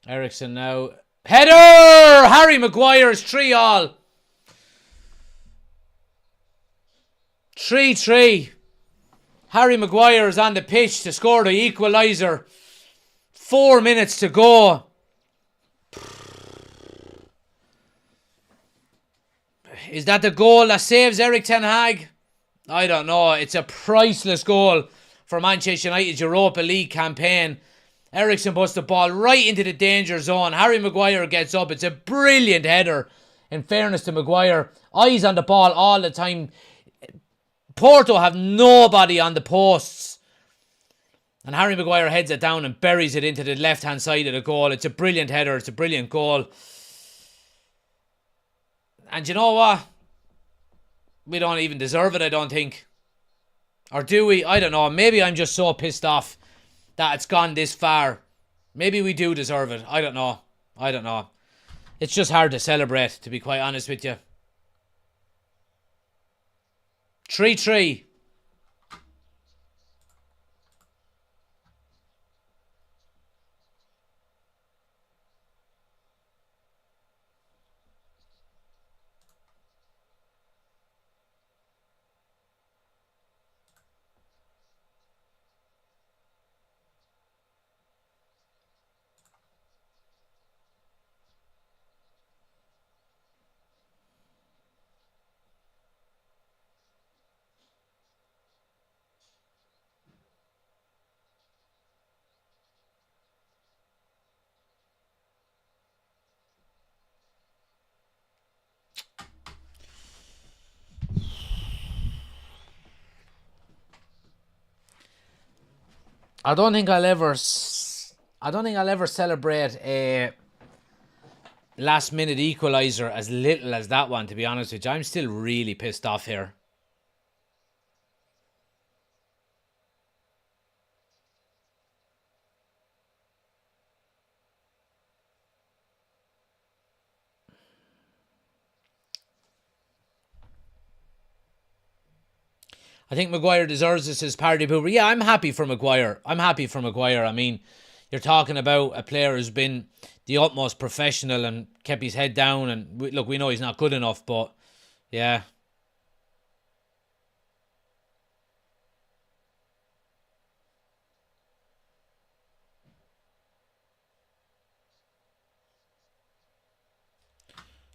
Ericsson now Header! Harry Maguire's 3-3. 3-3. Harry Maguire is on the pitch to score the equaliser. 4 minutes to go. Is that the goal that saves Erik ten Hag? I don't know. It's a priceless goal for Manchester United's Europa League campaign. Eriksen puts the ball right into the danger zone. Harry Maguire gets up. It's a brilliant header. In fairness to Maguire, eyes on the ball all the time. Porto have nobody on the posts. And Harry Maguire heads it down and buries it into the left-hand side of the goal. It's a brilliant header. It's a brilliant goal. And you know what? We don't even deserve it, I don't think. Or do we? I don't know. Maybe I'm just so pissed off that it's gone this far. Maybe we do deserve it. I don't know. I don't know. It's just hard to celebrate, to be quite honest with you. 3-3. I don't think I'll ever celebrate a last minute equaliser as little as that one, to be honest with you. I'm still really pissed off here. I think Maguire deserves this as party pooper. Yeah, I'm happy for Maguire. I mean, you're talking about a player who's been the utmost professional and kept his head down. And look, we know he's not good enough, but yeah.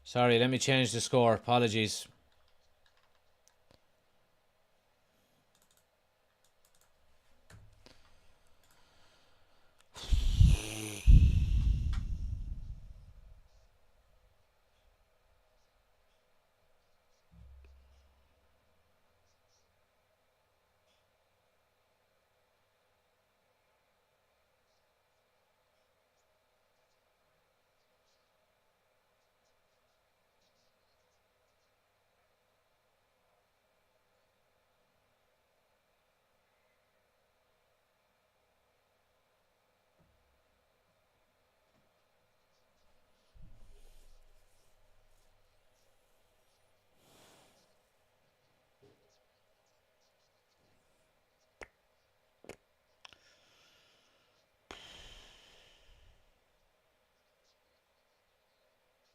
Sorry, let me change the score. Apologies.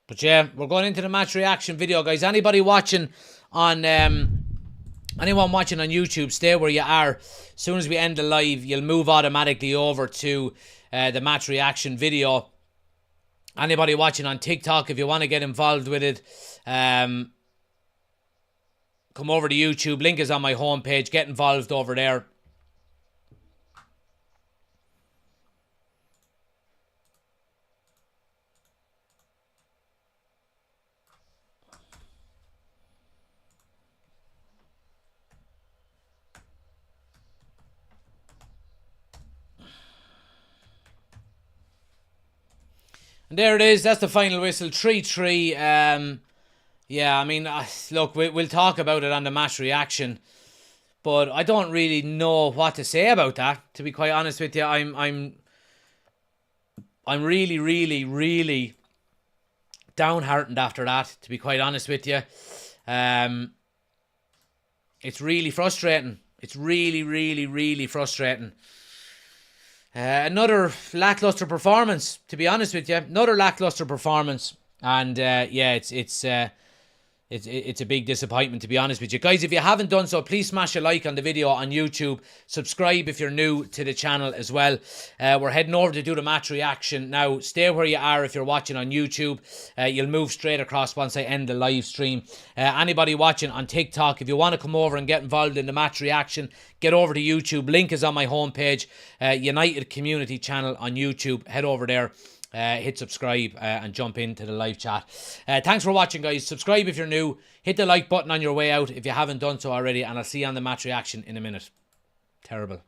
But yeah, we're going into the match reaction video, guys. Anybody watching on anyone watching on YouTube, stay where you are. As soon as we end the live, you'll move automatically over to the match reaction video. Anybody watching on TikTok, if you want to get involved with it, come over to YouTube. Link is on my homepage. Get involved over there. And there it is. That's the final whistle. 3-3. Yeah, I mean, look, we'll talk about it on the match reaction, but I don't really know what to say about that. To be quite honest with you, I'm really, really, really downhearted after that. To be quite honest with you, it's really frustrating. It's really, really, really frustrating. Another lackluster performance, to be honest with you. Another lackluster performance. And it's a big disappointment, to be honest with you. Guys, if you haven't done so, please smash a like on the video on YouTube. Subscribe if you're new to the channel as well. We're heading over to do the match reaction. Now, stay where you are if you're watching on YouTube. You'll move straight across once I end the live stream. Anybody watching on TikTok, if you want to come over and get involved in the match reaction, get over to YouTube. Link is on my homepage. United Community Channel on YouTube. Head over there. Hit subscribe and jump into the live chat. Thanks for watching, guys. Subscribe if you're new. Hit the like button on your way out if you haven't done so already. And I'll see you on the match reaction in a minute. Terrible.